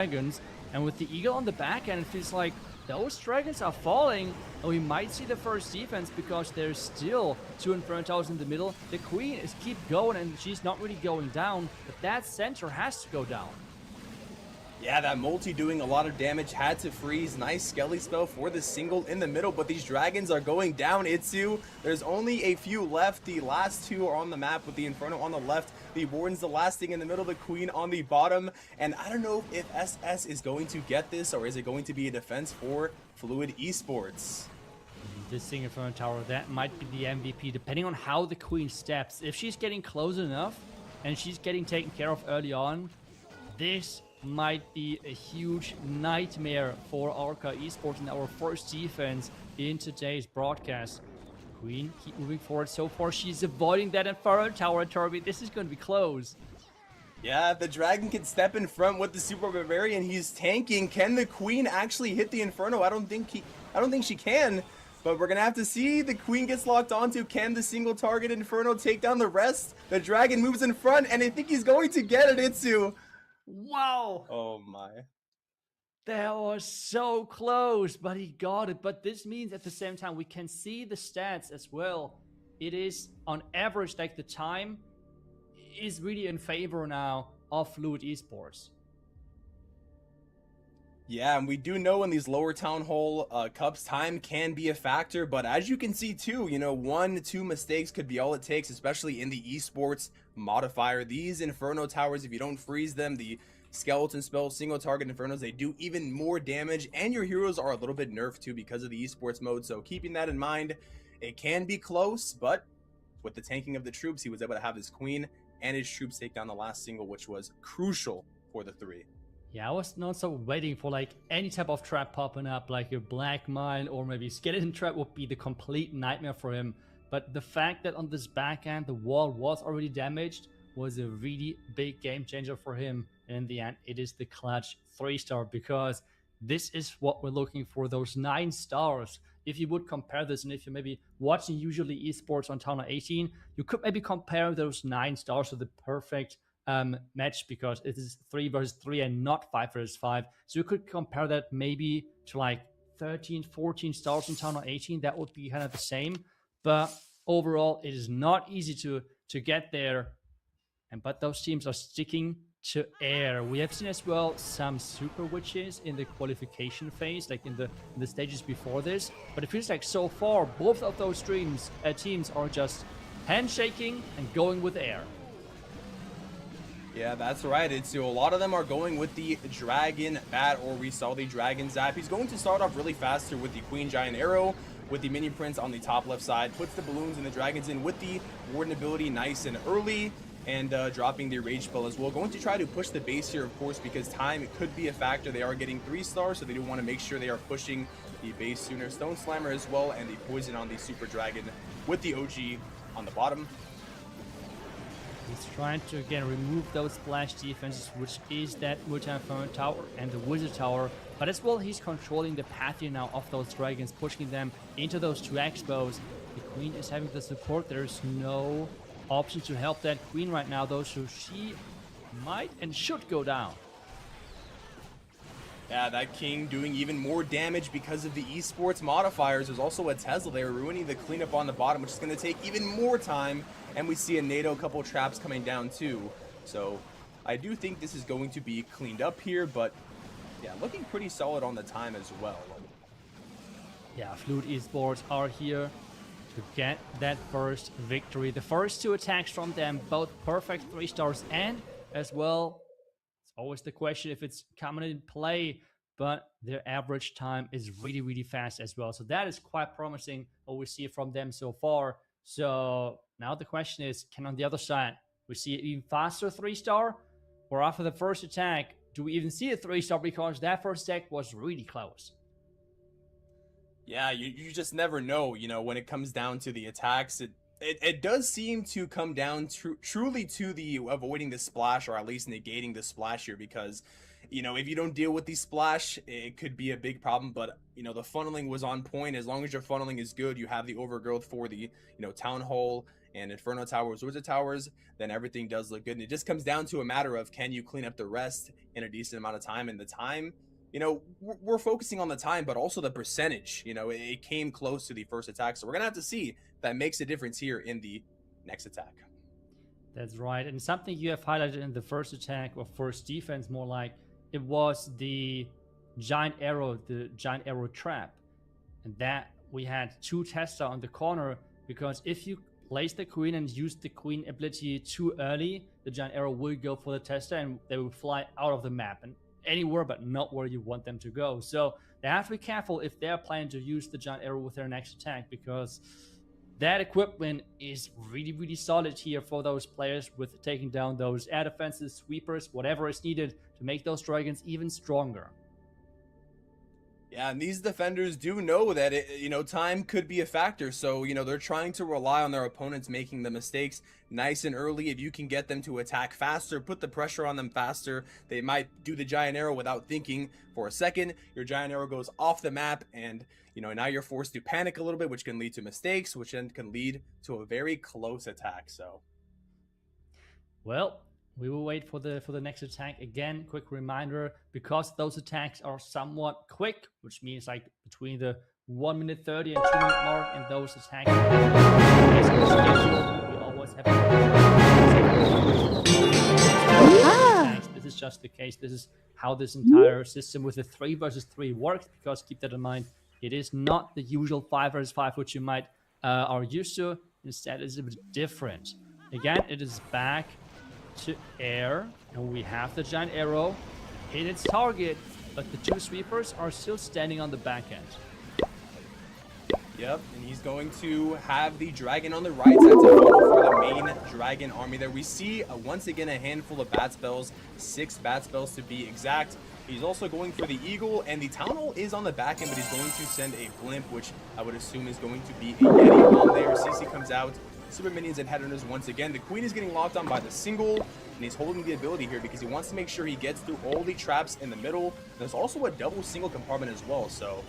dragons, and with the eagle on the back end, it feels like those dragons are falling, and we might see the first defense because there's still 2 Inferno Towers in the middle. The queen is keep going, and she's not really going down, but that center has to go down. Yeah, that multi doing a lot of damage, had to freeze. Nice Skelly spell for the single in the middle, but these dragons are going down, Itsu. There's only a few left. The last 2 are on the map with the Inferno on the left. The Warden's the last thing in the middle, the Queen on the bottom. And I don't know if SS is going to get this, or is it going to be a defense for Fluid Esports? This single Inferno Tower, that might be the MVP, depending on how the Queen steps. If she's getting close enough, and she's getting taken care of early on, this might be a huge nightmare for Orca Esports and our first defense in today's broadcast. Queen keep moving forward. So far, she's avoiding that Inferno Tower, Turby. This is going to be close. Yeah, the dragon can step in front with the Super Barbarian. He's tanking. Can the Queen actually hit the Inferno? I don't think she can. But we're gonna have to see. The Queen gets locked onto. Can the single target Inferno take down the rest? The dragon moves in front, and I think he's going to get it, Itsu. Wow. Oh my. That was so close, but he got it. But this means at the same time, we can see the stats as well. It is on average, like the time is really in favor now of Fluid Esports. Yeah, and we do know in these lower Town Hall Cups, time can be a factor, but as you can see too, you know, 1-2 mistakes could be all it takes, especially in the esports modifier. These Inferno Towers, if you don't freeze them, the skeleton spells, single target Infernos, they do even more damage, and your heroes are a little bit nerfed too because of the esports mode, so keeping that in mind, it can be close, but with the tanking of the troops, he was able to have his Queen and his troops take down the last single, which was crucial for the 3. Yeah, I was not so waiting for like any type of trap popping up, like a Black Mine or maybe Skeleton Trap would be the complete nightmare for him. But the fact that on this back end the wall was already damaged was a really big game changer for him. And in the end, it is the clutch 3-star, because this is what we're looking for, those 9 stars. If you would compare this, and if you're maybe watching usually esports on Town Hall 18, you could maybe compare those 9 stars to the perfect match, because it is 3 versus 3 and not 5 versus 5. So you could compare that maybe to like 13, 14 stars in Town Hall 18. That would be kind of the same. But overall, it is not easy to get there. But those teams are sticking to air. We have seen as well some super witches in the qualification phase, like in the stages before this. But it feels like so far, both of those teams are just handshaking and going with air. Yeah, that's right. It's a lot of them are going with the Dragon Bat, or we saw the Dragon Zap. He's going to start off really faster with the Queen Giant Arrow, with the Minion Prince on the top left side, puts the balloons and the dragons in with the Warden ability nice and early, and dropping the Rage spell as well. Going to try to push the base here, of course, because time could be a factor. They are getting 3 stars, so they do want to make sure they are pushing the base sooner. Stone Slammer as well, and the Poison on the Super Dragon with the OG on the bottom. He's trying to, again, remove those splash defenses, which is that multi-Inferno Tower and the Wizard Tower. But as well, he's controlling the path here now of those dragons, pushing them into those 2 expos. The Queen is having the support. There's no option to help that Queen right now, though, so she might and should go down. Yeah, that King doing even more damage because of the esports modifiers. There's also a Tesla there ruining the cleanup on the bottom, which is going to take even more time. And we see a NATO, couple traps coming down too. So I do think this is going to be cleaned up here, but yeah, looking pretty solid on the time as well. Yeah, Fluid Esports are here to get that first victory. The first 2 attacks from them, both perfect 3 stars, and as well, it's always the question if it's coming in play, but their average time is really, really fast as well. So that is quite promising what we see from them so far. So now the question is, can on the other side we see an even faster 3-star, or after the first attack, do we even see a 3-star, because that first attack was really close? Yeah, you just never know, you know, when it comes down to the attacks. It does seem to come down truly to the avoiding the splash, or at least negating the splash here, because, you know, if you don't deal with the splash, it could be a big problem. But, you know, the funneling was on point. As long as your funneling is good, you have the overgrowth for the, you know, Town Hall and Inferno Towers, Wizard Towers, then everything does look good. And it just comes down to a matter of, can you clean up the rest in a decent amount of time? And the time, you know, we're focusing on the time, but also the percentage. You know, it came close to the first attack. So we're going to have to see if that makes a difference here in the next attack. That's right. And something you have highlighted in the first attack, or first defense more like, it was the giant arrow trap. And that we had 2 Tesla on the corner, because if you place the queen and use the queen ability too early, the giant arrow will go for the Tesla and they will fly out of the map and anywhere but not where you want them to go. So they have to be careful if they're planning to use the giant arrow with their next attack, because that equipment is really, really solid here for those players, with taking down those air defenses, sweepers, whatever is needed to make those dragons even stronger. Yeah, and these defenders do know that, time could be a factor. So, they're trying to rely on their opponents making the mistakes nice and early. If you can get them to attack faster, put the pressure on them faster, they might do the giant arrow without thinking for a second. Your giant arrow goes off the map, and, now you're forced to panic a little bit, which can lead to mistakes, which then can lead to a very close attack. So, well, we will wait for the next attack. Again, quick reminder, because those attacks are somewhat quick, which means like between the 1 minute 30 and 2 minute mark, and those attacks we always have this is just the case. This is how this entire system with the 3 versus 3 works, because keep that in mind, it is not the usual 5 versus 5 which you might are used to. Instead, it's a bit different. Again, it is back to air, and we have the giant arrow hit its target, but the 2 sweepers are still standing on the back end. Yep, and he's going to have the dragon on the right side to follow for the main dragon army there. We see once again a handful of bat spells, 6 bat spells to be exact. He's also going for the eagle, and the town hall is on the back end, but he's going to send a blimp, which I would assume is going to be a Yeti on there. CC comes out, super minions and headhunters once again. The queen is getting locked on by the single, and he's holding the ability here because he wants to make sure he gets through all the traps in the middle. There's also a double single compartment as well, so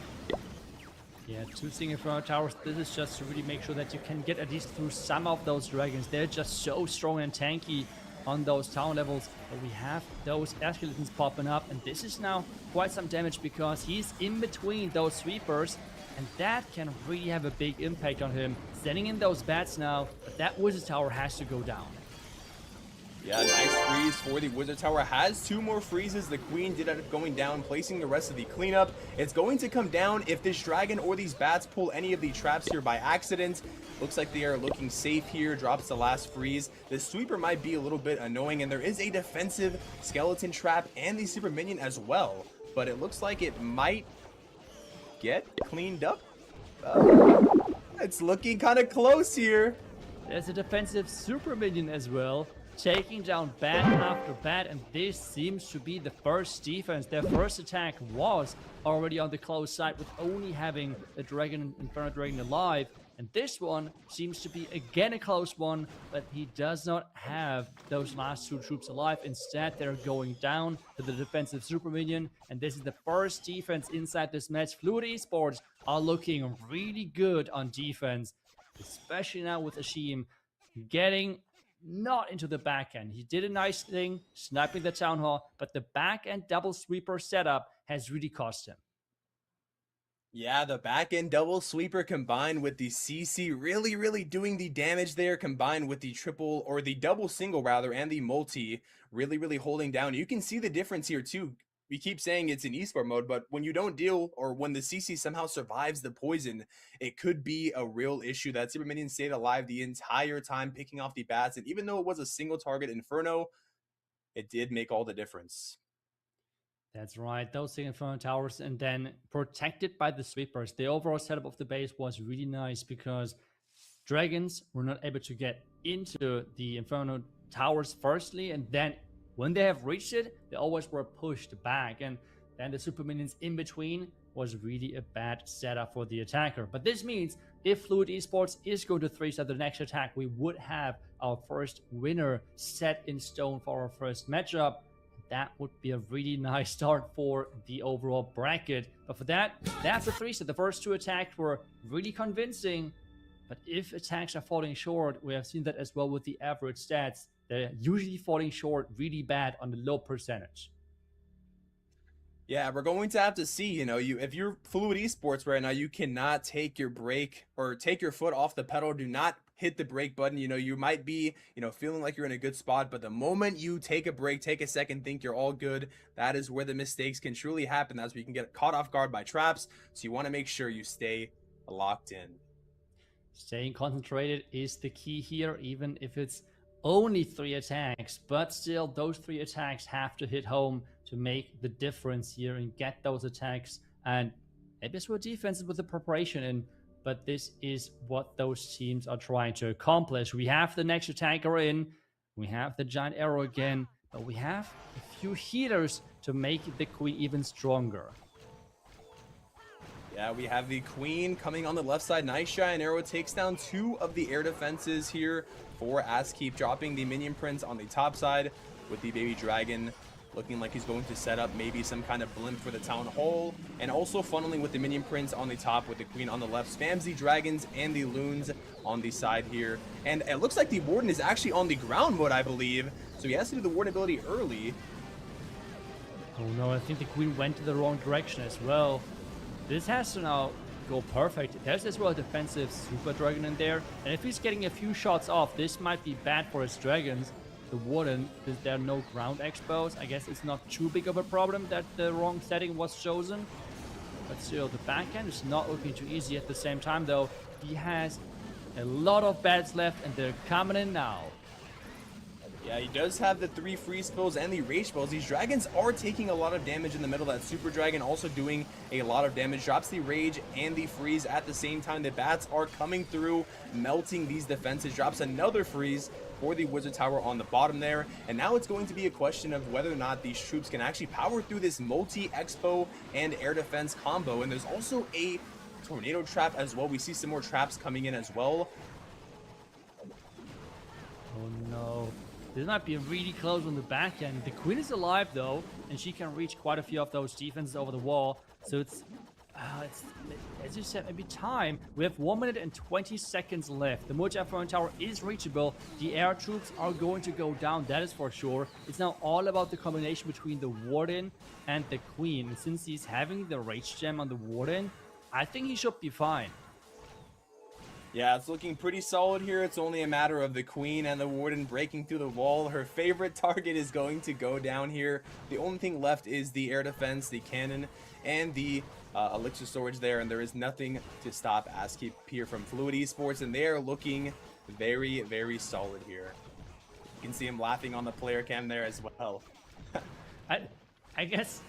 yeah, 2 single front towers. This is just to really make sure that you can get at least through some of those dragons. They're just so strong and tanky on those town levels, but we have those air skeletons popping up, and this is now quite some damage because he's in between those sweepers, and that can really have a big impact on him. Sending in those bats now, but that wizard tower has to go down. Yeah, nice freeze for the wizard tower. Has 2 more freezes. The queen did end up going down, placing the rest of the cleanup. It's going to come down if this dragon or these bats pull any of the traps here by accident. Looks like they are looking safe here. Drops the last freeze. The sweeper might be a little bit annoying, and there is a defensive skeleton trap and the super minion as well, but it looks like it might get cleaned up. It's looking kind of close here. There's a defensive super minion as well, taking down bat after bat, and this seems to be the first defense. Their first attack was already on the close side with only having a dragon, Inferno Dragon, alive, and this one seems to be again a close one, but he does not have those last 2 troops alive. Instead, they're going down to the defensive super minion, and this is the first defense inside this match. Fluid Esports are looking really good on defense, especially now with Ashim getting not into the back end. He did a nice thing, sniping the town hall, but the back end double sweeper setup has really cost him. Yeah, the back end double sweeper combined with the CC really doing the damage there, combined with the triple, or the double single rather, and the multi really holding down. You can see the difference here too. We keep saying it's in esport mode, but when you don't deal, or when the CC somehow survives the poison, it could be a real issue. That super minion stayed alive the entire time, picking off the bats, and even though it was a single target Inferno, it did make all the difference. That's right, those single Inferno towers, and then protected by the sweepers. The overall setup of the base was really nice because dragons were not able to get into the Inferno towers firstly, and then when they have reached it, they always were pushed back, and then the super minions in between was really a bad setup for the attacker. But this means if Fluid Esports is going to 3-star the next attack, we would have our first winner set in stone for our first matchup. That would be a really nice start for the overall bracket. But for that, that's a 3-star. The first 2 attacks were really convincing, But if attacks are falling short, we have seen that as well with the average stats. They're usually falling short really bad on the low percentage. Yeah, we're going to have to see, if you're Fluid Esports right now, you cannot take your break or take your foot off the pedal. Do not hit the brake button. You might be, feeling like you're in a good spot, but the moment you take a break, take a second, think you're all good, that is where the mistakes can truly happen. That's where you can get caught off guard by traps. So you want to make sure you stay locked in. Staying concentrated is the key here, even if it's only 3 attacks, but still those 3 attacks have to hit home to make the difference here and get those attacks, and maybe as well defensive with the preparation in, but this is what those teams are trying to accomplish. We have the next attacker in, we have the giant arrow again, but we have a few healers to make the queen even stronger. Yeah, we have the queen coming on the left side. Nice giant arrow takes down 2 of the air defenses here for Askeep, dropping the minion prince on the top side with the baby dragon looking like he's going to set up maybe some kind of blimp for the town hall, and also funneling with the minion prince on the top with the queen on the left. Spams the dragons and the loons on the side here, and it looks like the warden is actually on the ground mode, I believe, so he has to do the warden ability early. Oh no, I think the queen went to the wrong direction as well. This has to now go perfect. There's as well a defensive super dragon in there, and if he's getting a few shots off, this might be bad for his dragons. The warden, because there are no ground expos, I guess it's not too big of a problem that the wrong setting was chosen. But still, the backhand is not looking too easy. At the same time though, he has a lot of bats left and they're coming in now. Yeah, he does have the 3 freeze spells and the rage spells. These dragons are taking a lot of damage in the middle. That super dragon also doing a lot of damage. Drops the rage and the freeze at the same time. The bats are coming through, melting these defenses. Drops another freeze for the wizard tower on the bottom there. And now it's going to be a question of whether or not these troops can actually power through this multi-expo and air defense combo. And there's also a tornado trap as well. We see some more traps coming in as well. Oh no. This might be really close on the back end. The queen is alive though, and she can reach quite a few of those defenses over the wall. So it's as you said, maybe time. We have 1 minute and 20 seconds left. The multi-throwing tower is reachable. The air troops are going to go down, that is for sure. It's now all about the combination between the warden and the queen. And since he's having the rage gem on the warden, I think he should be fine. Yeah, it's looking pretty solid here. It's only a matter of the queen and the warden breaking through the wall. Her favorite target is going to go down here. The only thing left is the air defense, the cannon, and the elixir storage there, and there is nothing to stop Askeep here from Fluid Esports, and they are looking very, very solid here. You can see him laughing on the player cam there as well. I guess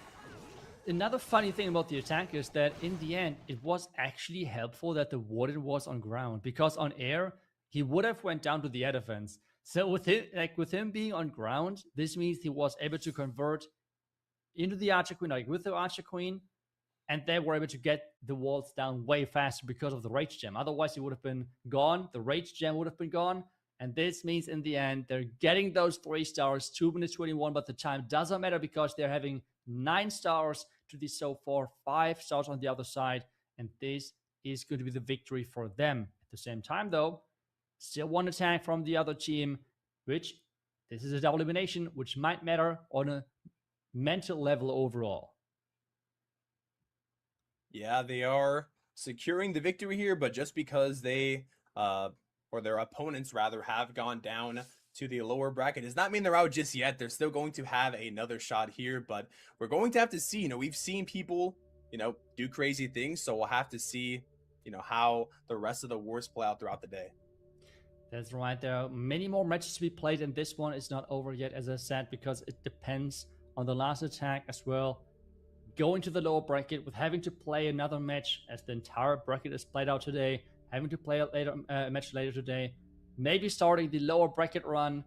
another funny thing about the attack is that in the end, it was actually helpful that the warden was on ground, because on air, he would have went down to the air defense. So with him being on ground, this means he was able to convert into the archer queen, like with the archer queen, and they were able to get the walls down way faster because of the rage gem. Otherwise, he would have been gone. The rage gem would have been gone. And this means in the end, they're getting those 3 stars, 2 minutes 21, but the time doesn't matter because they're having 9 stars to the so far 5 stars on the other side. And this is going to be the victory for them. At the same time, though, still 1 attack from the other team, which this is a double elimination, which might matter on a mental level overall. Yeah, they are securing the victory here, but just because they, or their opponents rather, have gone down to the lower bracket does not mean they're out just yet. They're still going to have another shot here, but we're going to have to see. We've seen people, do crazy things, so we'll have to see, how the rest of the wars play out throughout the day. That's right. There are many more matches to be played, and this one is not over yet, as I said, because it depends on the last attack as well. Going to the lower bracket with having to play another match as the entire bracket is played out today, having to play a match later today, maybe starting the lower bracket run,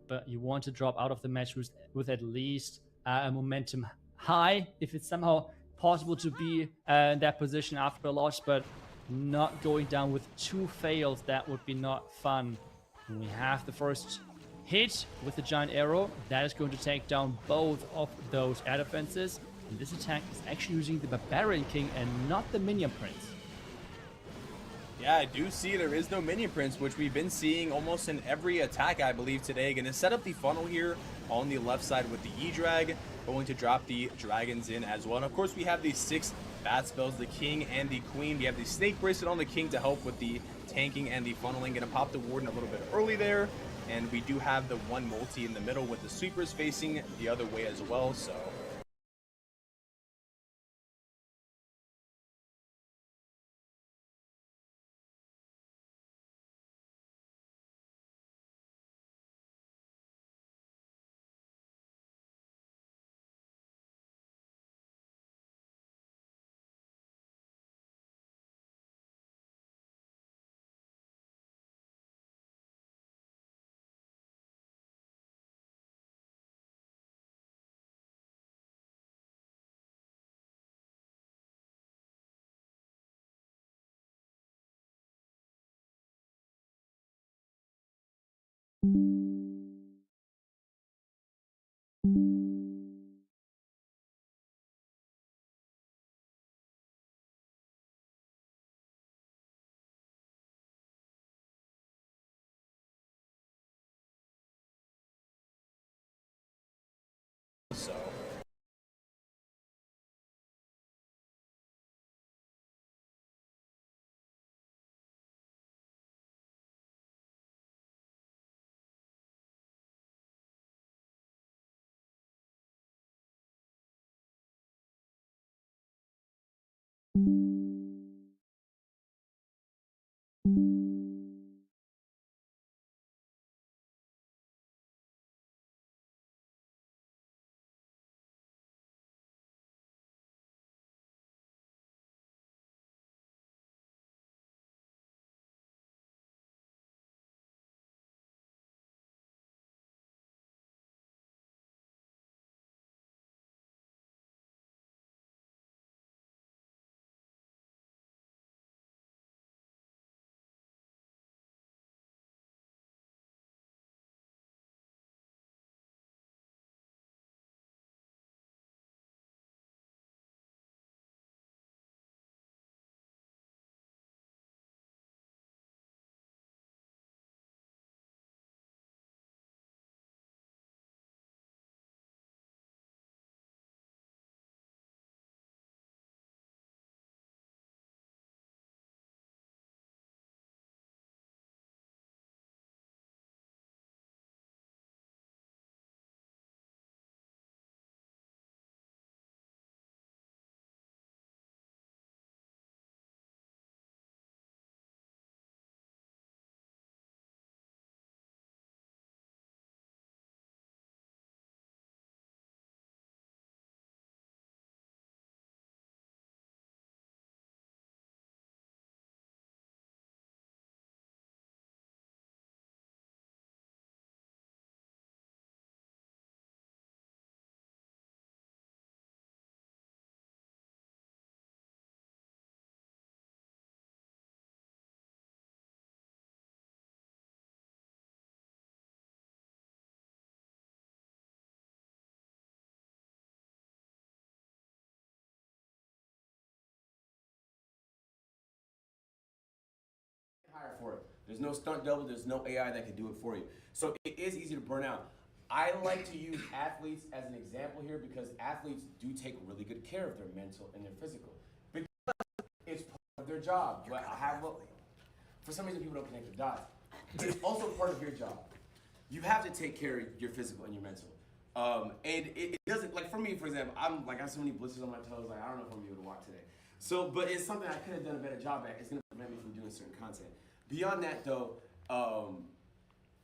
but you want to drop out of the match with at least a momentum high, if it's somehow possible to be in that position after a loss, but not going down with 2 fails. That would be not fun. And we have the first hit with the giant arrow. That is going to take down both of those air defenses. And this attack is actually using the Barbarian King and not the Minion Prince. Yeah, I do see there is no mini prints, which we've been seeing almost in every attack, I believe, today. Going to set up the funnel here on the left side with the E-Drag, going to drop the dragons in as well. And of course, we have these 6 bat spells, the king and the queen. We have the snake bracelet on the king to help with the tanking and the funneling. Going to pop the warden a little bit early there. And we do have the 1 multi in the middle with the sweepers facing the other way as well, so... Hire for it. There's no stunt double, there's no AI that can do it for you. So it is easy to burn out. I like to use athletes as an example here because athletes do take really good care of their mental and their physical. Because it's part of their job. But for some reason people don't connect the dots. It's also part of your job. You have to take care of your physical and your mental. And it doesn't, like for me, for example, I have so many blisters on my toes, like I don't know if I'm gonna be able to walk today. So, but it's something I could have done a better job at. It's gonna prevent me from doing certain content. Beyond that though,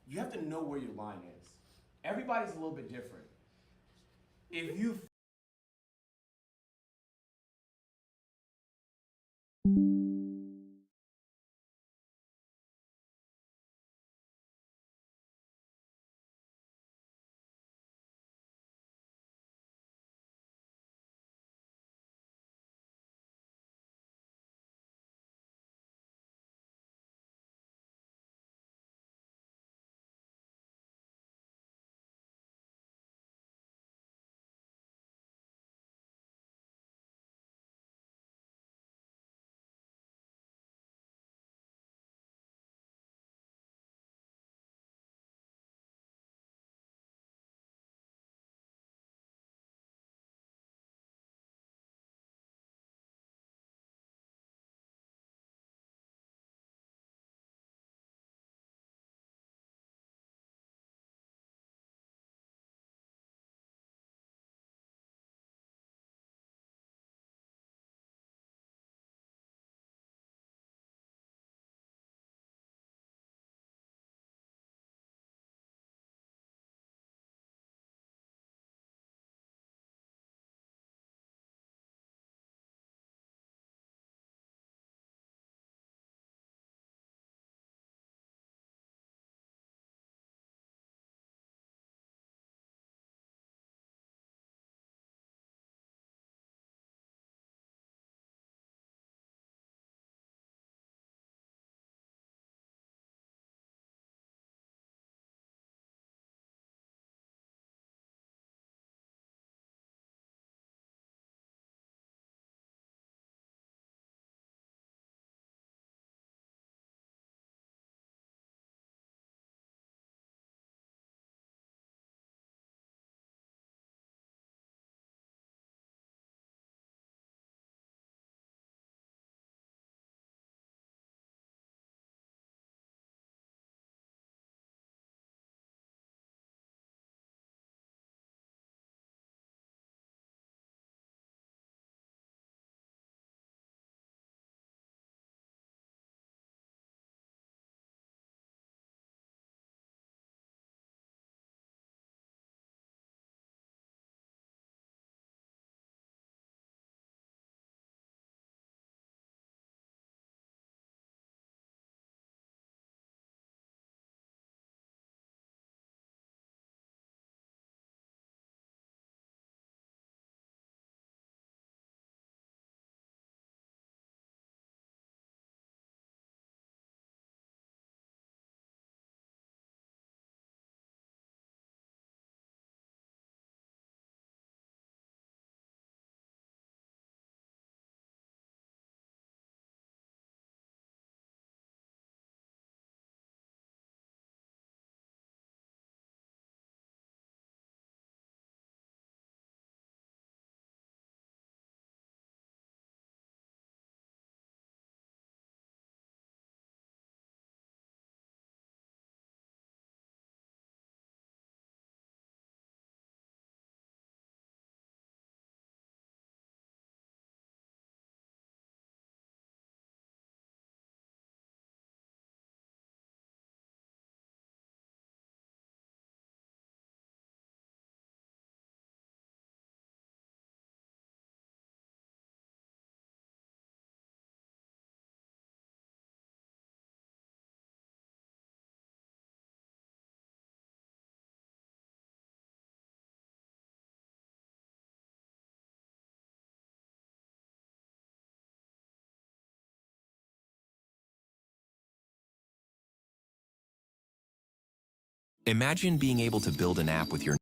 you have to know where your line is. Everybody's a little bit different. If you Imagine being able to build an app with your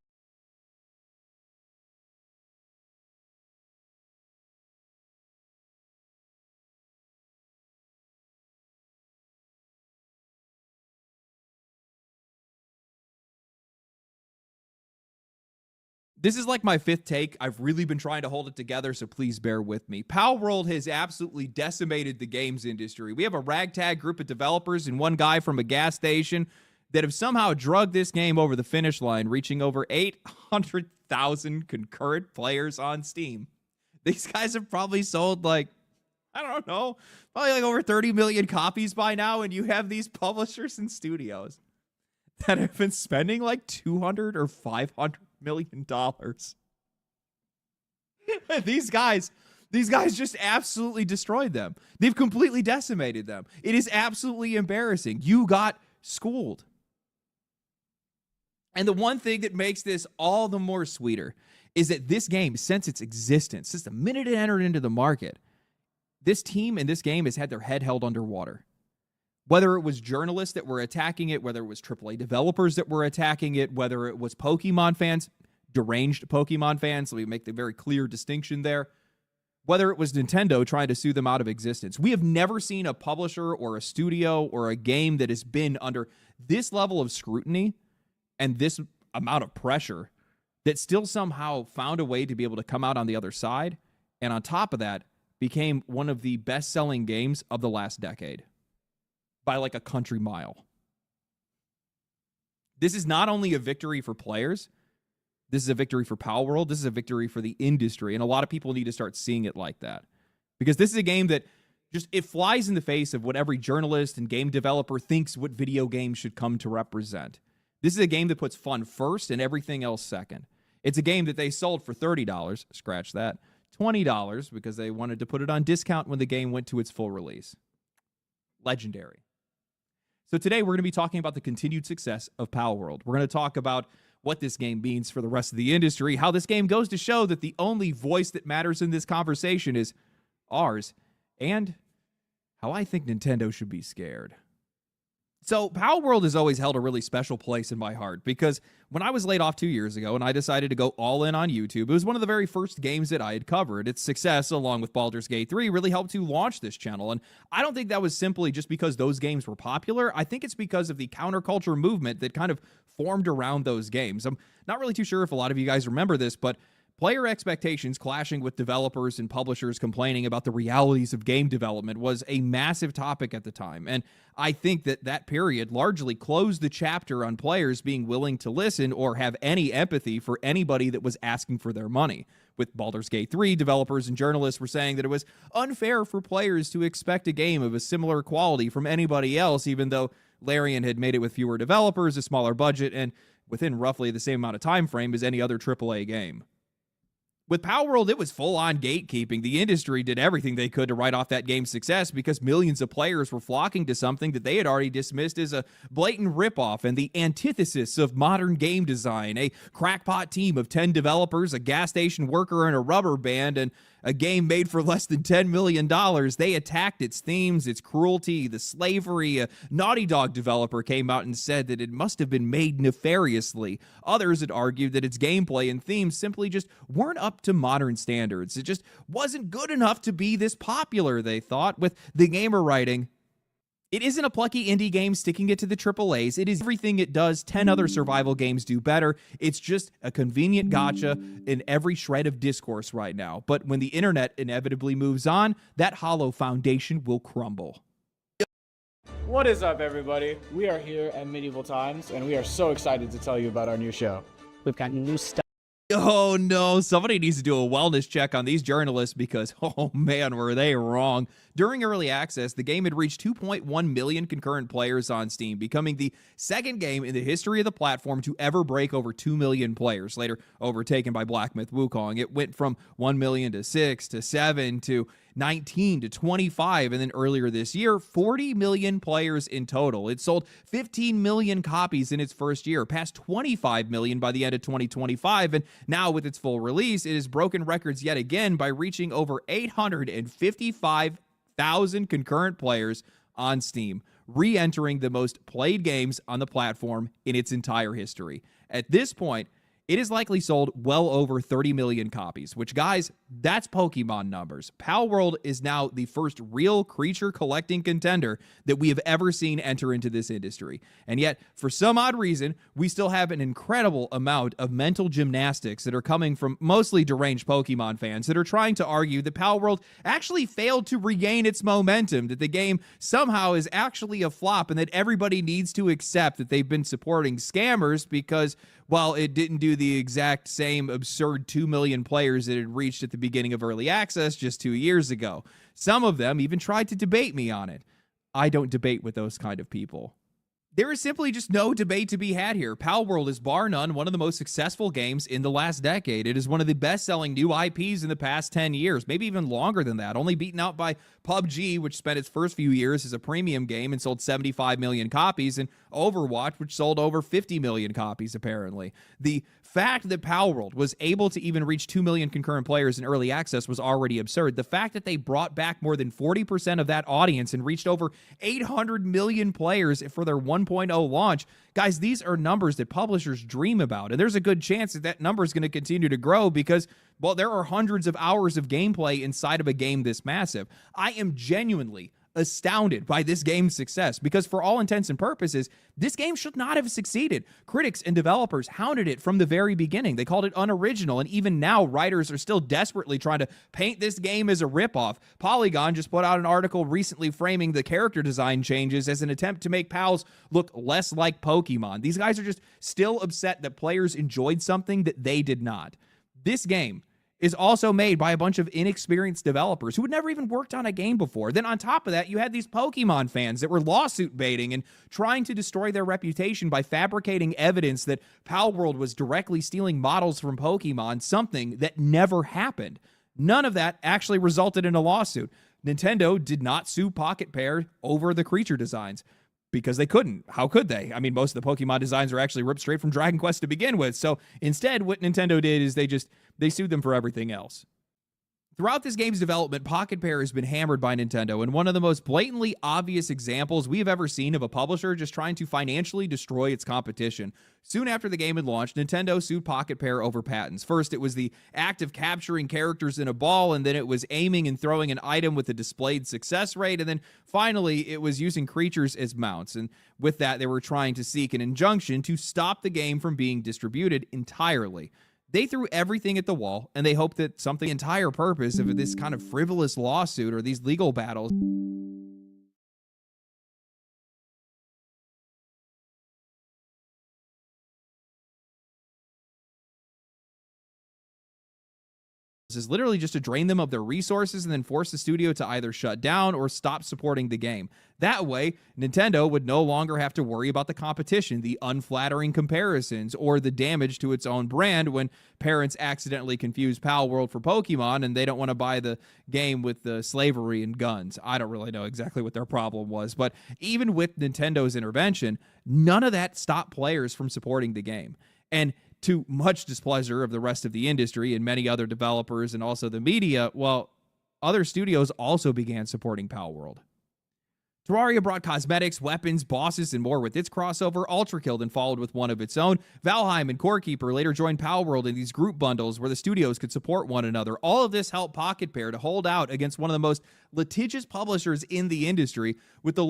This is like my fifth take. I've really been trying to hold it together, so please bear with me. Palworld has absolutely decimated the games industry. We have a ragtag group of developers and one guy from a gas station that have somehow drugged this game over the finish line, reaching over 800,000 concurrent players on Steam. These guys have probably sold like, I don't know, probably like over 30 million copies by now, and you have these publishers and studios that have been spending like 200 or 500 million dollars. These guys just absolutely destroyed them. They've completely decimated them. It is absolutely embarrassing. You got schooled. And the one thing that makes this all the more sweeter is that this game, since its existence, since the minute it entered into the market, this team in this game has had their head held underwater. Whether it was journalists that were attacking it, whether it was AAA developers that were attacking it, whether it was Pokemon fans, deranged Pokemon fans, let me make the very clear distinction there, whether it was Nintendo trying to sue them out of existence. We have never seen a publisher or a studio or a game that has been under this level of scrutiny and this amount of pressure that still somehow found a way to be able to come out on the other side, and on top of that, became one of the best-selling games of the last decade. By like a country mile. This is not only a victory for players, this is a victory for Palworld, this is a victory for the industry, and a lot of people need to start seeing it like that. Because this is a game that just, it flies in the face of what every journalist and game developer thinks what video games should come to represent. This is a game that puts fun first and everything else second. It's a game that they sold for $30, scratch that, $20 because they wanted to put it on discount when the game went to its full release. Legendary. So today we're going to be talking about the continued success of Palworld. We're going to talk about what this game means for the rest of the industry, how this game goes to show that the only voice that matters in this conversation is ours, and how I think Nintendo should be scared. So Palworld has always held a really special place in my heart because when I was laid off 2 years ago and I decided to go all in on YouTube, it was one of the very first games that I had covered. Its success, along with Baldur's Gate 3, really helped to launch this channel. And I don't think that was simply just because those games were popular. I think it's because of the counterculture movement that kind of formed around those games. I'm not really too sure if a lot of you guys remember this, but player expectations clashing with developers and publishers complaining about the realities of game development was a massive topic at the time. And I think that that period largely closed the chapter on players being willing to listen or have any empathy for anybody that was asking for their money. With Baldur's Gate 3, developers and journalists were saying that it was unfair for players to expect a game of a similar quality from anybody else, even though Larian had made it with fewer developers, a smaller budget, and within roughly the same amount of time frame as any other AAA game. With Palworld, it was full-on gatekeeping. The industry did everything they could to write off that game's success because millions of players were flocking to something that they had already dismissed as a blatant ripoff and the antithesis of modern game design. A crackpot team of 10 developers, a gas station worker, and a rubber band, and a game made for less than $10 million. They attacked its themes, its cruelty, the slavery. A Naughty Dog developer came out and said that it must have been made nefariously. Others had argued that its gameplay and themes simply just weren't up to modern standards. It just wasn't good enough to be this popular, they thought. With the gamer writing, it isn't a plucky indie game sticking it to the AAAs. It is everything it does 10 other survival games do better. It's just a convenient gotcha in every shred of discourse right now. But when the internet inevitably moves on, that hollow foundation will crumble. What is up, everybody? We are here at Medieval Times, and we are so excited to tell you about our new show. We've got new stuff. Oh no, somebody needs to do a wellness check on these journalists because, oh man, were they wrong. During early access, the game had reached 2.1 million concurrent players on Steam, becoming the second game in the history of the platform to ever break over 2 million players, later overtaken by Black Myth Wukong. It went from 1 million to 6 to 7 to 19 to 25, and then earlier this year, 40 million players in total. It sold 15 million copies in its first year, past 25 million by the end of 2025, and now with its full release, it has broken records yet again by reaching over 855,000 concurrent players on Steam, re-entering the most played games on the platform in its entire history. At this point, it has likely sold well over 30 million copies, which, guys, that's Pokemon numbers. Palworld is now the first real creature collecting contender that we have ever seen enter into this industry. And yet, for some odd reason, we still have an incredible amount of mental gymnastics that are coming from mostly deranged Pokemon fans that are trying to argue that Palworld actually failed to regain its momentum, that the game somehow is actually a flop, and that everybody needs to accept that they've been supporting scammers because, well, it didn't do the exact same absurd 2 million players that it reached at the beginning of early access just 2 years ago. Some of them even tried to debate me on it. I don't debate with those kind of people. There is simply just no debate to be had here. Palworld is bar none one of the most successful games in the last decade. It is one of the best-selling new IPs in the past 10 years, maybe even longer than that, only beaten out by PUBG, which spent its first few years as a premium game and sold 75 million copies, and Overwatch, which sold over 50 million copies, apparently. The fact that Palworld was able to even reach 2 million concurrent players in early access was already absurd. The fact that they brought back more than 40% of that audience and reached over 800 million players for their 1.0 launch, guys, these are numbers that publishers dream about, and there's a good chance that that number is going to continue to grow because, well, there are hundreds of hours of gameplay inside of a game this massive. I am genuinely astounded by this game's success because, for all intents and purposes, this game should not have succeeded. Critics and developers hounded it from the very beginning. They called it unoriginal, and even now, writers are still desperately trying to paint this game as a ripoff. Polygon just put out an article recently framing the character design changes as an attempt to make pals look less like Pokemon. These guys are just still upset that players enjoyed something that they did not. This game is also made by a bunch of inexperienced developers who had never even worked on a game before. Then on top of that, you had these Pokemon fans that were lawsuit baiting and trying to destroy their reputation by fabricating evidence that Palworld was directly stealing models from Pokemon, something that never happened. None of that actually resulted in a lawsuit. Nintendo did not sue Pocket Pair over the creature designs, because they couldn't. How could they? I mean, most of the Pokemon designs are actually ripped straight from Dragon Quest to begin with. So instead, what Nintendo did is they sued them for everything else. Throughout this game's development, Pocket Pair has been hammered by Nintendo, and one of the most blatantly obvious examples we have ever seen of a publisher just trying to financially destroy its competition. Soon after the game had launched, Nintendo sued Pocket Pair over patents. First, it was the act of capturing characters in a ball, and then it was aiming and throwing an item with a displayed success rate, and then finally, it was using creatures as mounts. And with that, they were trying to seek an injunction to stop the game from being distributed entirely. They threw everything at the wall, and they hoped that something, the entire purpose of this kind of frivolous lawsuit or these legal battles is literally just to drain them of their resources and then force the studio to either shut down or stop supporting the game. That way, Nintendo would no longer have to worry about the competition, the unflattering comparisons, or the damage to its own brand when parents accidentally confuse Palworld for Pokemon and they don't want to buy the game with the slavery and guns. I don't really know exactly what their problem was, but even with Nintendo's intervention, none of that stopped players from supporting the game. And to much displeasure of the rest of the industry and many other developers and also the media, well, other studios also began supporting Palworld. Terraria brought cosmetics, weapons, bosses, and more with its crossover. Ultra Kill then followed with one of its own. Valheim and Core Keeper later joined Palworld in these group bundles where the studios could support one another. All of this helped Pocket Pair to hold out against one of the most litigious publishers in the industry, with the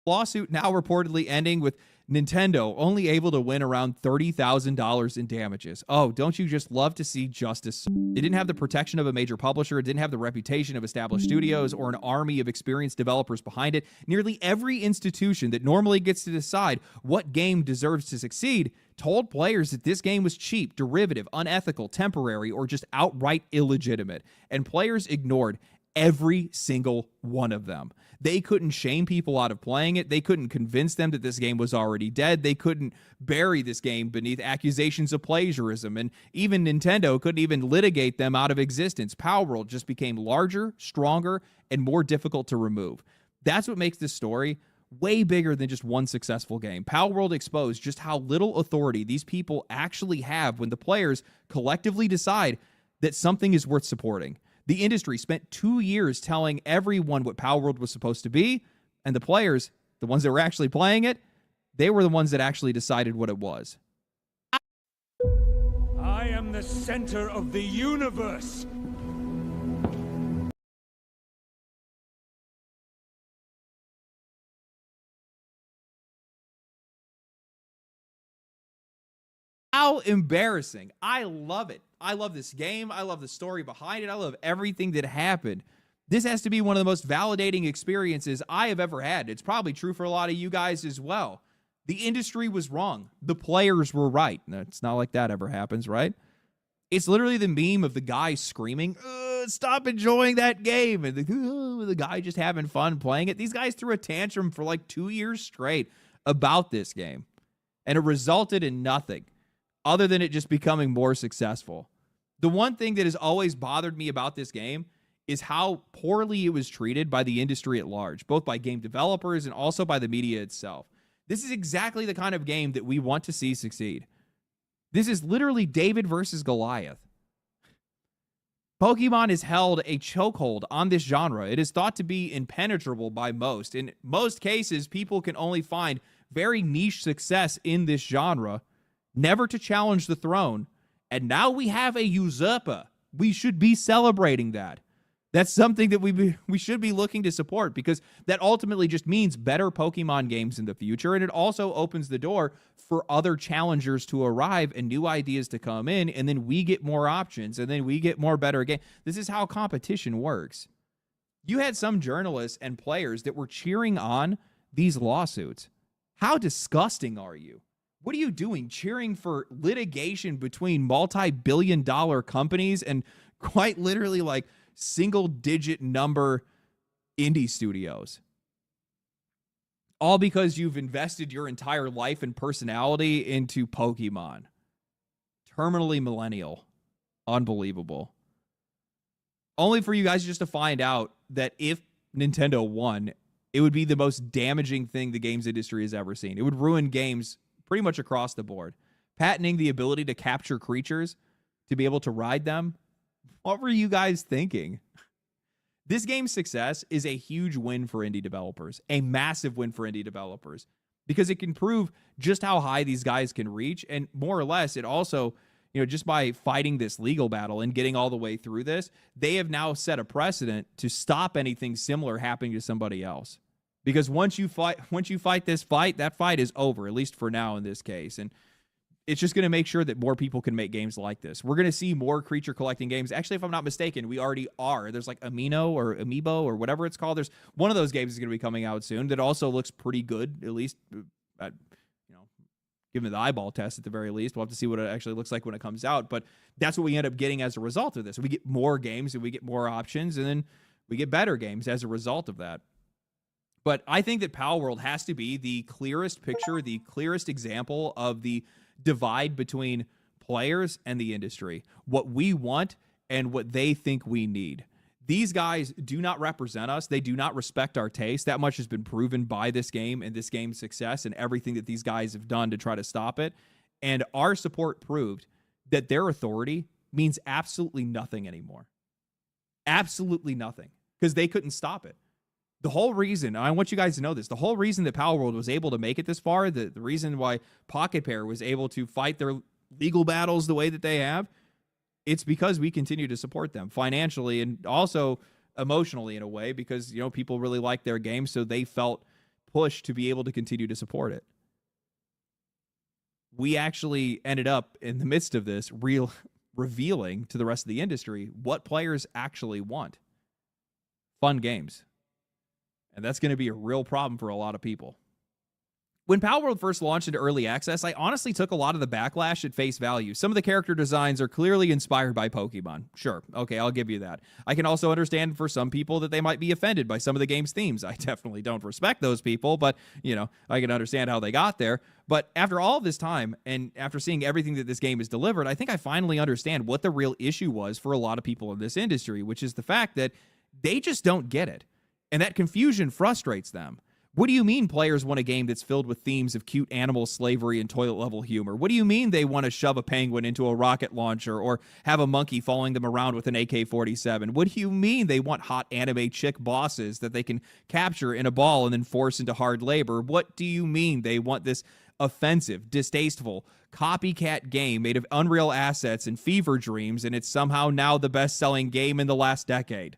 lawsuit now reportedly ending with Nintendo only able to win around $30,000 in damages. Oh, don't you just love to see justice? It didn't have the protection of a major publisher. It didn't have the reputation of established studios or an army of experienced developers behind it. Nearly every institution that normally gets to decide what game deserves to succeed told players that this game was cheap, derivative, unethical, temporary, or just outright illegitimate. And players ignored Every single one of them. They couldn't shame people out of playing it. They couldn't convince them that this game was already dead. They couldn't bury this game beneath accusations of plagiarism. And even Nintendo couldn't even litigate them out of existence. Palworld just became larger, stronger, and more difficult to remove. That's what makes this story way bigger than just one successful game. Palworld exposed just how little authority these people actually have when the players collectively decide that something is worth supporting. The industry spent 2 years telling everyone what Palworld was supposed to be, and the players, the ones that were actually playing it, they were the ones that actually decided what it was. I am the center of the universe. How embarrassing. I love it. I love this game. I love the story behind it. I love everything that happened. This has to be one of the most validating experiences I have ever had. It's probably true for a lot of you guys as well. The industry was wrong. The players were right. No, it's not like that ever happens, right? It's literally the meme of the guy screaming, stop enjoying that game. And the guy just having fun playing it. These guys threw a tantrum for like 2 years straight about this game. And it resulted in nothing other than it just becoming more successful. The one thing that has always bothered me about this game is how poorly it was treated by the industry at large, both by game developers and also by the media itself. This is exactly the kind of game that we want to see succeed. This is literally David versus Goliath. Pokemon has held a chokehold on this genre. It is thought to be impenetrable by most. In most cases, people can only find very niche success in this genre, never to challenge the throne. And now we have a usurper. We should be celebrating that. That's something that we should be looking to support, because that ultimately just means better Pokemon games in the future. And it also opens the door for other challengers to arrive and new ideas to come in. And then we get more options, and then we get more better games. This is how competition works. You had some journalists and players that were cheering on these lawsuits. How disgusting are you? What are you doing, cheering for litigation between multi-billion-dollar companies and quite literally like single-digit number indie studios? All because you've invested your entire life and personality into Pokemon. Terminally millennial. Unbelievable. Only for you guys just to find out that if Nintendo won, it would be the most damaging thing the games industry has ever seen. It would ruin games pretty much across the board. Patenting the ability to capture creatures, to be able to ride them. What were you guys thinking? This game's success is a huge win for indie developers, a massive win for indie developers, because it can prove just how high these guys can reach. And more or less, it also, just by fighting this legal battle and getting all the way through this, they have now set a precedent to stop anything similar happening to somebody else. Because once you fight this fight, that fight is over, at least for now in this case. And it's just going to make sure that more people can make games like this. We're going to see more creature collecting games. Actually, if I'm not mistaken, we already are. There's like Amiibo or whatever it's called. There's one of those games is going to be coming out soon that also looks pretty good, at least, given the eyeball test at the very least. We'll have to see what it actually looks like when it comes out. But that's what we end up getting as a result of this. We get more games and we get more options, and then we get better games as a result of that. But I think that Palworld has to be the clearest picture, the clearest example of the divide between players and the industry, what we want and what they think we need. These guys do not represent us. They do not respect our taste. That much has been proven by this game and this game's success and everything that these guys have done to try to stop it. And our support proved that their authority means absolutely nothing anymore. Absolutely nothing, because they couldn't stop it. The whole reason, I want you guys to know this, the whole reason that Palworld was able to make it this far, the reason why Pocket Pair was able to fight their legal battles the way that they have, it's because we continue to support them financially and also emotionally in a way, because, people really like their game, so they felt pushed to be able to continue to support it. We actually ended up in the midst of this revealing to the rest of the industry what players actually want. Fun games. And that's going to be a real problem for a lot of people. When Palworld first launched into early access, I honestly took a lot of the backlash at face value. Some of the character designs are clearly inspired by Pokemon. Sure, okay, I'll give you that. I can also understand for some people that they might be offended by some of the game's themes. I definitely don't respect those people, but, you know, I can understand how they got there. But after all this time, and after seeing everything that this game has delivered, I think I finally understand what the real issue was for a lot of people in this industry, which is the fact that they just don't get it. And that confusion frustrates them. What do you mean players want a game that's filled with themes of cute animal slavery and toilet-level humor? What do you mean they want to shove a penguin into a rocket launcher or have a monkey following them around with an AK-47? What do you mean they want hot anime chick bosses that they can capture in a ball and then force into hard labor? What do you mean they want this offensive, distasteful, copycat game made of Unreal assets and fever dreams, and it's somehow now the best-selling game in the last decade?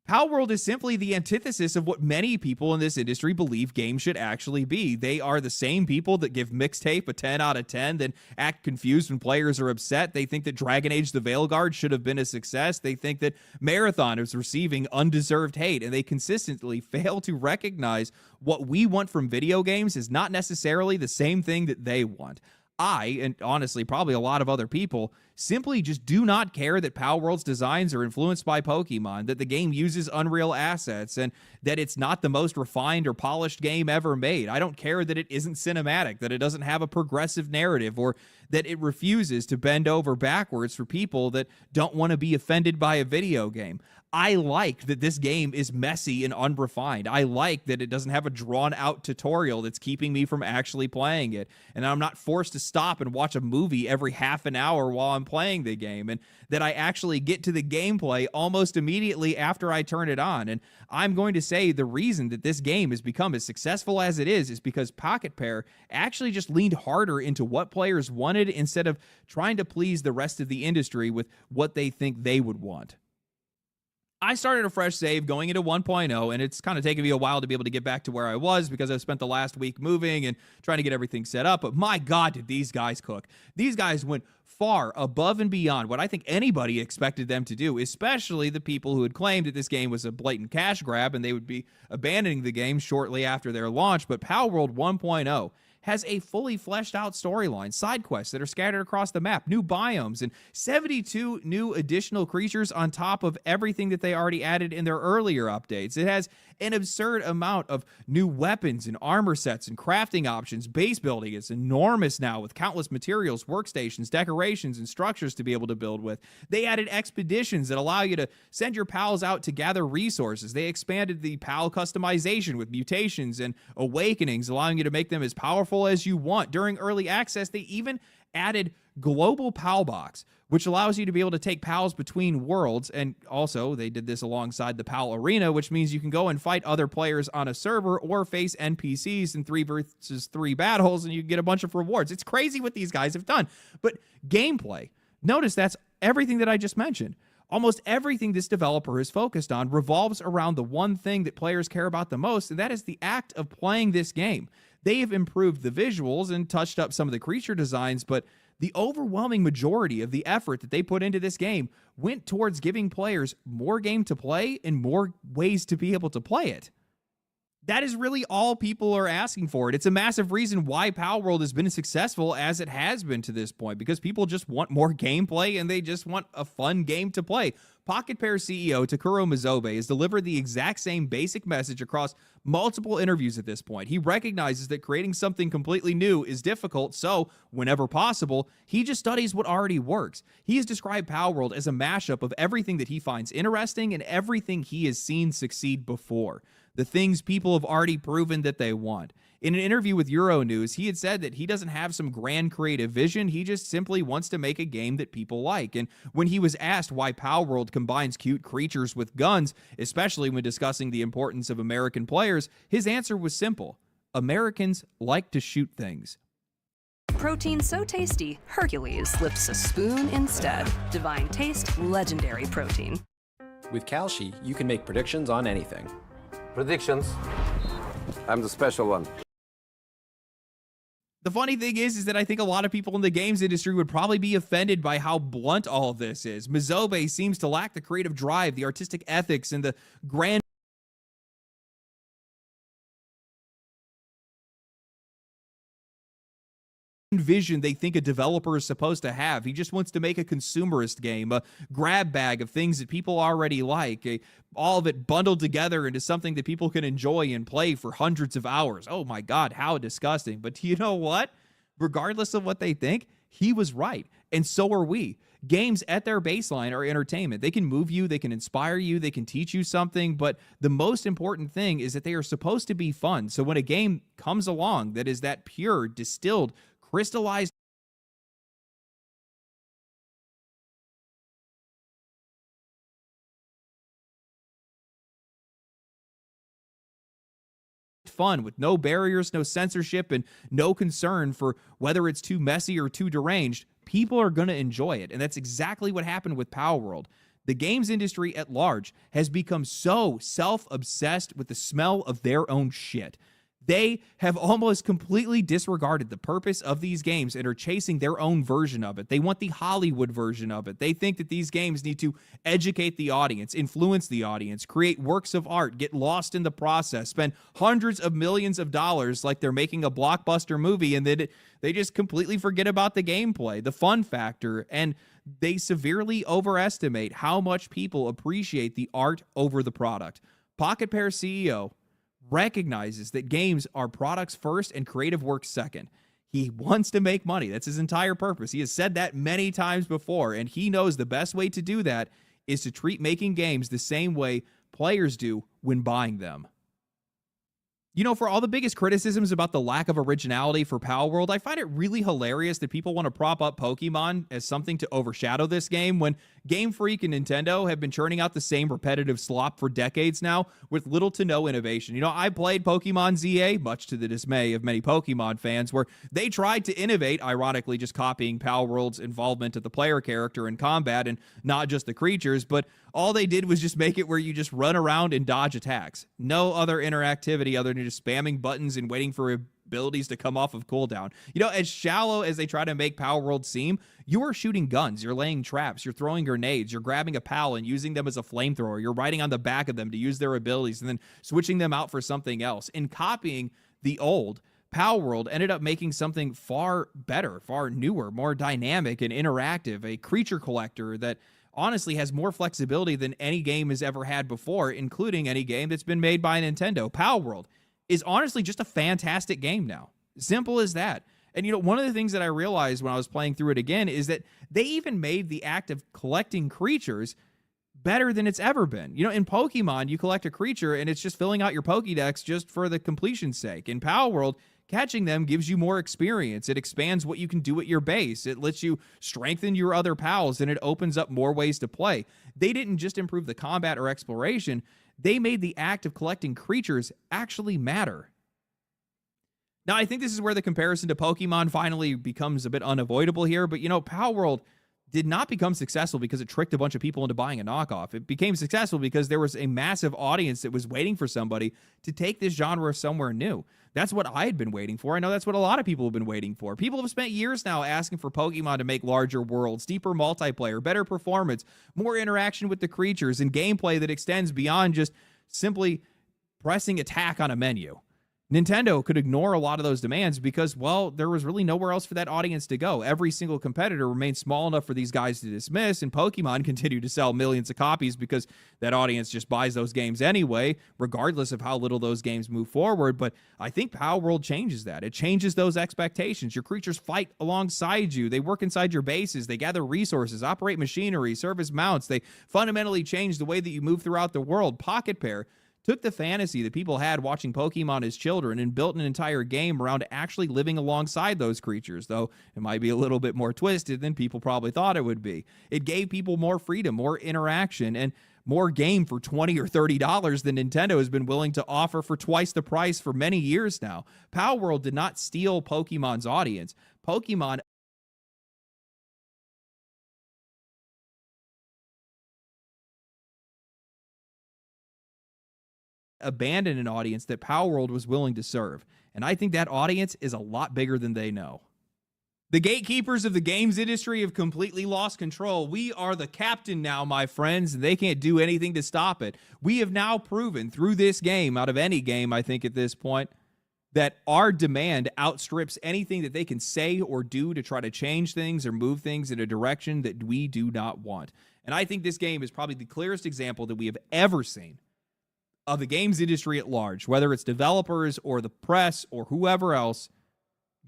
Palworld is simply the antithesis of what many people in this industry believe games should actually be. They are the same people that give Mixtape a 10 out of 10, then act confused when players are upset. They think that Dragon Age the Veilguard should have been a success. They think that Marathon is receiving undeserved hate, and they consistently fail to recognize what we want from video games is not necessarily the same thing that they want. I, and honestly probably a lot of other people, simply just do not care that Palworld's designs are influenced by Pokemon, that the game uses Unreal assets, and that it's not the most refined or polished game ever made. I don't care that it isn't cinematic, that it doesn't have a progressive narrative, or that it refuses to bend over backwards for people that don't want to be offended by a video game. I like that this game is messy and unrefined. I like that it doesn't have a drawn-out tutorial that's keeping me from actually playing it, and I'm not forced to stop and watch a movie every half an hour while I'm playing the game, and that I actually get to the gameplay almost immediately after I turn it on. And I'm going to say the reason that this game has become as successful as it is because Pocket Pair actually just leaned harder into what players wanted instead of trying to please the rest of the industry with what they think they would want. I started a fresh save going into 1.0, and it's kind of taken me a while to be able to get back to where I was because I've spent the last week moving and trying to get everything set up. But my God, did these guys cook. These guys went far above and beyond what I think anybody expected them to do, especially the people who had claimed that this game was a blatant cash grab and they would be abandoning the game shortly after their launch. But Palworld 1.0 has a fully fleshed out storyline, side quests that are scattered across the map, new biomes, and 72 new additional creatures on top of everything that they already added in their earlier updates. It has an absurd amount of new weapons and armor sets and crafting options. Base building is enormous now with countless materials, workstations, decorations, and structures to be able to build with. They added expeditions that allow you to send your pals out to gather resources. They expanded the pal customization with mutations and awakenings, allowing you to make them as powerful as you want. During early access, they even added Global Pal Box, which allows you to be able to take pals between worlds, and also they did this alongside the Pal Arena, which means you can go and fight other players on a server or face NPCs in 3 versus 3 battles, and you get a bunch of rewards. It's crazy what these guys have done. But gameplay, notice that's everything that I just mentioned. Almost everything this developer is focused on revolves around the one thing that players care about the most, and that is the act of playing this game. They have improved the visuals and touched up some of the creature designs, but the overwhelming majority of the effort that they put into this game went towards giving players more game to play and more ways to be able to play it. That is really all people are asking for. It's a massive reason why Palworld has been as successful as it has been to this point, because people just want more gameplay and they just want a fun game to play. Pocket Pair CEO Takuro Mizobe has delivered the exact same basic message across multiple interviews at this point. He recognizes that creating something completely new is difficult, so whenever possible, he just studies what already works. He has described Palworld as a mashup of everything that he finds interesting and everything he has seen succeed before. The things people have already proven that they want. In an interview with Euronews, he had said that he doesn't have some grand creative vision, he just simply wants to make a game that people like. And when he was asked why Palworld combines cute creatures with guns, especially when discussing the importance of American players, his answer was simple. Americans like to shoot things. Protein so tasty, Hercules lifts a spoon instead. Divine taste, legendary protein. With Kalshi, you can make predictions on anything. Predictions. I'm the special one. The funny thing is that I think a lot of people in the games industry would probably be offended by how blunt all of this is. Mizobe seems to lack the creative drive, the artistic ethics, and the grand vision they think a developer is supposed to have. He just wants to make a consumerist game, a grab bag of things that people already like, all of it bundled together into something that people can enjoy and play for hundreds of hours. Oh my God, how disgusting. But you know what? Regardless of what they think, he was right. And so are we. Games at their baseline are entertainment. They can move you, they can inspire you, they can teach you something, but the most important thing is that they are supposed to be fun. So when a game comes along that is that pure, distilled, crystallized fun with no barriers, no censorship, and no concern for whether it's too messy or too deranged, people are going to enjoy it. And that's exactly what happened with Power World. The games industry at large has become so self-obsessed with the smell of their own shit. They have almost completely disregarded the purpose of these games and are chasing their own version of it. They want the Hollywood version of it. They think that these games need to educate the audience, influence the audience, create works of art, get lost in the process, spend hundreds of millions of dollars like they're making a blockbuster movie, and then they just completely forget about the gameplay, the fun factor, and they severely overestimate how much people appreciate the art over the product. Pocket Pair CEO recognizes that games are products first and creative work second. He wants to make money. That's his entire purpose. He has said that many times before, and he knows the best way to do that is to treat making games the same way players do when buying them. You know, for all the biggest criticisms about the lack of originality for Power World, I find it really hilarious that people want to prop up Pokemon as something to overshadow this game when Game Freak and Nintendo have been churning out the same repetitive slop for decades now with little to no innovation. You know, I played Pokemon ZA, much to the dismay of many Pokemon fans, where they tried to innovate, ironically just copying Power World's involvement of the player character in combat and not just the creatures, but all they did was just make it where you just run around and dodge attacks. No other interactivity other than just spamming buttons and waiting for abilities to come off of cooldown. You know, as shallow as they try to make Power World seem, you are shooting guns, you're laying traps, you're throwing grenades, you're grabbing a pal and using them as a flamethrower, you're riding on the back of them to use their abilities and then switching them out for something else. In copying the old, Power World ended up making something far better, far newer, more dynamic and interactive, a creature collector that honestly has more flexibility than any game has ever had before, including any game that's been made by Nintendo. Power World is honestly just a fantastic game now. Simple as that. And, you know, one of the things that I realized when I was playing through it again is that they even made the act of collecting creatures better than it's ever been. You know, in Pokemon, you collect a creature and it's just filling out your Pokédex just for the completion's sake. In Power World, catching them gives you more experience. It expands what you can do at your base. It lets you strengthen your other pals, and it opens up more ways to play. They didn't just improve the combat or exploration. They made the act of collecting creatures actually matter. Now, I think this is where the comparison to Pokemon finally becomes a bit unavoidable here, but, you know, Power World did not become successful because it tricked a bunch of people into buying a knockoff. It became successful because there was a massive audience that was waiting for somebody to take this genre somewhere new. That's what I had been waiting for. I know that's what a lot of people have been waiting for. People have spent years now asking for Pokemon to make larger worlds, deeper multiplayer, better performance, more interaction with the creatures, and gameplay that extends beyond just simply pressing attack on a menu. Nintendo could ignore a lot of those demands because, well, there was really nowhere else for that audience to go. Every single competitor remained small enough for these guys to dismiss, and Pokemon continued to sell millions of copies because that audience just buys those games anyway, regardless of how little those games move forward. But I think Power World changes that. It changes those expectations. Your creatures fight alongside you. They work inside your bases. They gather resources, operate machinery, serve as mounts. They fundamentally change the way that you move throughout the world. Pocket Pair took the fantasy that people had watching Pokemon as children and built an entire game around actually living alongside those creatures, though it might be a little bit more twisted than people probably thought it would be. It gave people more freedom, more interaction, and more game for $20 or $30 than Nintendo has been willing to offer for twice the price for many years now. Power World did not steal Pokemon's audience. Pokemon abandon an audience that Power World was willing to serve. And I think that audience is a lot bigger than they know. The gatekeepers of the games industry have completely lost control. We are the captain now, my friends, and they can't do anything to stop it. We have now proven through this game, out of any game, I think at this point, that our demand outstrips anything that they can say or do to try to change things or move things in a direction that we do not want. And I think this game is probably the clearest example that we have ever seen of the games industry at large, whether it's developers or the press or whoever else,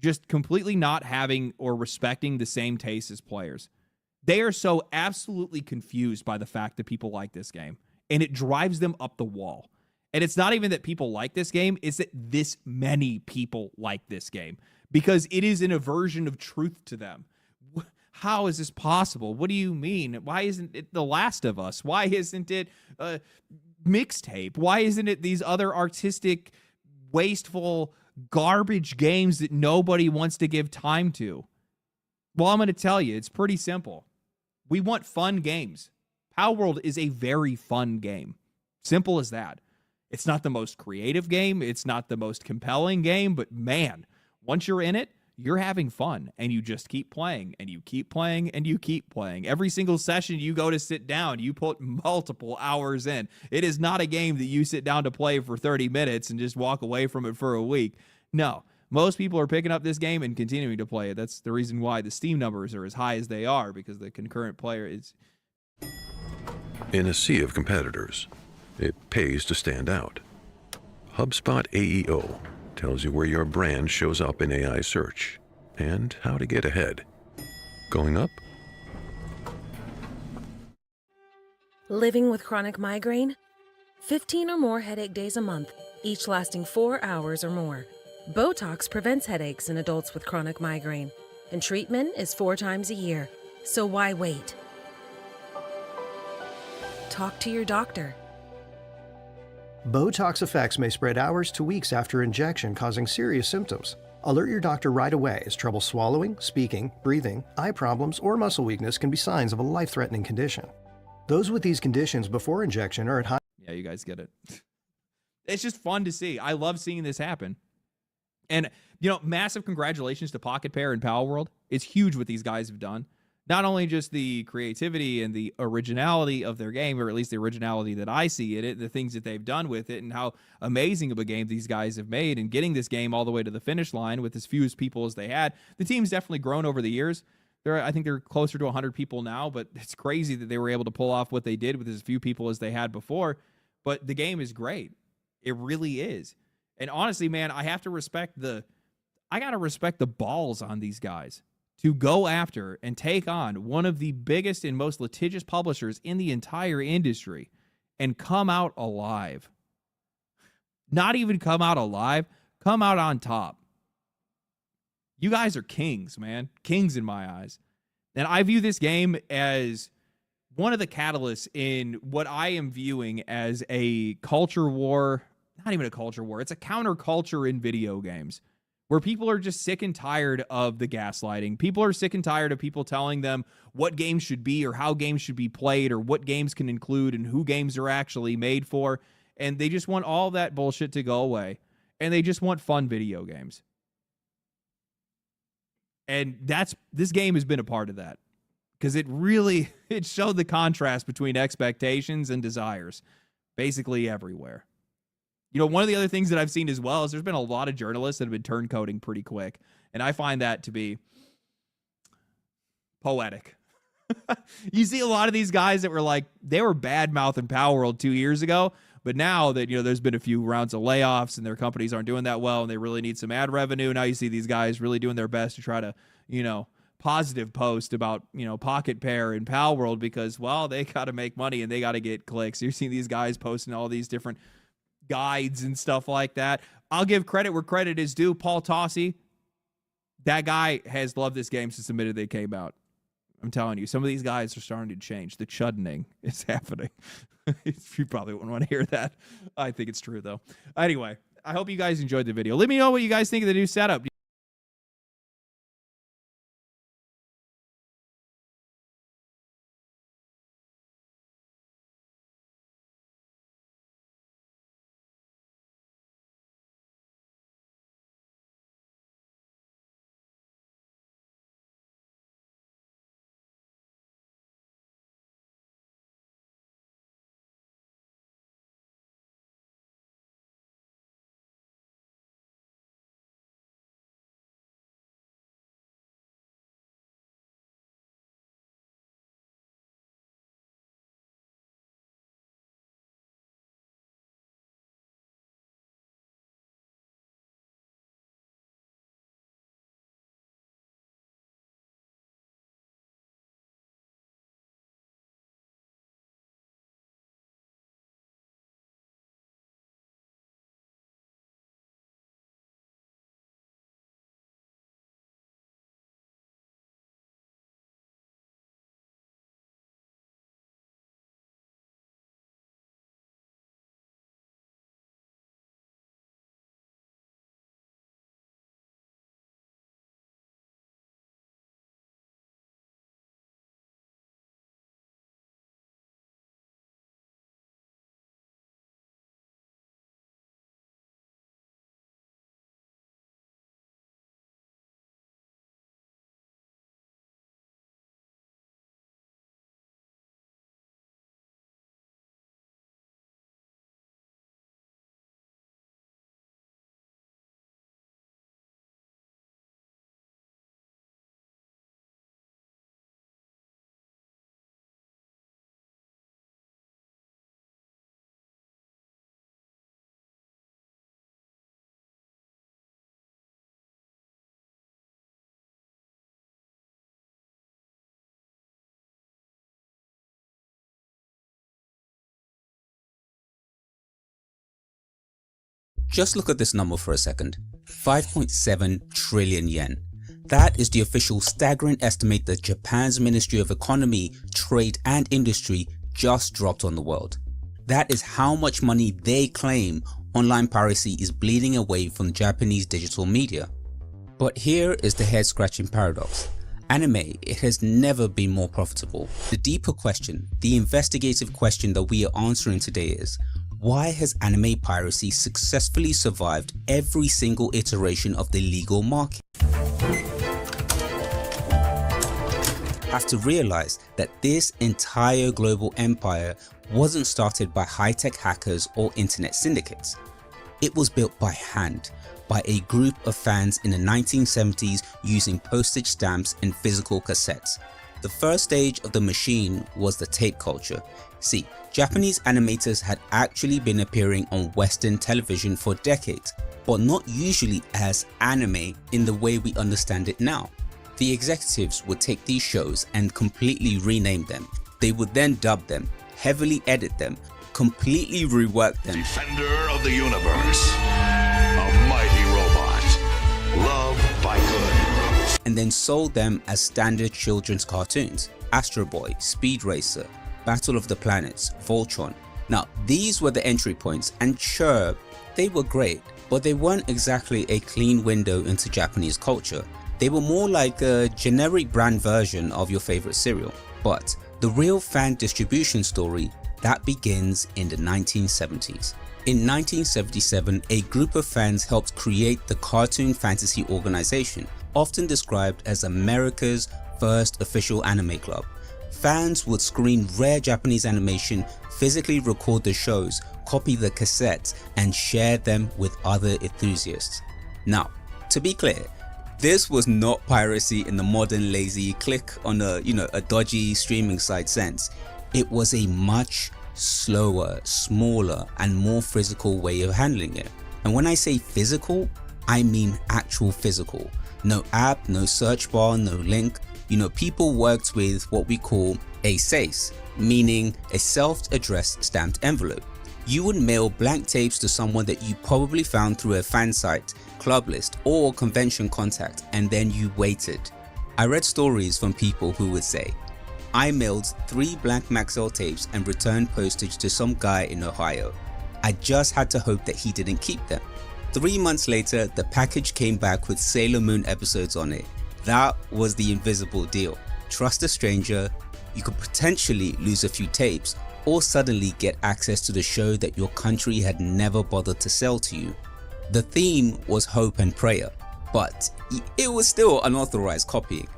just completely not having or respecting the same taste as players. They are so absolutely confused by the fact that people like this game, and it drives them up the wall. And it's not even that people like this game, it's that this many people like this game because it is an aversion of truth to them. How is this possible? What do you mean? Why isn't it The Last of Us? Why isn't it Mixtape? Why isn't it these other artistic, wasteful, garbage games that nobody wants to give time to? Well, I'm going to tell you, it's pretty simple. We want fun games. Power World is a very fun game. Simple as that. It's not the most creative game. It's not the most compelling game, but man, once you're in it, you're having fun and you just keep playing and you keep playing and you keep playing. Every single session you go to sit down, you put multiple hours in. It is not a game that you sit down to play for 30 minutes and just walk away from it for a week. No, most people are picking up this game and continuing to play it. That's the reason why the Steam numbers are as high as they are, because the concurrent player is... In a sea of competitors, it pays to stand out. HubSpot AEO tells you where your brand shows up in AI search and how to get ahead. Going up? Living with chronic migraine? 15 or more headache days a month, each lasting 4 hours or more. Botox prevents headaches in adults with chronic migraine, and treatment is 4 times a year. So why wait? Talk to your doctor. Botox effects may spread hours to weeks after injection, causing serious symptoms. Alert your doctor right away, as trouble swallowing, speaking, breathing, eye problems, or muscle weakness can be signs of a life-threatening condition. Those with these conditions before injection are at high... Yeah, you guys get it. It's just fun to see. I love seeing this happen. And, you know, massive congratulations to Pocket Pair and Power World. It's huge what these guys have done. Not only just the creativity and the originality of their game, or at least the originality that I see in it, the things that they've done with it, and how amazing of a game these guys have made, and getting this game all the way to the finish line with as few as people as they had. The team's definitely grown over the years. I think they're closer to 100 people now, but it's crazy that they were able to pull off what they did with as few people as they had before. But the game is great. It really is. And honestly, man, I gotta respect the balls on these guys to go after and take on one of the biggest and most litigious publishers in the entire industry and come out alive. Not even come out alive, come out on top. You guys are kings, man. Kings in my eyes. And I view this game as one of the catalysts in what I am viewing as a culture war. Not even a culture war. It's a counterculture in video games, where people are just sick and tired of the gaslighting. People are sick and tired of people telling them what games should be or how games should be played or what games can include and who games are actually made for. And they just want all that bullshit to go away. And they just want fun video games. And this game has been a part of that. Because it showed the contrast between expectations and desires. Basically everywhere. You know, one of the other things that I've seen as well is there's been a lot of journalists that have been turncoating pretty quick. And I find that to be poetic. You see a lot of these guys that were like, they were bad-mouthing Power World 2 years ago. But now that, you know, there's been a few rounds of layoffs and their companies aren't doing that well and they really need some ad revenue. Now you see these guys really doing their best to try to, you know, positive post about, you know, Pocket Pair and Power World because, well, they got to make money and they got to get clicks. You're seeing these guys posting all these different guides and stuff like that. I'll give credit where credit is due. Paul Tossi, that guy has loved this game since the minute they came out. I'm telling you, some of these guys are starting to change. The chuddening is happening. You probably wouldn't want to hear that. I think it's true, though. Anyway, I hope you guys enjoyed the video. Let me know what you guys think of the new setup. Just look at this number for a second. 5.7 trillion yen. That is the official staggering estimate that Japan's Ministry of Economy, Trade and Industry just dropped on the world. That is how much money they claim online piracy is bleeding away from Japanese digital media. But here is the head-scratching paradox. Anime, it has never been more profitable. The deeper question, the investigative question that we are answering today is, why has anime piracy successfully survived every single iteration of the legal market? Have to realize that this entire global empire wasn't started by high-tech hackers or internet syndicates. It was built by hand, by a group of fans in the 1970s using postage stamps and physical cassettes. The first stage of the machine was the tape culture. See, Japanese animators had actually been appearing on Western television for decades, but not usually as anime in the way we understand it now. The executives would take these shows and completely rename them. They would then dub them, heavily edit them, completely rework them. Defender of the universe, a mighty robot, loved by good. And then sold them as standard children's cartoons. Astro Boy, Speed Racer, Battle of the Planets, Voltron. Now these were the entry points, and sure, they were great, but they weren't exactly a clean window into Japanese culture. They were more like a generic brand version of your favorite cereal. But the real fan distribution story, that begins in the 1970s. In 1977, a group of fans helped create the Cartoon Fantasy Organization, often described as America's first official anime club. Fans would screen rare Japanese animation, physically record the shows, copy the cassettes, and share them with other enthusiasts. Now, to be clear, this was not piracy in the modern lazy click on a dodgy streaming site sense. It was a much slower, smaller, and more physical way of handling it. And when I say physical, I mean actual physical. No app, no search bar, no link. People worked with what we call a SACE, meaning a self-addressed stamped envelope. You would mail blank tapes to someone that you probably found through a fan site, club list, or convention contact, and then you waited. I read stories from people who would say, I mailed 3 blank Maxell tapes and returned postage to some guy in Ohio. I just had to hope that he didn't keep them. 3 months later, the package came back with Sailor Moon episodes on it. That was the invisible deal. Trust a stranger, you could potentially lose a few tapes, or suddenly get access to the show that your country had never bothered to sell to you. The theme was hope and prayer, but it was still unauthorized copying.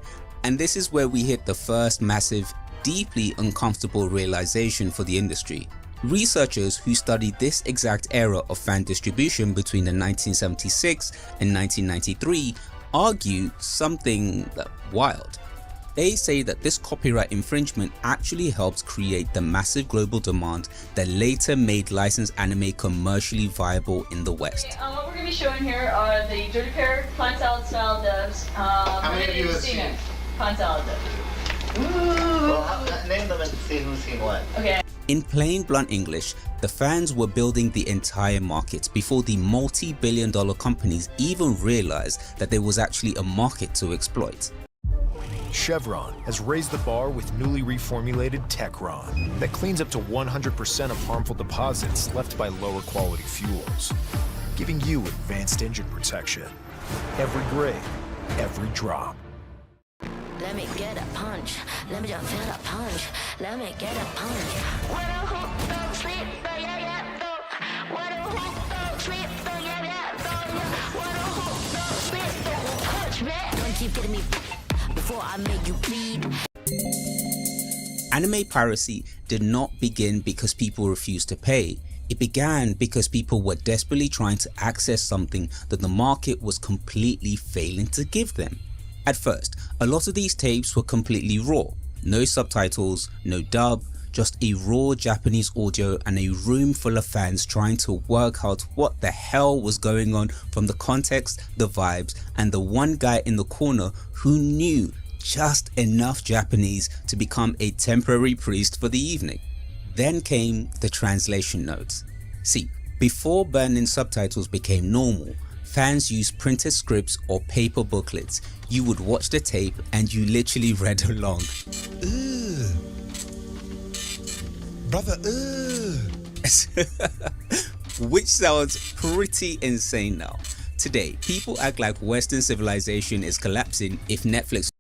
And this is where we hit the first massive, deeply uncomfortable realization for the industry. Researchers who studied this exact era of fan distribution between the 1976 and 1993 argue something wild. They say that this copyright infringement actually helped create the massive global demand that later made licensed anime commercially viable in the West. Okay, what we're going to be showing here are the Dirty Pair Plant Salad style dubs. How many of you have seen it? Plant Salad dub. Well, name them and see who's seen what. Okay. In plain blunt English, the fans were building the entire market before the multi-billion-dollar companies even realized that there was actually a market to exploit. Chevron has raised the bar with newly reformulated Techron that cleans up to 100% of harmful deposits left by lower quality fuels, giving you advanced engine protection. Every grade, every drop. Let me get a punch. Let me just feel a punch. Let me get a punch. What a hook, don't sleep, yeah, yeah, don't. What a hook, don't sleep, yeah, yeah, don't. What a hook, don't sleep, don't punch me. Don't keep getting me before I make you bleed. Anime piracy did not begin because people refused to pay. It began because people were desperately trying to access something that the market was completely failing to give them. At first, a lot of these tapes were completely raw. No subtitles, no dub, just a raw Japanese audio and a room full of fans trying to work out what the hell was going on from the context, the vibes, and the one guy in the corner who knew just enough Japanese to become a temporary priest for the evening. Then came the translation notes. See, Before burning subtitles became normal, fans used printed scripts or paper booklets. You would watch the tape and you literally read along. Brother, Which sounds pretty insane now. Today, people act like Western civilization is collapsing if Netflix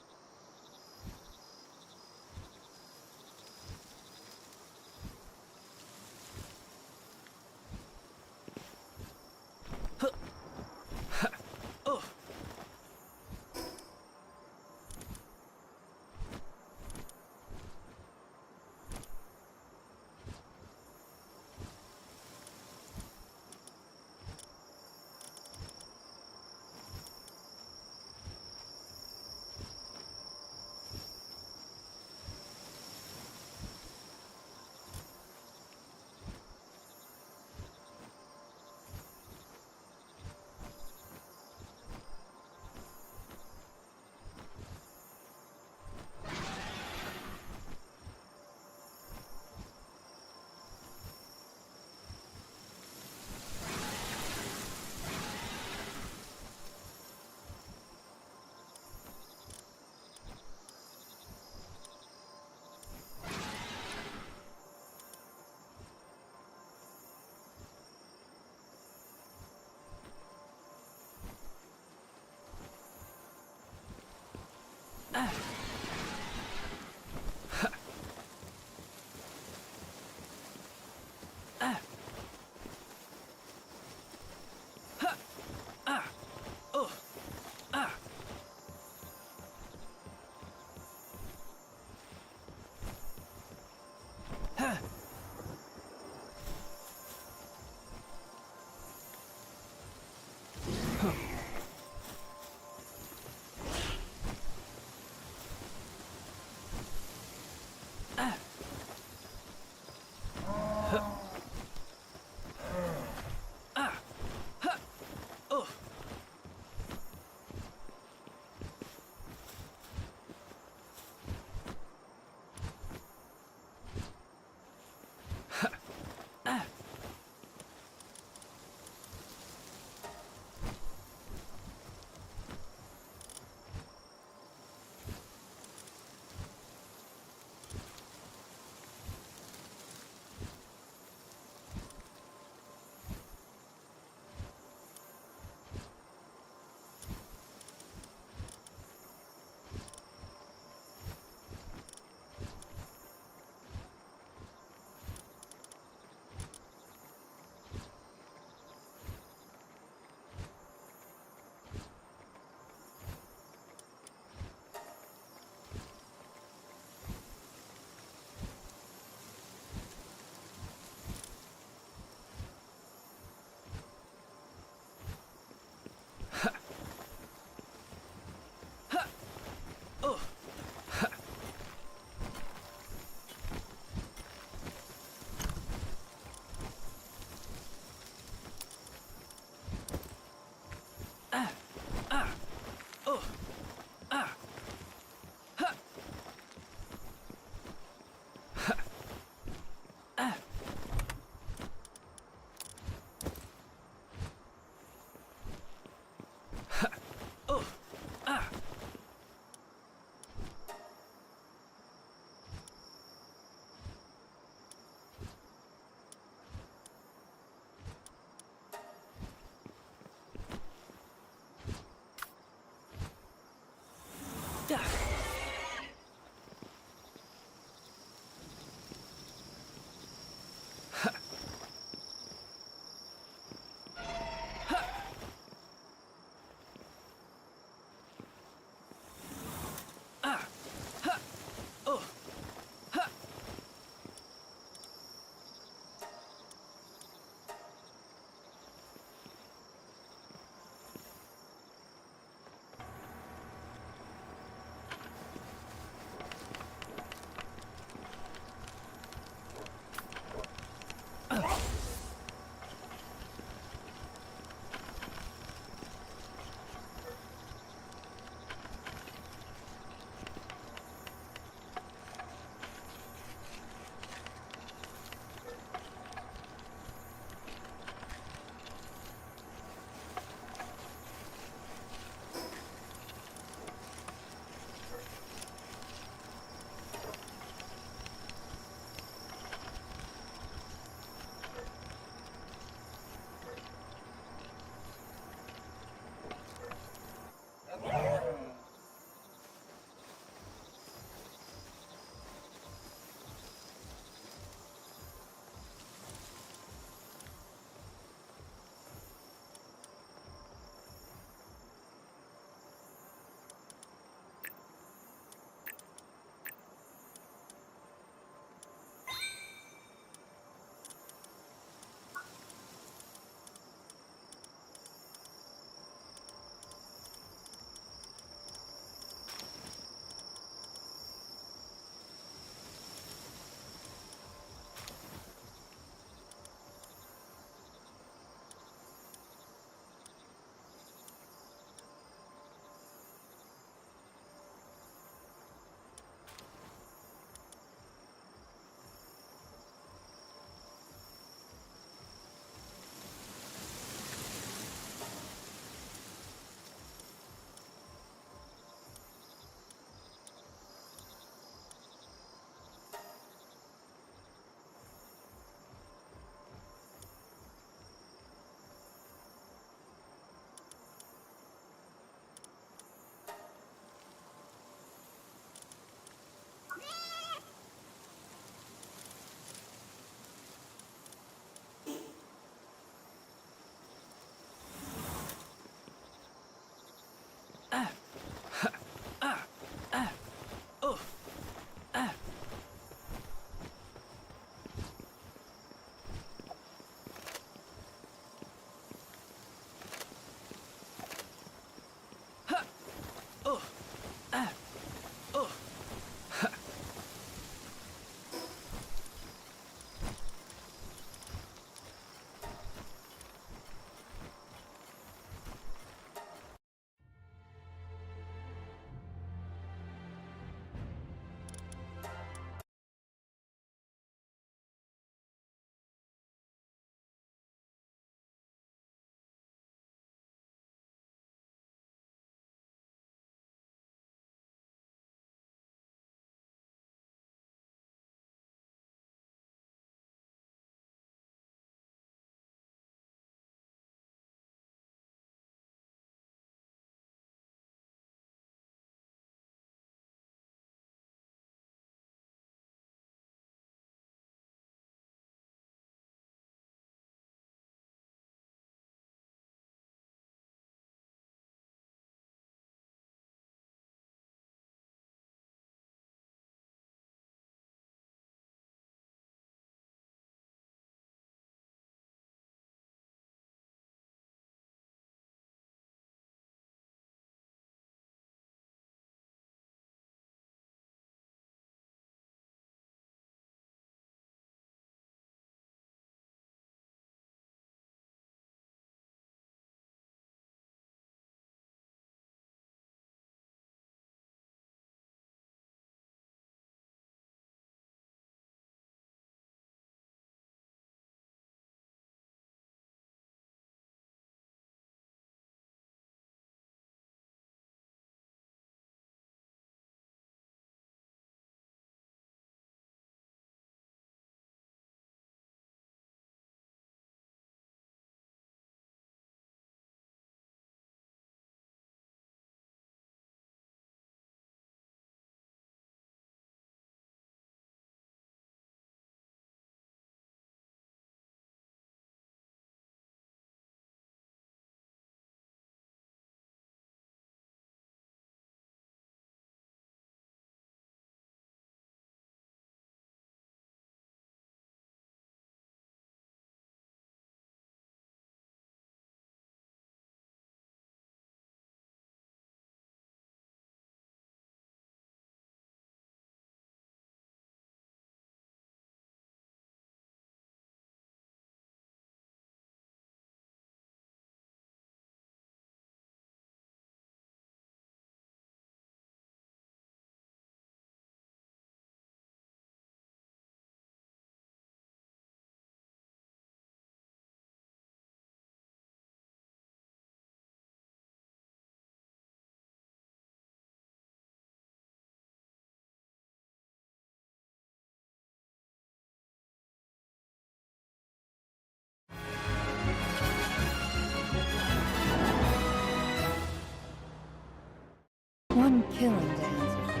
one killing to answer for.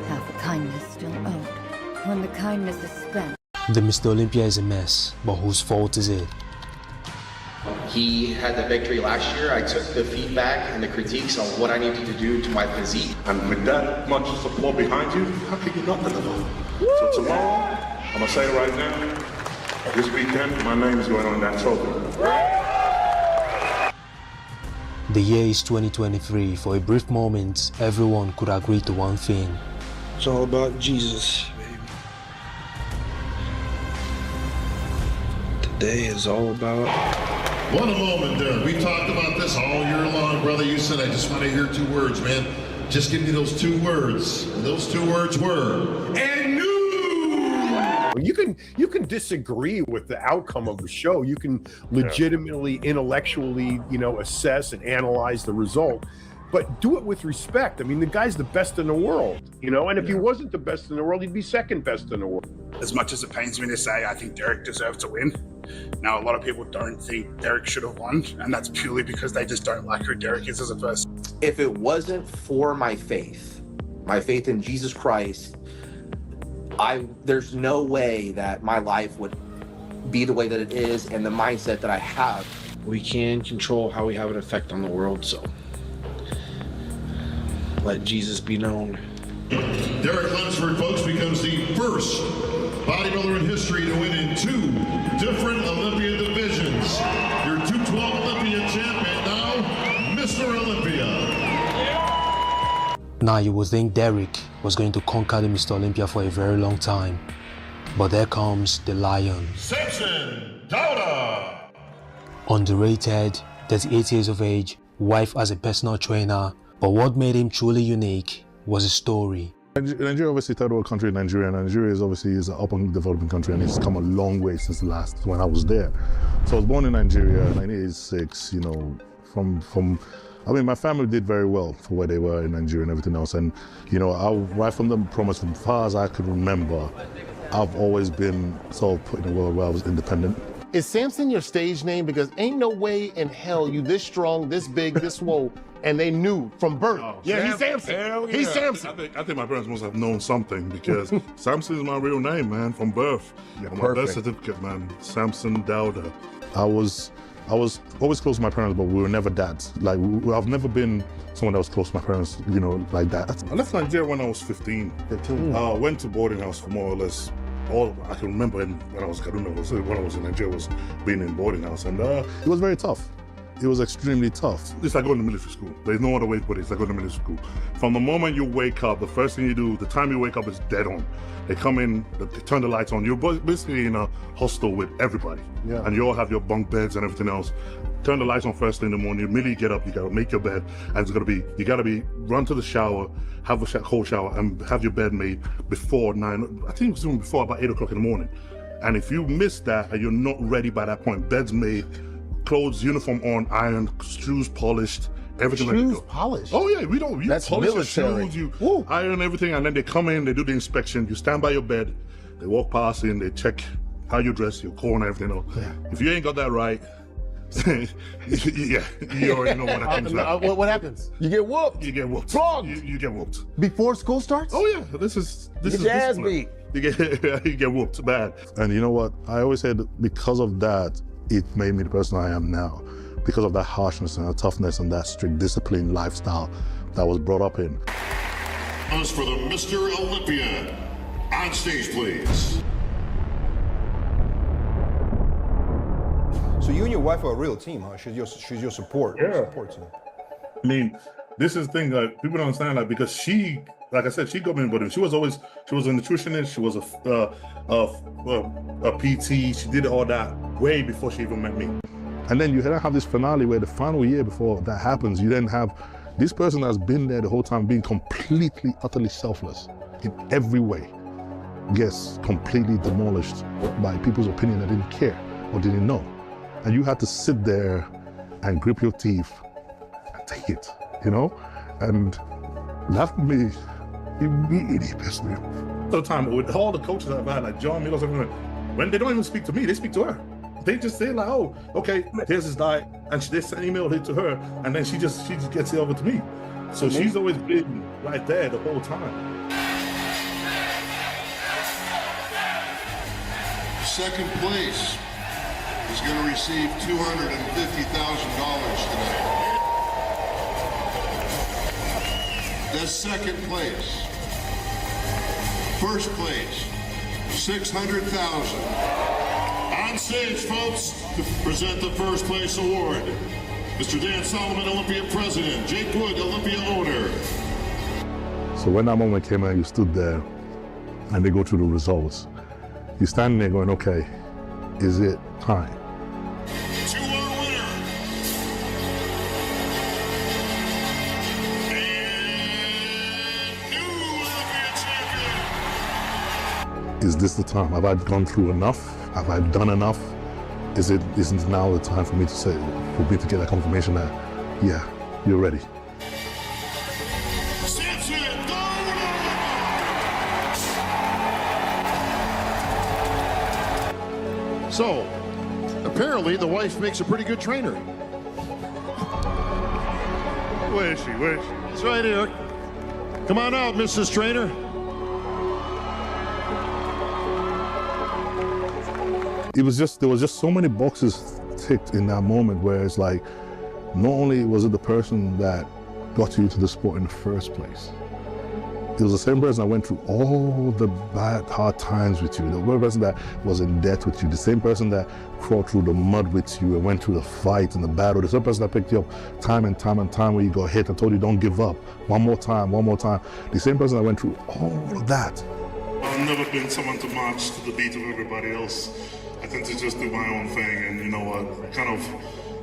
Half the kindness still owed. When the kindness is spent. The Mr. Olympia is a mess, but whose fault is it? He had the victory last year. I took the feedback and the critiques on what I needed to do to my physique. And with that much support behind you, how can you not deliver? So tomorrow, I'm gonna say it right now, this weekend, my name is going on that trophy. The year is 2023. For a brief moment, everyone could agree to one thing. It's all about Jesus, baby. Today is all about... What a moment there. We talked about this all year long, brother. You said, I just want to hear 2 words, man. Just give me those 2 words. And those 2 words were, and new! You can disagree with the outcome of the show. You can legitimately, intellectually, assess and analyze the result, but do it with respect. I mean, the guy's the best in the world, and if he wasn't the best in the world, he'd be second best in the world. As much as it pains me to say, I think Derek deserved to win. Now, a lot of people don't think Derek should have won, and that's purely because they just don't like who Derek is as a person. If it wasn't for my faith in Jesus Christ, there's no way that my life would be the way that it is and the mindset that I have. We can control how we have an effect on the world, so let Jesus be known. Derek Lunsford, folks, becomes the first bodybuilder in history to win in 2 different Olympia divisions. Your 212 Olympia champion now, Mr. Olympia. Now you would think Derek was going to conquer the Mr. Olympia for a very long time. But there comes the lion. Samson Dauda. Underrated, 38 years of age, wife as a personal trainer. But what made him truly unique was his story. Nigeria, obviously, third world country. Nigeria is obviously an up and developing country, and it's come a long way since the last when I was there. So I was born in Nigeria in 1986. I mean, my family did very well for where they were in Nigeria and everything else. And right from the promise, as far as I could remember, I've always been sort of put in a world where I was independent. Is Samson your stage name? Because ain't no way in hell you this strong, this big, this swole. And they knew from birth. He's Samson. Hell yeah. He's Samson. I think my parents must have known something because Samson is my real name, man, from birth. On my birth certificate, man, Samson Dauda. I was always close to my parents, but we were never dads. Like, I've never been someone that was close to my parents, like that. I left Nigeria when I was 15. Went to boarding house for more or less all I can remember when I was Kaduna, when I was in Nigeria, was being in boarding house. And it was very tough. It was extremely tough. It's like going to military school. There's no other way to put it. It's like going to military school. From the moment you wake up, the first thing you do, the time you wake up is dead on. They come in, they turn the lights on. You're basically in a hostel with everybody. Yeah. And you all have your bunk beds and everything else. Turn the lights on first thing in the morning. You immediately get up, you gotta make your bed. And you gotta be, run to the shower, have a cold shower, and have your bed made before 9, I think it was even before about 8 o'clock in the morning. And if you miss that and you're not ready by that point, bed's made, clothes, uniform on, ironed, shoes polished, everything. Shoes polished? Oh yeah, you That's polish military. your shoes, you iron everything, and then they come in, they do the inspection, you stand by your bed, they walk past in, they check how you dress, your core and everything else. Yeah. If you ain't got that right, yeah, you already know what happens. What happens? You get whooped. You get whooped. Flogged. You get whooped. Before school starts? Oh yeah, this is your ass beat. You get whooped bad. And you know what? I always said because of that, it made me the person I am now. Because of that harshness and that toughness and that strict discipline lifestyle that I was brought up in. As for the Mr. Olympia, on stage, please. So you and your wife are a real team, huh? She's your support. Yeah. Support team. I mean, this is the thing that people don't understand, like, because she, like I said, she got me involved. She was a nutritionist, she was a PT, she did all that way before she even met me. And then you then have this finale where the final year before that happens, you then have this person that's been there the whole time being completely, utterly selfless in every way, gets completely demolished by people's opinion that didn't care or didn't know. And you had to sit there and grip your teeth and take it, And that for me, immediately pissed me off. All the time, with all the coaches I've had, like John Mills, when they don't even speak to me, they speak to her. They just say like, oh, okay, here's his diet, and they send email it to her, and then she just gets it over to me. So she's always been right there the whole time. Second place is going to receive $250,000 tonight. That's second place. First place, $600,000. On stage, folks, to present the first place award, Mr. Dan Solomon, Olympia President, Jake Wood, Olympia owner. So when that moment came and you stood there and they go through the results, you're standing there going, okay, is it time? To our winner, and new Olympia champion. Is this the time? Have I gone through enough? Have I done enough? Isn't now the time for me to say, for me to get that confirmation that, yeah, you're ready? So, apparently the wife makes a pretty good trainer. Where is she? Where is she? It's right here. Come on out, Mrs. Trainer. There was just so many boxes ticked in that moment where it's like, not only was it the person that got you to the sport in the first place, it was the same person that went through all the bad, hard times with you, the one person that was in debt with you, the same person that crawled through the mud with you and went through the fight and the battle, the same person that picked you up time and time and time when you got hit and told you don't give up, one more time, the same person that went through all of that. I've never been someone to march to the beat of everybody else. I tend to just do my own thing, and you know what, kind of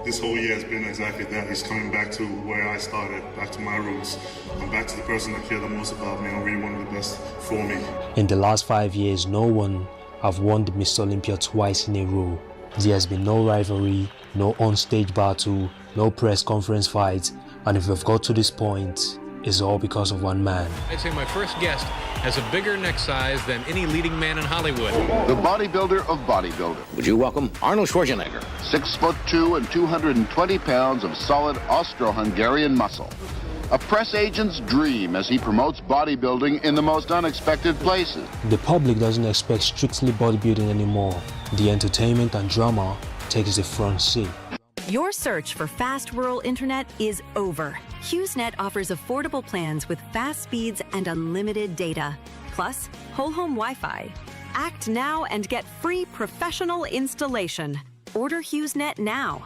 this whole year has been exactly that. It's coming back to where I started, back to my roots, and back to the person that cared the most about me and really wanted the best for me. In the last 5 years, no one have won the Mr. Olympia twice in a row. There has been no rivalry, no on-stage battle, no press conference fights, and if we've got to this point, it's all because of one man. I'd say my first guest has a bigger neck size than any leading man in Hollywood. The bodybuilder of bodybuilders. Would you welcome Arnold Schwarzenegger? 6'2" and 220 pounds of solid Austro-Hungarian muscle. A press agent's dream as he promotes bodybuilding in the most unexpected places. The public doesn't expect strictly bodybuilding anymore. The entertainment and drama takes the front seat. Your search for fast rural internet is over. HughesNet offers affordable plans with fast speeds and unlimited data, plus whole home Wi-Fi. Act now and get free professional installation. Order HughesNet now.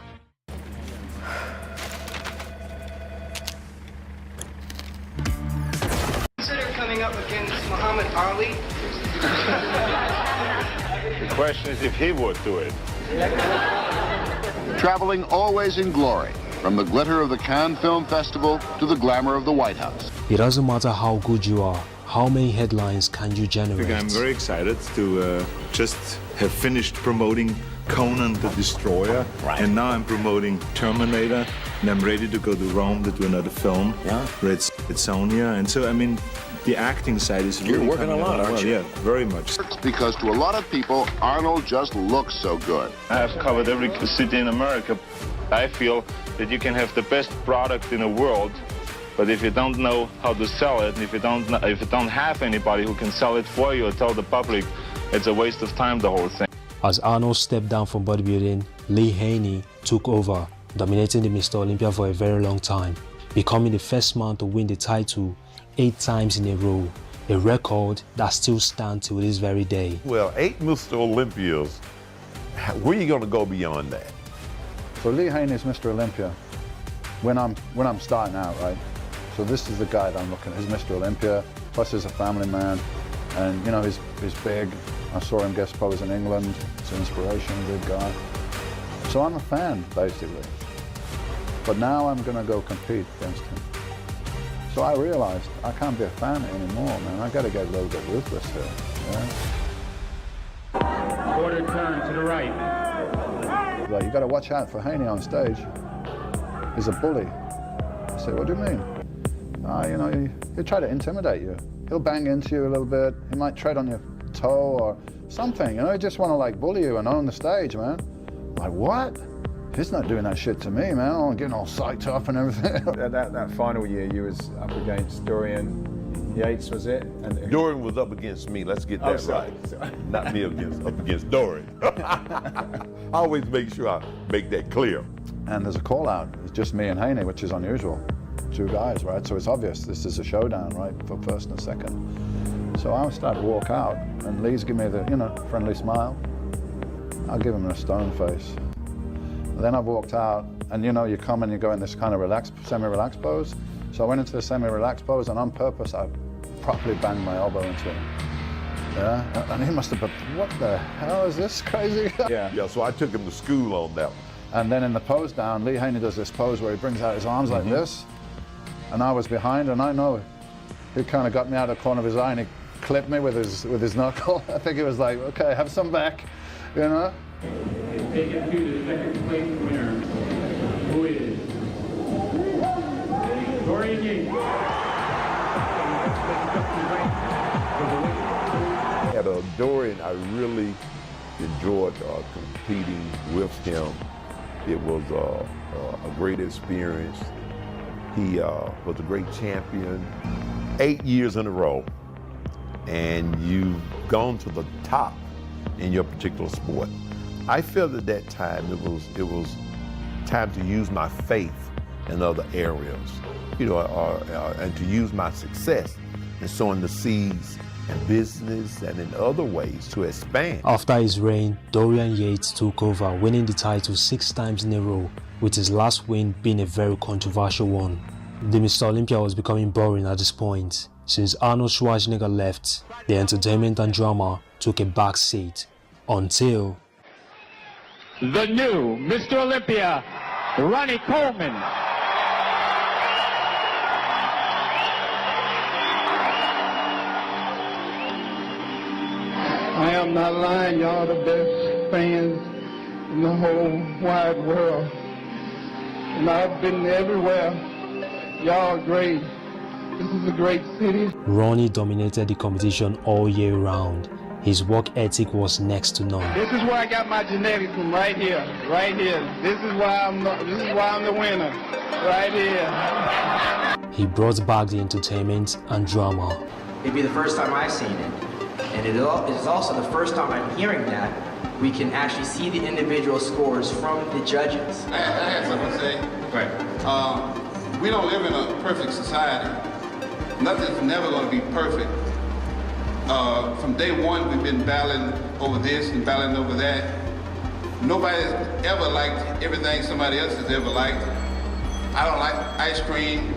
Consider coming up against Muhammad Ali. The question is if he would do it. Traveling always in glory, from the glitter of the Cannes Film Festival to the glamour of the White House. It doesn't matter how good you are, how many headlines can you generate? I'm very excited to just have finished promoting Conan the Destroyer, and now I'm promoting Terminator, and I'm ready to go to Rome to do another film. Yeah. Red Sonja, and so I mean, the acting side is really You're working a lot, aren't you? Yeah, very much. Because to a lot of people, Arnold just looks so good. I have covered every city in America. I feel that you can have the best product in the world, but if you don't know how to sell it, and if you don't have anybody who can sell it for you or tell the public, it's a waste of time, the whole thing. As Arnold stepped down from bodybuilding, Lee Haney took over, dominating the Mr. Olympia for a very long time, becoming the first man to win the title 8 times in a row, a record that still stands to this very day. Well, 8 Mr. Olympias, where are you going to go beyond that? So Lee Haney is Mr. Olympia when I'm starting out, right? So this is the guy that I'm looking at. He's Mr. Olympia, plus he's a family man, and you know, he's big. I saw him guest pose in England. It's an inspiration, a good guy. So I'm a fan, basically. But now I'm gonna go compete against him. So I realized I can't be a fan anymore, man. I gotta get a little bit ruthless here, yeah? Quarter turn to the right. Like, you gotta watch out for Haney on stage. He's a bully. I say, what do you mean? You know, he'll try to intimidate you. He'll bang into you a little bit. He might tread on your toe or something. You know, he just want to like bully you and own the stage, man. I'm like, what? He's not doing that shit to me, man. I'm getting all psyched up and everything. that final year, you was up against Dorian Yates, was it? And Dorian was up against me. Let's get that right. Not me up against Dorian. I always make sure I make that clear. And there's a call out. It's just me and Haney, which is unusual. 2 guys, right? So it's obvious this is a showdown, right? For first and second. So I start to walk out, and Lee's give me the, friendly smile. I'll give him a stone face. And then I walked out, and you come and you go in this kind of relaxed, semi-relaxed pose. So I went into the semi-relaxed pose, and on purpose, I properly banged my elbow into him. Yeah, and he must have been, what the hell is this crazy? Yeah, so I took him to school on that one. And then in the pose down, Lee Haney does this pose where he brings out his arms like this, and I was behind, and I know he kind of got me out of the corner of his eye, and he clipped me with his knuckle. I think he was like, okay, have some back, Take it to the second place winner, who is Dorian Yates. At Dorian, I really enjoyed competing with him. It was a great experience. He was a great champion. 8 years in a row, and you've gone to the top in your particular sport. I felt at that time it was time to use my faith in other areas, and to use my success in sowing the seeds in business and in other ways to expand. After his reign, Dorian Yates took over, winning the title 6 times in a row, with his last win being a very controversial one. The Mr. Olympia was becoming boring at this point. Since Arnold Schwarzenegger left, the entertainment and drama took a back seat until the new Mr. Olympia, Ronnie Coleman. I am not lying, y'all the best fans in the whole wide world. And I've been everywhere. Y'all great. This is a great city. Ronnie dominated the competition all year round. His work ethic was next to none. This is where I got my genetics from, right here, right here. This is why I'm the winner, right here. He brought back the entertainment and drama. It'd be the first time I've seen it, and it is also the first time I'm hearing that we can actually see the individual scores from the judges. I had something to say. Right. We don't live in a perfect society. Nothing's never going to be perfect. From day one, we've been battling over this and battling over that. Nobody's ever liked everything somebody else has ever liked. I don't like ice cream.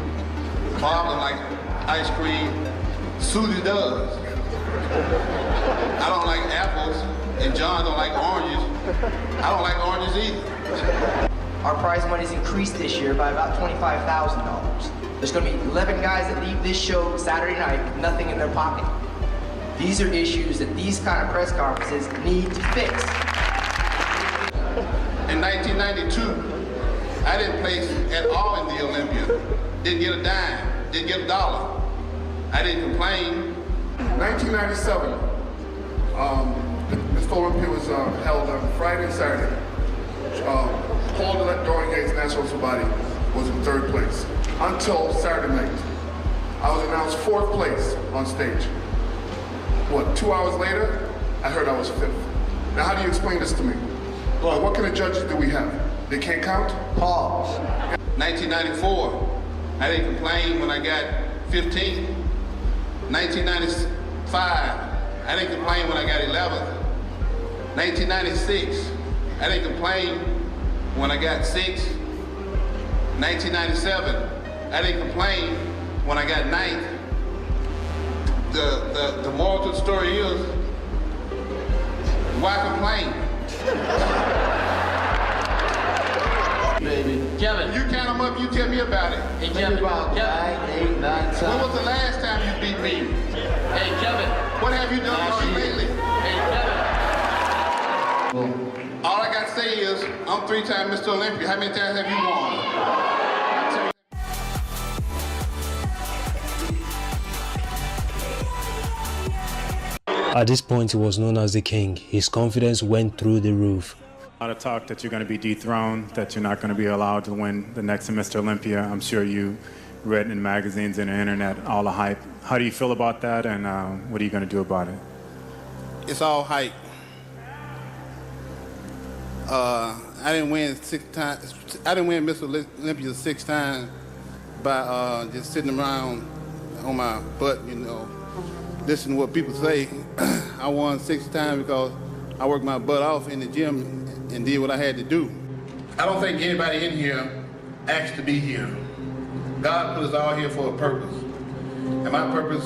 Bob don't like ice cream. Susie does. I don't like apples, and John don't like oranges. I don't like oranges either. Our prize money's increased this year by about $25,000. There's going to be 11 guys that leave this show Saturday night with nothing in their pocket. These are issues that these kind of press conferences need to fix. In 1992, I didn't place at all in the Olympia. Didn't get a dime, didn't get $1. I didn't complain. 1997, Mr. Olympia was held on Friday and Saturday. Paul Dorian Yates, National Body, was in 3rd place until Saturday night. I was announced 4th place on stage. 2 hours later, I heard I was 5th. Now, how do you explain this to me? What kind of judges do we have? They can't count? Pause. 1994, I didn't complain when I got 15th. 1995, I didn't complain when I got 11th. 1996, I didn't complain when I got 6th. 1997, I didn't complain when I got 9th. The moral to the story is, why complain? Baby. Kevin. You count them up, you tell me about it. Hey, Kevin. Kevin. 8, 9 times. When was the last time you beat me? Hey, Kevin. What have you done for me lately? Hey, Kevin. All I got to say is, I'm 3-time Mr. Olympia. How many times have you won? At this point, he was known as the king. His confidence went through the roof. A lot of talk that you're going to be dethroned, that you're not going to be allowed to win the next Mr. Olympia. I'm sure you read in magazines and the internet all the hype. How do you feel about that, and what are you going to do about it? It's all hype. I didn't win 6 times. I didn't win Mr. Olympia 6 times by just sitting around on my butt, you know, listening to what people say. I won 6 times because I worked my butt off in the gym and did what I had to do. I don't think anybody in here asked to be here. God put us all here for a purpose. And my purpose,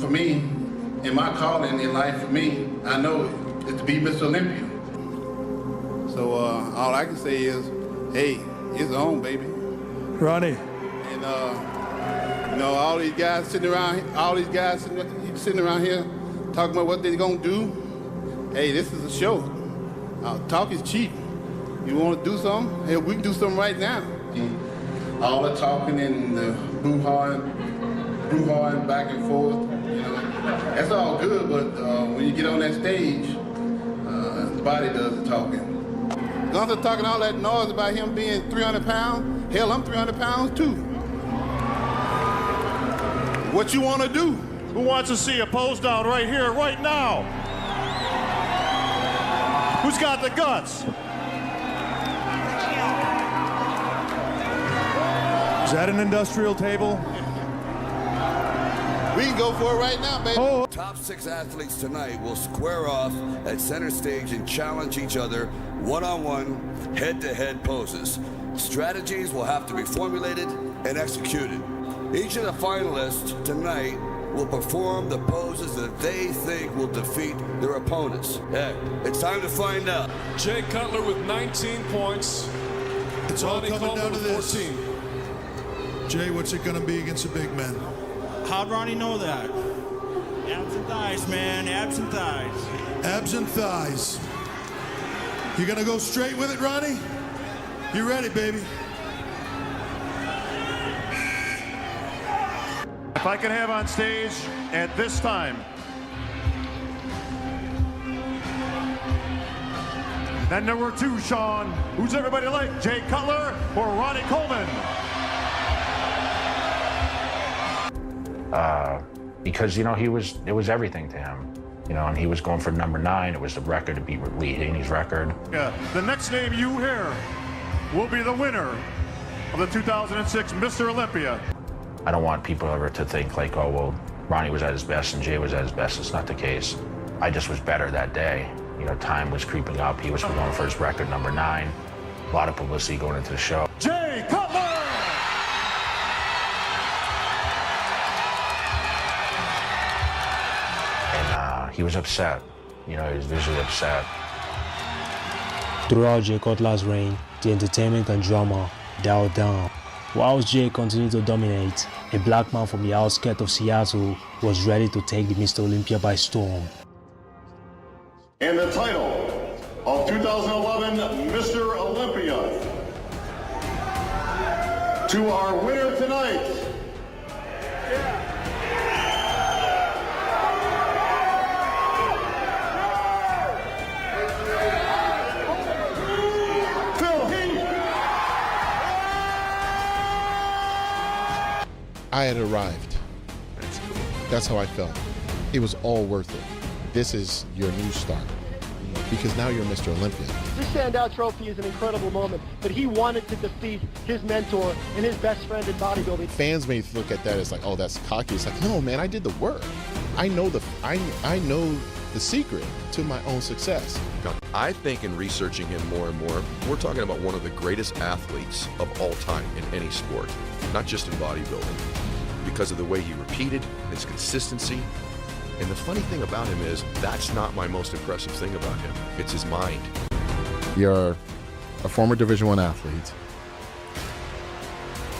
for me, and my calling in life for me, I know is to be Mr. Olympia. So all I can say is, hey, it's on, baby. Ronnie. And you know, all these guys sitting around here talking about what they're gonna do. Hey, this is a show. Talk is cheap. You want to do something? Hey, we can do something right now. All the talking and the boo-hawing back and forth, you know, that's all good, but when you get on that stage, the body does the talking. Gunther talking all that noise about him being 300 pounds. Hell, I'm 300 pounds too. What you want to do? Who wants to see a pose down right here, right now? Who's got the guts? Is that an industrial table? We can go for it right now, baby. Oh. Top 6 athletes tonight will square off at center stage and challenge each other one-on-one, head-to-head poses. Strategies will have to be formulated and executed. Each of the finalists tonight will perform the poses that they think will defeat their opponents. Heck, it's time to find out. Jay Cutler with 19 points. It's all coming down to this. 14. Jay, what's it going to be against the big men? How'd Ronnie know that? Abs and thighs, man. Abs and thighs. Abs and thighs. You going to go straight with it, Ronnie? You ready, baby? If I can have on stage at this time, then number 2, Sean. Who's everybody like, Jay Cutler or Ronnie Coleman? Because, you know, it was everything to him. You know, and he was going for number 9. It was the record to beat Lee Haney's record. Yeah, the next name you hear will be the winner of the 2006 Mr. Olympia. I don't want people ever to think like, oh, well, Ronnie was at his best and Jay was at his best. It's not the case. I just was better that day. You know, time was creeping up. He was going for his record number 9. A lot of publicity going into the show. Jay Cutler! And he was upset. You know, he was visually upset. Throughout Jay Cutler's reign, the entertainment and drama dialed down. Whilst Jay continued to dominate, a black man from the outskirts of Seattle was ready to take the Mr. Olympia by storm. And the title of 2011 Mr. Olympia to our winner tonight. I had arrived. That's how I felt. It was all worth it. This is your new start. Because now you're Mr. Olympia. This standout trophy is an incredible moment, but he wanted to defeat his mentor and his best friend in bodybuilding. Fans may look at that as like, oh, that's cocky. It's like, no, man, I did the work. I know the secret to my own success. I think in researching him more and more, we're talking about one of the greatest athletes of all time in any sport, not just in bodybuilding, because of the way he repeated, his consistency. And the funny thing about him is, that's not my most impressive thing about him. It's his mind. You're a former Division I athlete.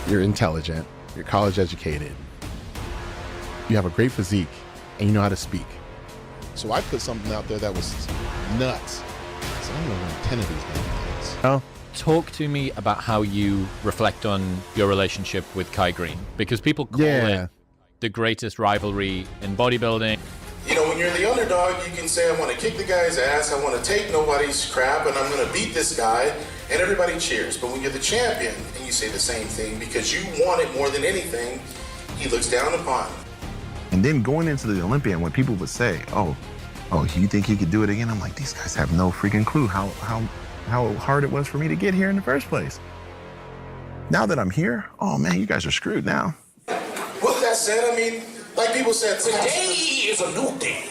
You're intelligent. You're college educated. You have a great physique, and you know how to speak. So I put something out there that was nuts. So I'm going to win 10 of these things. Oh. Talk to me about how you reflect on your relationship with Kai Green, because people call it the greatest rivalry in bodybuilding. You know, when you're the underdog, you can say, I want to kick the guy's ass, I want to take nobody's crap, and I'm going to beat this guy, and everybody cheers. But when you're the champion, and you say the same thing, because you want it more than anything, he looks down upon you. And then going into the Olympia, when people would say, oh, you think he could do it again? I'm like, these guys have no freaking clue how hard it was for me to get here in the first place. Now that I'm here, oh man, you guys are screwed now. With that said, I mean, like people said, today is a new day.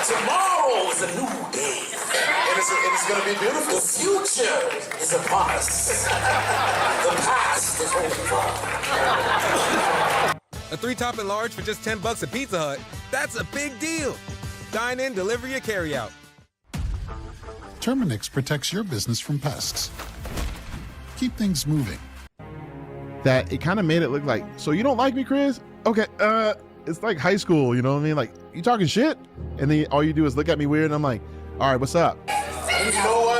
Tomorrow is a new day. And it's going to be beautiful. The future is upon us. The past is over. A 3-topping large for just $10 at Pizza Hut. That's a big deal. Dine in, delivery, or carry out. Terminix protects your business from pests. Keep things moving. That it kind of made it look like, so you don't like me, Chris? Okay, it's like high school, you know what I mean? Like, you talking shit? And then all you do is look at me weird, and I'm like, all right, what's up? You know what?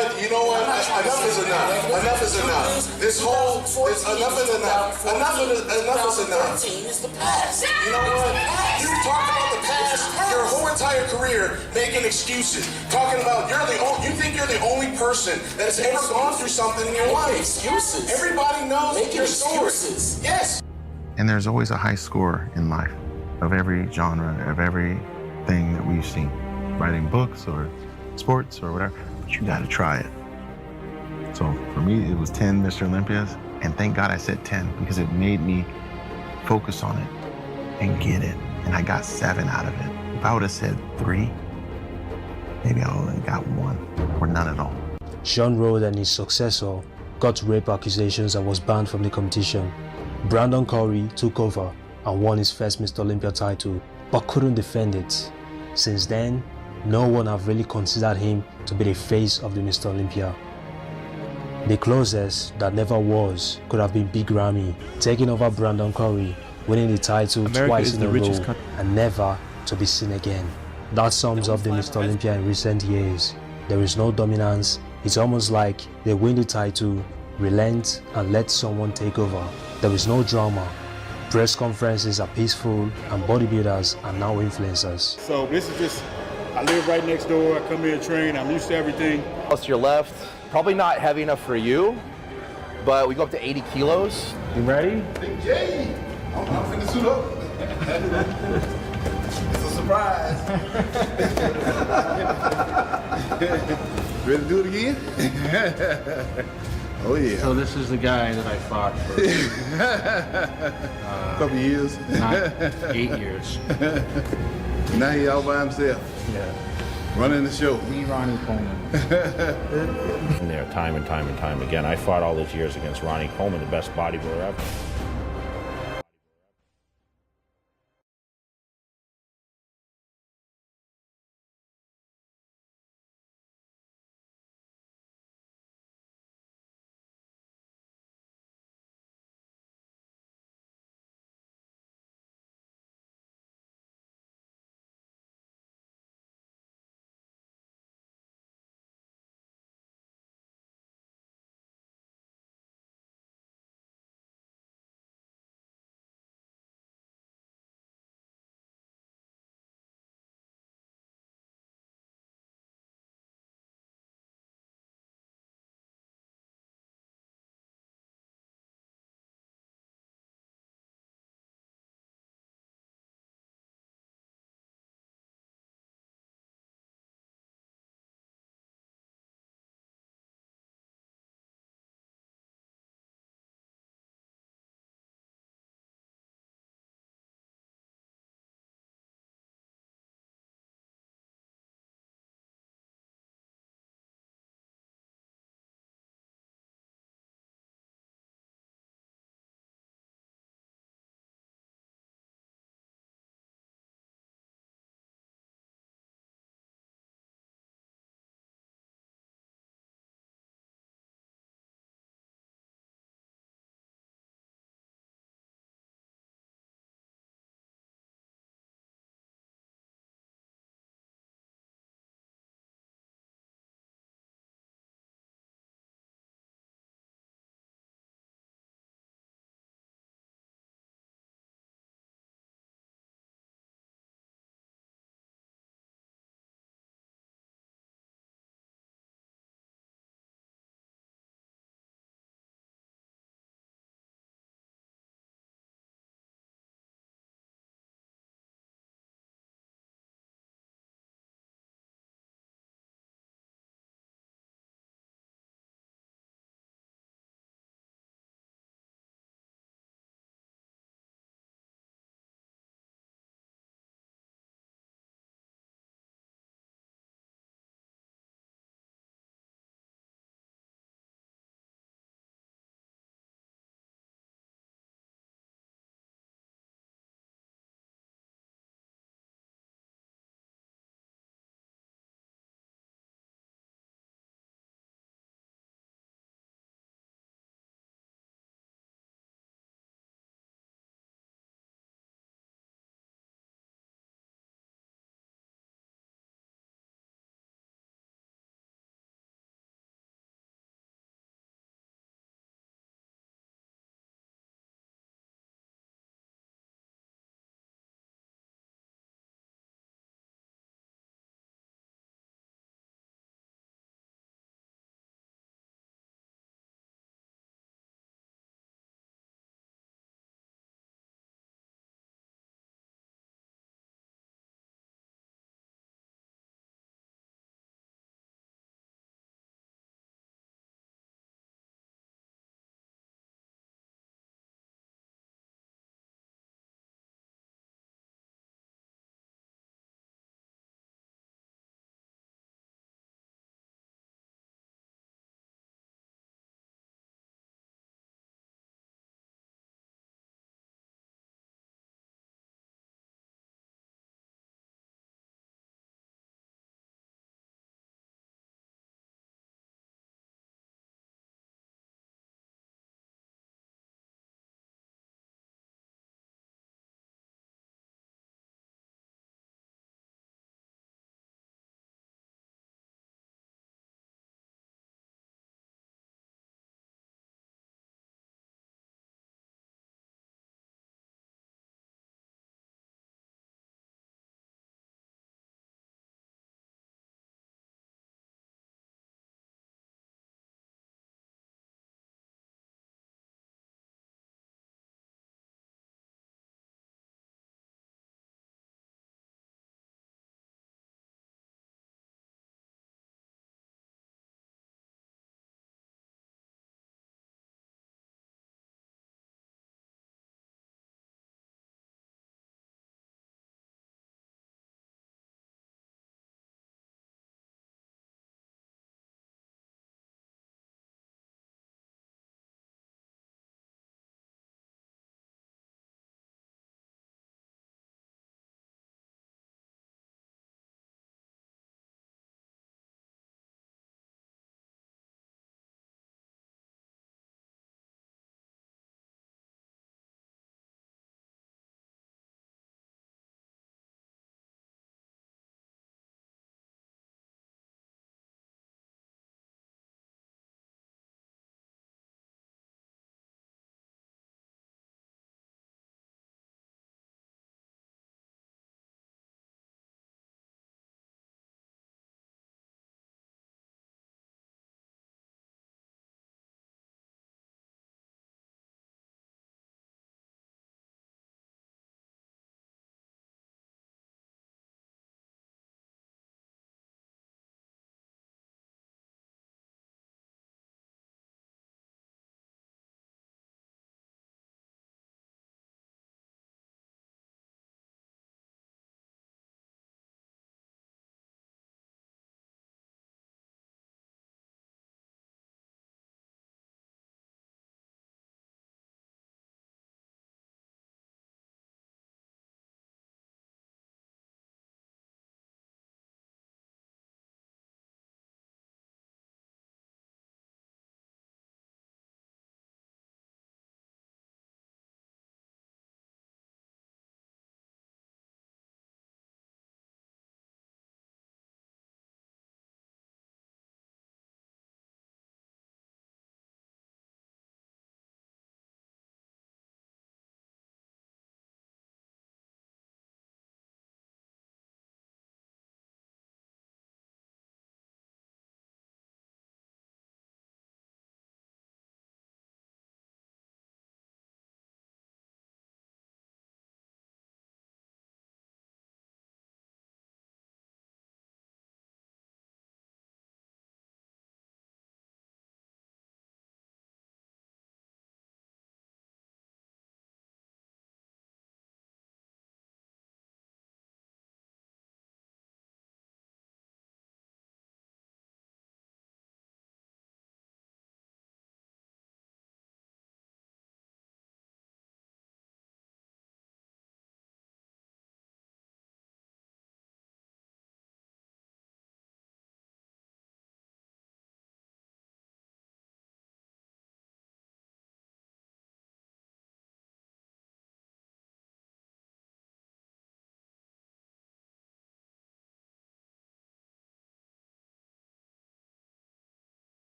Enough is enough. Enough is enough. Enough is enough. Enough is enough. Is the past. You know what? You talk about the past your whole entire career, making excuses, talking about you think you're the only person that has ever gone through something in your life. Excuses. Everybody knows your story. Excuses. Yes. And there's always a high score in life of every genre, of everything that we've seen, writing books or sports or whatever, but you gotta try it. So for me, it was 10 Mr. Olympias, and thank God I said 10 because it made me focus on it and get it, and I got 7 out of it. If I would have said 3, maybe I only got 1 or none at all. Sean Rhodes and his successor got rape accusations and was banned from the competition. Brandon Curry took over and won his first Mr. Olympia title, but couldn't defend it. Since then, no one have really considered him to be the face of the Mr. Olympia. The closest that never was could have been Big Ramy, taking over Brandon Curry, winning the title twice in a row, and never to be seen again. That sums up the Mr. Olympia in recent years. There is no dominance. It's almost like they win the title, relent, and let someone take over. There is no drama. Press conferences are peaceful, and bodybuilders are now influencers. So this is just, I live right next door, I come here to train, I'm used to everything. Plus your left, probably not heavy enough for you, but we go up to 80 kilos. You ready? Big J, I'm finna suit up. It's a surprise. Ready to do it again? Oh yeah. So this is the guy that I fought for a couple years. not 8 years. Now he all by himself. Yeah. Running the show. Me, Ronnie Coleman. And there, time and time and time again. I fought all those years against Ronnie Coleman, the best bodybuilder ever.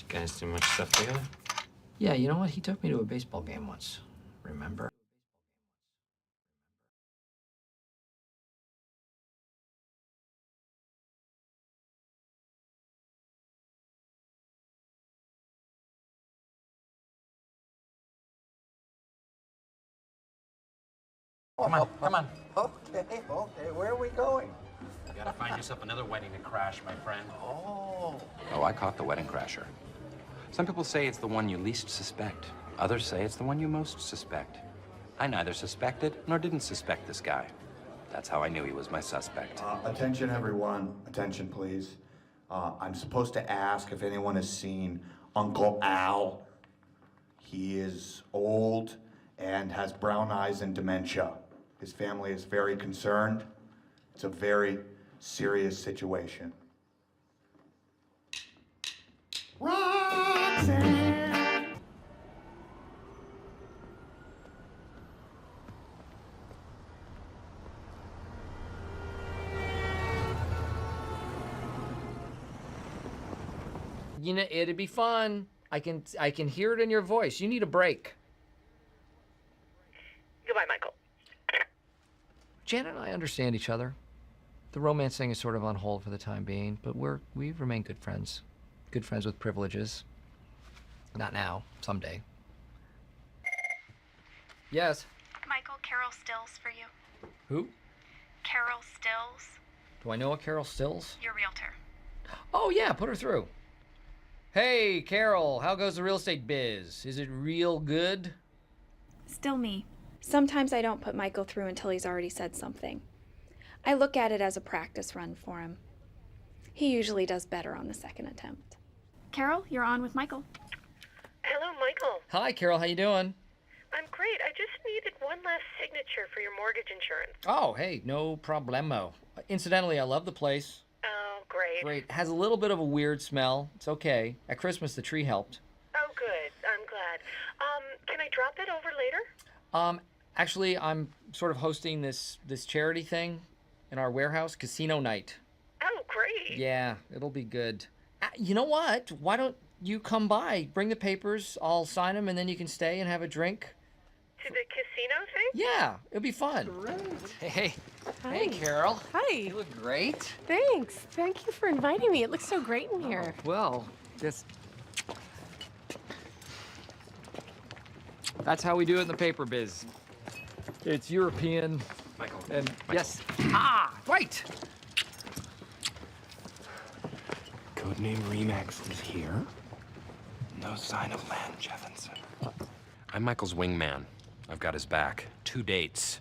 guys do much stuff together? Yeah, you know what? He took me to a baseball game once. Remember? Come on, come on. Okay, where are we going? You gotta find yourself another wedding to crash, my friend. Oh, I caught the wedding crasher. Some people say it's the one you least suspect. Others say it's the one you most suspect. I neither suspected nor didn't suspect this guy. That's how I knew he was my suspect. Attention, everyone. Attention, please. I'm supposed to ask if anyone has seen Uncle Al. He is old and has brown eyes and dementia. His family is very concerned. It's a very serious situation. You know, it'd be fun. I can hear it in your voice. You need a break. Goodbye, Michael. Janet and I understand each other. The romance thing is sort of on hold for the time being, but we remain good friends. Good friends with privileges. Not now, someday. Yes. Michael, Carol Stills for you. Who? Carol Stills, Do I know a Carol Stills? your realtor. Oh yeah, put her through. Hey, Carol, how goes the real estate biz? Is it real good? Still me. Sometimes I don't put Michael through until he's already said something. I look at it as a practice run for him. He usually does better on the second attempt. Carol, you're on with Michael. Hello, Michael. Hi, Carol, how you doing? I'm great. I just needed one last signature for your mortgage insurance. Oh, hey, no problemo. Incidentally, I love the place. Oh, great. Great. Has a little bit of a weird smell. It's okay. At Christmas, the tree helped. Oh, good. I'm glad. Can I drop that over later? Actually, I'm sort of hosting this charity thing in our warehouse, casino night. Oh, great. Yeah, it'll be good. You know what? Why don't you come by? Bring the papers, I'll sign them, and then you can stay and have a drink. To the casino thing? Yeah, it'll be fun. Hey, hey, Carol. Hi. You look great. Thanks. Thank you for inviting me. It looks so great in here. Well, that's how we do it in the paper biz. It's European. Michael. And Michael. yes. Right. Codename Remax is here. No sign of Lan Jefferson. I'm Michael's wingman. I've got his back. 2 dates.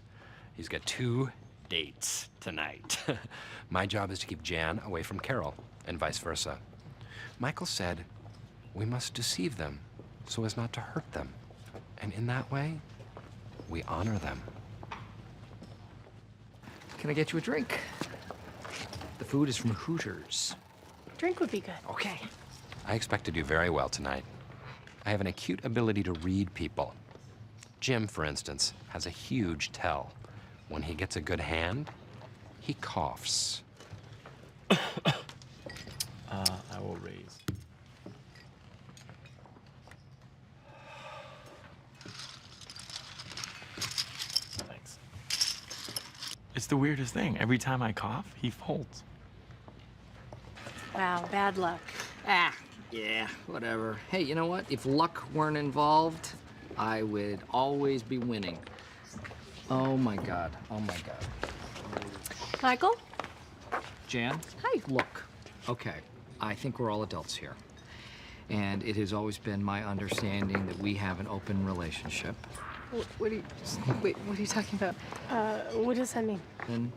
He's got 2 dates tonight. My job is to keep Jan away from Carol, and vice versa. Michael said we must deceive them so as not to hurt them. And in that way, we honor them. Can I get you a drink? The food is from Hooters. Drink would be good. Okay. I expect to do very well tonight. I have an acute ability to read people. Jim, for instance, has a huge tell. When he gets a good hand, he coughs. I will raise. Thanks. It's the weirdest thing. Every time I cough, he folds. Wow, bad luck. Yeah, whatever. Hey, you know what? If luck weren't involved, I would always be winning. Oh my God. Oh my God. Michael? Jan? Hi. Look, okay, I think we're all adults here. And it has always been my understanding that we have an open relationship. What are you talking about? What does that mean? And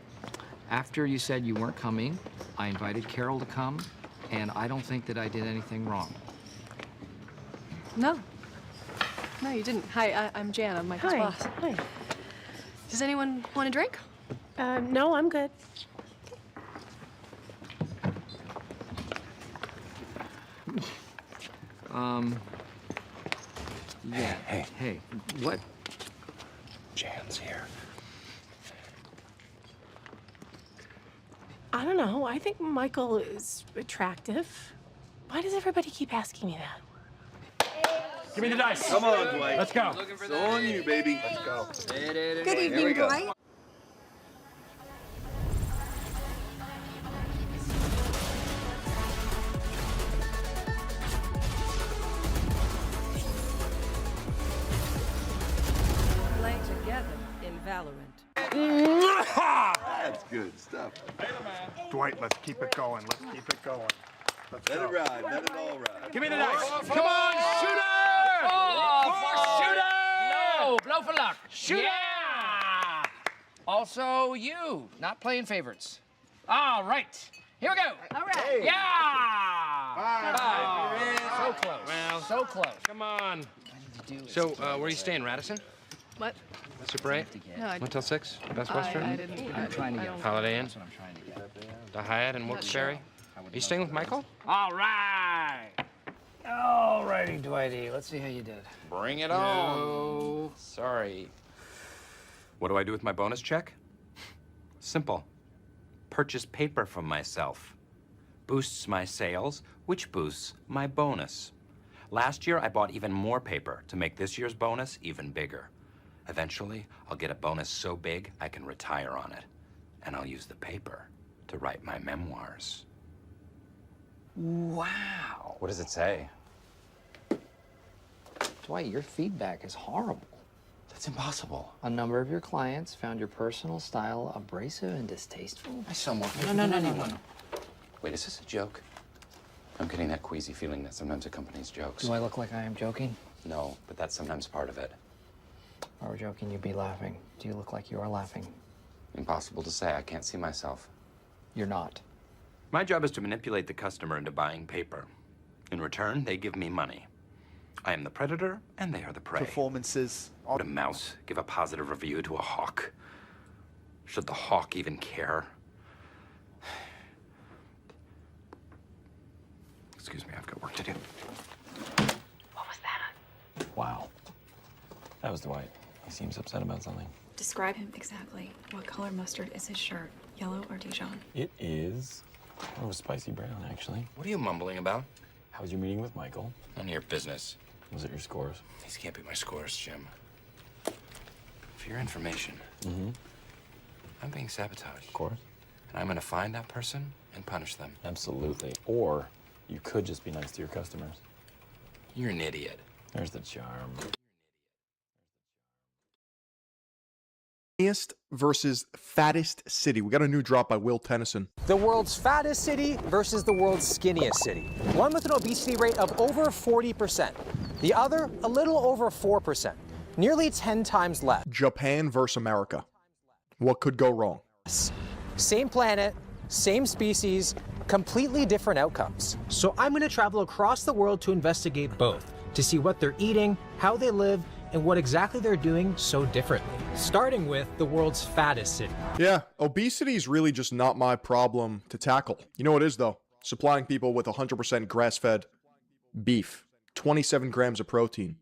after you said you weren't coming, I invited Carol to come, and I don't think that I did anything wrong. No. No, you didn't. Hi, I'm Jan. I'm Michael's boss. Hi. Does anyone want a drink? No, I'm good. Yeah. Hey, what? Jan's here. I don't know. I think Michael is attractive, Why does everybody keep asking me that? Give me the dice. Come on, Dwight. Let's go. It's on you, baby. Let's go. Good evening, Dwight. Play together in Valorant. That's good stuff. Dwight, let's keep it going. Let's keep it going. Let's Let go. it ride. Let it all ride. Give me the dice. Come on, shooter! Shooter! No, blow for luck. Shooter! Yeah! Also, you, not playing favorites. All right, here we go. All right. Hey. Yeah! Five. So close. Well, So close. Come on. So, where are you staying, Radisson? What? Super 8? No, I Motel 6? Best Western? I didn't. I'm trying to get. Holiday Inn? That's what I'm trying to get. The Hyatt in Wilkes-Barre? Are you staying with Michael? All right. All righty, Dwighty. Let's see how you did. Bring it on. Sorry. What do I do with my bonus check? Simple. Purchase paper from myself. Boosts my sales, which boosts my bonus. Last year, I bought even more paper to make this year's bonus even bigger. Eventually, I'll get a bonus so big I can retire on it. And I'll use the paper to write my memoirs. Wow. What does it say? Dwight, your feedback is horrible. That's impossible. A number of your clients found your personal style abrasive and distasteful. I somewhat. No. Wait, is this a joke? I'm getting that queasy feeling that sometimes accompanies jokes. Do I look like I am joking? No, but that's sometimes part of it. If I were joking, you'd be laughing. Do you look like you are laughing? Impossible to say. I can't see myself. You're not. My job is to manipulate the customer into buying paper. In return, they give me money. I am the predator, and they are the prey. Performances. Would a mouse give a positive review to a hawk? Should the hawk even care? Excuse me, I've got work to do. What was that? Wow. That was Dwight. He seems upset about something. Describe him exactly. What color mustard is his shirt? Yellow or Dijon? It is. Oh, spicy brown, actually. What are you mumbling about? How was your meeting with Michael? None of your business. Was it your scores? These can't be my scores, Jim. For your information, I'm being sabotaged. Of course. And I'm gonna find that person and punish them. Absolutely. Or you could just be nice to your customers. You're an idiot. There's the charm. Versus fattest city. We got a new drop by Will Tennyson. The world's fattest city versus the world's skinniest city. One with an obesity rate of over 40%. The other, a little over 4%. Nearly 10 times less. Japan versus America. What could go wrong? Same planet, same species, completely different outcomes. So I'm going to travel across the world to investigate both, to see what they're eating, how they live, and what exactly they're doing so differently. Starting with the world's fattest city. Yeah, obesity is really just not my problem to tackle. You know what it is, though? Supplying people with 100% grass-fed beef, 27 grams of protein,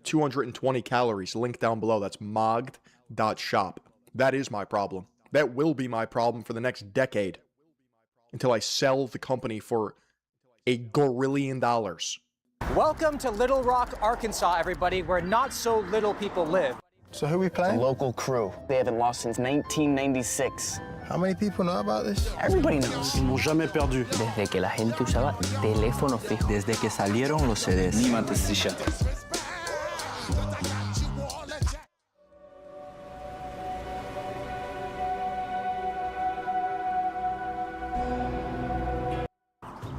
220 calories. Link down below. That's mogged.shop. That is my problem. That will be my problem for the next decade until I sell the company for $1 gorillion. Welcome to Little Rock, Arkansas, everybody, where not so little people live. So who are we playing? The local crew. They haven't lost since 1996. How many people know about this? Everybody knows. Ils n'ont jamais perdu. Desde que la gente usaba teléfono fijo. Desde que salieron los CDs. Niemand ist sicher.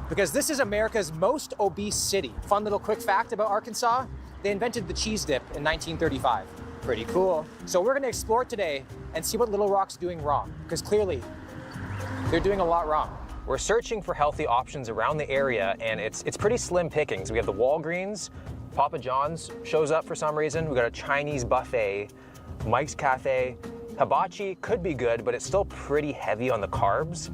Because this is America's most obese city. Fun little quick fact about Arkansas, they invented the cheese dip in 1935. Pretty cool. So we're gonna explore today and see what Little Rock's doing wrong, because clearly they're doing a lot wrong. We're searching for healthy options around the area, and it's pretty slim pickings. We have the Walgreens, Papa John's shows up for some reason. We got a Chinese buffet, Mike's Cafe. Hibachi could be good, but it's still pretty heavy on the carbs.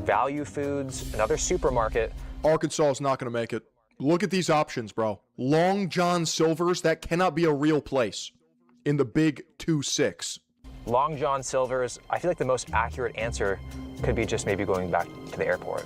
Value Foods, another supermarket. Arkansas is not going to make it. Look at these options, bro. Long John Silver's, that cannot be a real place. In the big 2-6. Long John Silver's, I feel like the most accurate answer could be just maybe going back to the airport.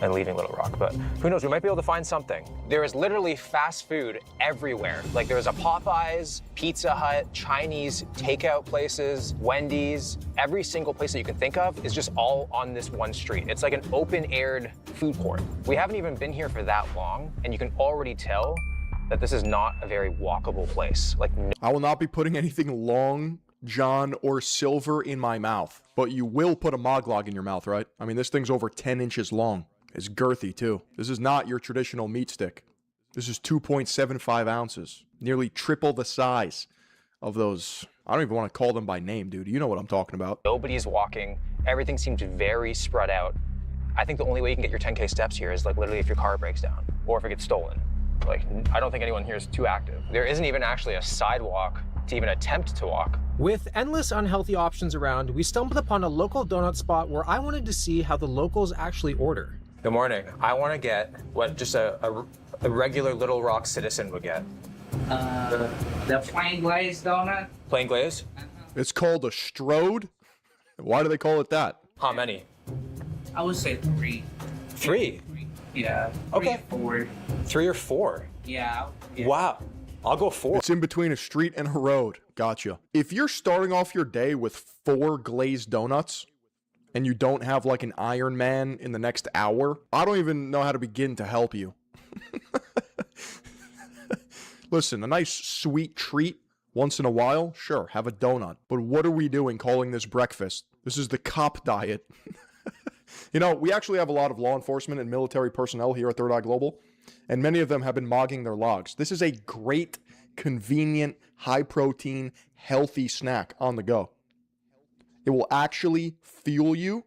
and leaving Little Rock, but who knows, we might be able to find something. There is literally fast food everywhere. Like there's a Popeyes, Pizza Hut, Chinese takeout places, Wendy's. Every single place that you can think of is just all on this one street. It's like an open-aired food court. We haven't even been here for that long, and you can already tell that this is not a very walkable place. Like, I will not be putting anything long, John, or silver in my mouth. But you will put a moglog in your mouth, right? I mean, this thing's over 10 inches long. It's girthy, too. This is not your traditional meat stick. This is 2.75 ounces. Nearly triple the size of those. I don't even want to call them by name, dude. You know what I'm talking about. nobody's walking. Everything seems very spread out. I think the only way you can get your 10K steps here is like literally if your car breaks down or if it gets stolen. Like, I don't think anyone here is too active. There isn't even actually a sidewalk to even attempt to walk. With endless unhealthy options around, we stumbled upon a local donut spot where I wanted to see how the locals actually order. Good morning. I want to get what just a regular Little Rock citizen would get. The plain glazed donut. Plain glaze? It's called a strode? Why do they call it that? How many? I would say 3. 3? Yeah. Okay. 3 or 4. 3 or 4? Yeah. Wow. I'll go 4. It's in between a street and a road. Gotcha. If you're starting off your day with 4 glazed donuts and you don't have like an Iron Man in the next hour, I don't even know how to begin to help you. Listen, a nice sweet treat once in a while, sure, have a donut. But what are we doing calling this breakfast? This is the cop diet. You know, we actually have a lot of law enforcement and military personnel here at Third Eye Global, and many of them have been mogging their logs. This is a great, convenient, high-protein, healthy snack on the go. It will actually fuel you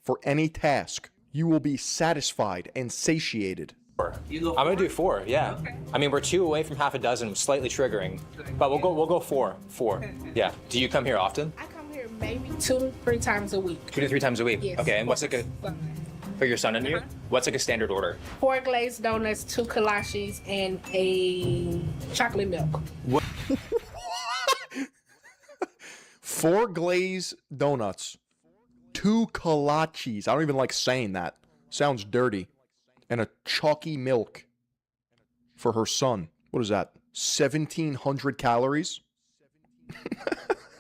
for any task. You will be satisfied and satiated. I'm gonna do 4, yeah. Okay. I mean, we're 2 away from half a dozen, slightly triggering, but we'll go 4. 4. Yeah. Do you come here often? I come here maybe 2 to 3 times a week. 2 to 3 times a week. Yes. Okay. And what's like a for your son and you? What's like a standard order? 4 glazed donuts, 2 kolaches, and a chocolate milk. What? 4 glazed donuts, 2 kolaches. I don't even like saying that. Sounds dirty. And a chalky milk for her son. What is that? 1,700 calories?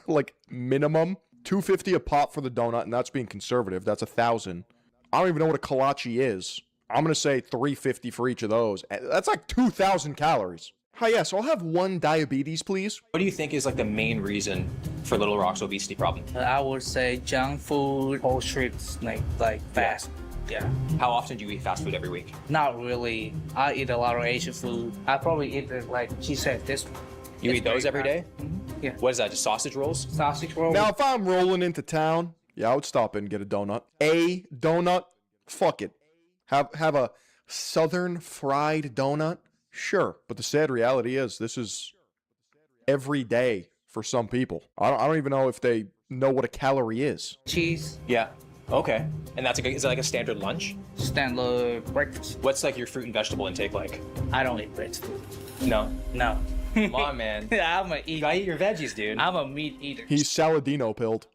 Like minimum. $2.50 a pop for the donut, and that's being conservative. That's 1,000. I don't even know what a kolache is. I'm going to say $3.50 for each of those. That's like 2,000 calories. Hi, yes, I'll have 1 diabetes, please. What do you think is like the main reason for Little Rock's obesity problem? I would say junk food, whole streets, like fast. Yeah. How often do you eat fast food every week? Not really. I eat a lot of Asian food. I probably eat it like she said this one. You eat those every day? Mm-hmm. Yeah. What is that, just sausage rolls? Sausage rolls. Now, if I'm rolling into town, yeah, I would stop in and get a donut. A donut? Fuck it. Have a southern fried donut? Sure. But the sad reality is this is every day for some people. I don't even know if they know what a calorie is. Cheese. Yeah. Okay. And that's is it like a standard lunch? Standard breakfast. What's like your fruit and vegetable intake like? I don't eat vegetables. No. No. Come on, man. I'm a eater. You gotta eat your veggies, dude. I'm a meat eater. He's Saladino pilled.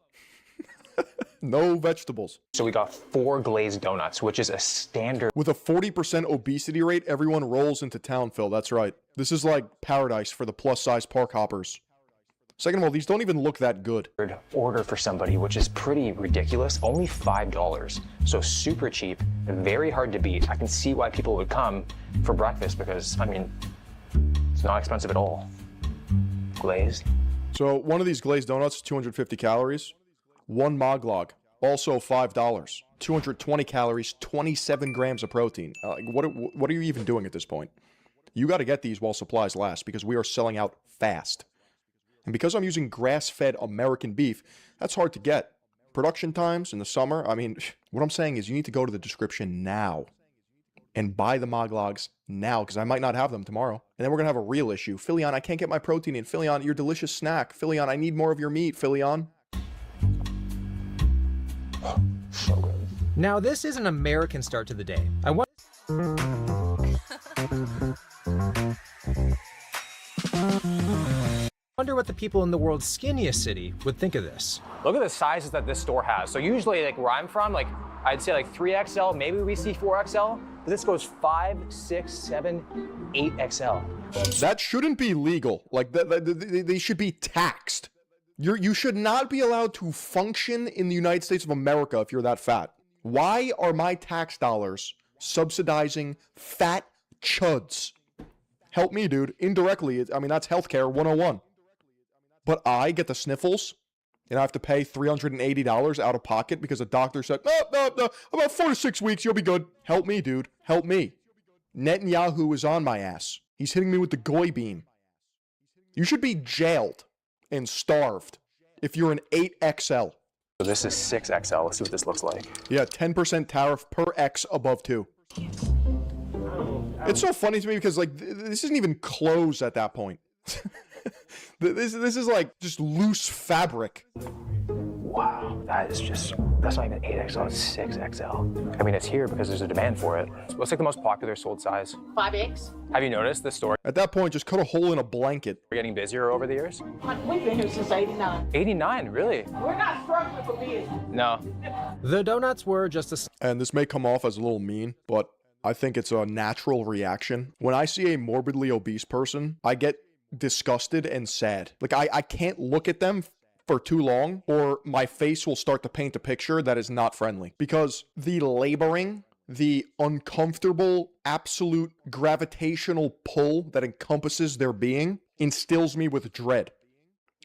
No vegetables. So we got 4 glazed donuts, which is a standard. With a 40% obesity rate, everyone rolls into town, Phil. That's right. This is like paradise for the plus-size park hoppers. Second of all, these don't even look that good. Order for somebody, which is pretty ridiculous. Only $5. So super cheap, very hard to beat. I can see why people would come for breakfast because, I mean, it's not expensive at all. Glazed. So one of these glazed donuts is 250 calories. 1 moglog, also $5. 220 calories, 27 grams of protein. What are you even doing at this point? You got to get these while supplies last because we are selling out fast. And because I'm using grass-fed American beef, that's hard to get. Production times in the summer, I mean, what I'm saying is you need to go to the description now and buy the moglogs now because I might not have them tomorrow. And then we're going to have a real issue. Philion, I can't get my protein in. Philion, your delicious snack. Philion, I need more of your meat. Philion. So good. Now, this is an American start to the day. I want... Wonder what the people in the world's skinniest city would think of this. Look at the sizes that this store has. So usually, like where I'm from, like I'd say like 3XL, maybe we see 4XL. But this goes 5, 6, 7, 8XL. That shouldn't be legal. Like they should be taxed. You should not be allowed to function in the United States of America if you're that fat. Why are my tax dollars subsidizing fat chuds? Help me, dude. Indirectly, I mean, that's healthcare 101. But I get the sniffles, and I have to pay $380 out of pocket because the doctor said, no, about 4 to 6 weeks, you'll be good. Help me, dude. Help me. Netanyahu is on my ass. He's hitting me with the goy beam. You should be jailed and starved if you're an 8XL. So this is 6XL. Let's see what this looks like. Yeah, 10% tariff per X above 2. It's so funny to me because, like, this isn't even clothes at that point. This is like just loose fabric. Wow, that's not even 8XL, it's 6XL. I mean, it's here because there's a demand for it. What's like the most popular sold size? 5X. Have you noticed the store? At that point, just cut a hole in a blanket. We're getting busier over the years? We've been here since 89. 89, really? We're not struggling for business. No. The donuts were just a... And this may come off as a little mean, but I think it's a natural reaction. When I see a morbidly obese person, I get disgusted and sad. Like, I can't look at them for too long, or my face will start to paint a picture that is not friendly. Because the laboring, the uncomfortable, absolute gravitational pull that encompasses their being instills me with dread.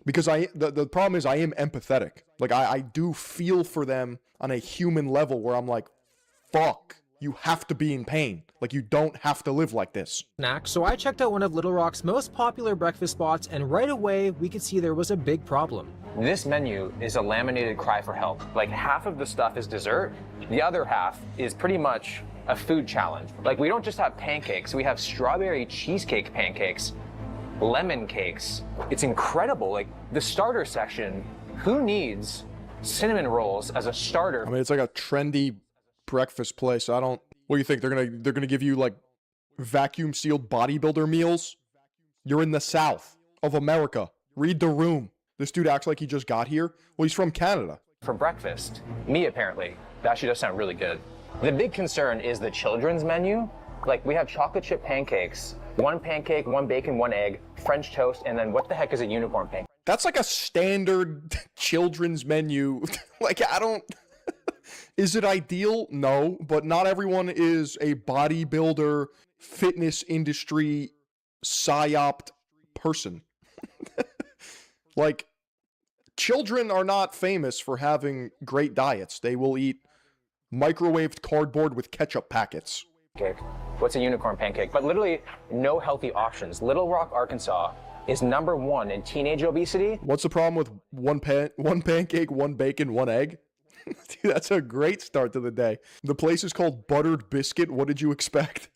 Because the problem is I am empathetic. Like, I do feel for them on a human level where I'm like, fuck. You have to be in pain. Like, you don't have to live like this. Snack. So I checked out one of Little Rock's most popular breakfast spots, and right away we could see there was a big problem. This menu is a laminated cry for help. Like, half of the stuff is dessert, the other half is pretty much a food challenge. Like, we don't just have pancakes, we have strawberry cheesecake pancakes, lemon cakes. It's incredible. Like, the starter section, who needs cinnamon rolls as a starter? I mean, it's like a trendy breakfast place. What do you think? They're gonna give you like vacuum sealed bodybuilder meals? You're in the South of America. Read the room. This dude acts like he just got here. Well, he's from Canada. For breakfast, me apparently. That actually does sound really good. The big concern is the children's menu. Like, we have chocolate chip pancakes, 1 pancake, 1 bacon, 1 egg, French toast, and then what the heck is a unicorn pancake? That's like a standard children's menu. Like, I don't... Is it ideal? No, but not everyone is a bodybuilder, fitness industry, psyoped person. Like, children are not famous for having great diets. They will eat microwaved cardboard with ketchup packets. Cake. What's a unicorn pancake? But literally no healthy options. Little Rock, Arkansas is #1 in teenage obesity. What's the problem with one pancake, 1 bacon, 1 egg? Dude, that's a great start to the day. The place is called Buttered Biscuit. What did you expect?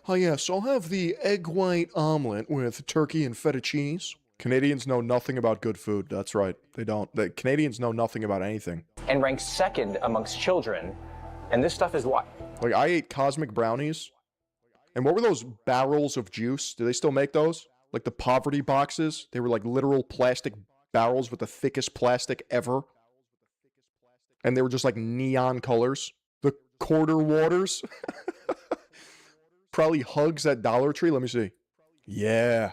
Oh, yeah, so I'll have the egg white omelet with turkey and feta cheese. Canadians know nothing about good food. That's right. They don't. The Canadians know nothing about anything. And ranks 2nd amongst children. And this stuff is what? Like, I ate cosmic brownies. And what were those barrels of juice? Do they still make those? Like the poverty boxes? They were like literal plastic barrels with the thickest plastic ever. And they were just like neon colors. The quarter waters. Probably Hugs at Dollar Tree. Let me see. Yeah.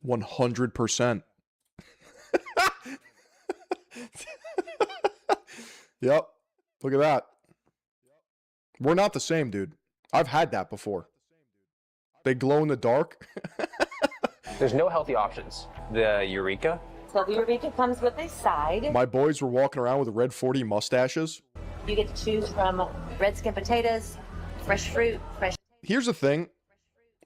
100%. Yep. Look at that. We're not the same, dude. I've had that before. They glow in the dark. There's no healthy options. The Eureka? So the Eureka comes with a side. My boys were walking around with red 40 mustaches. You get to choose from red skin potatoes, fresh fruit, fresh... Here's the thing,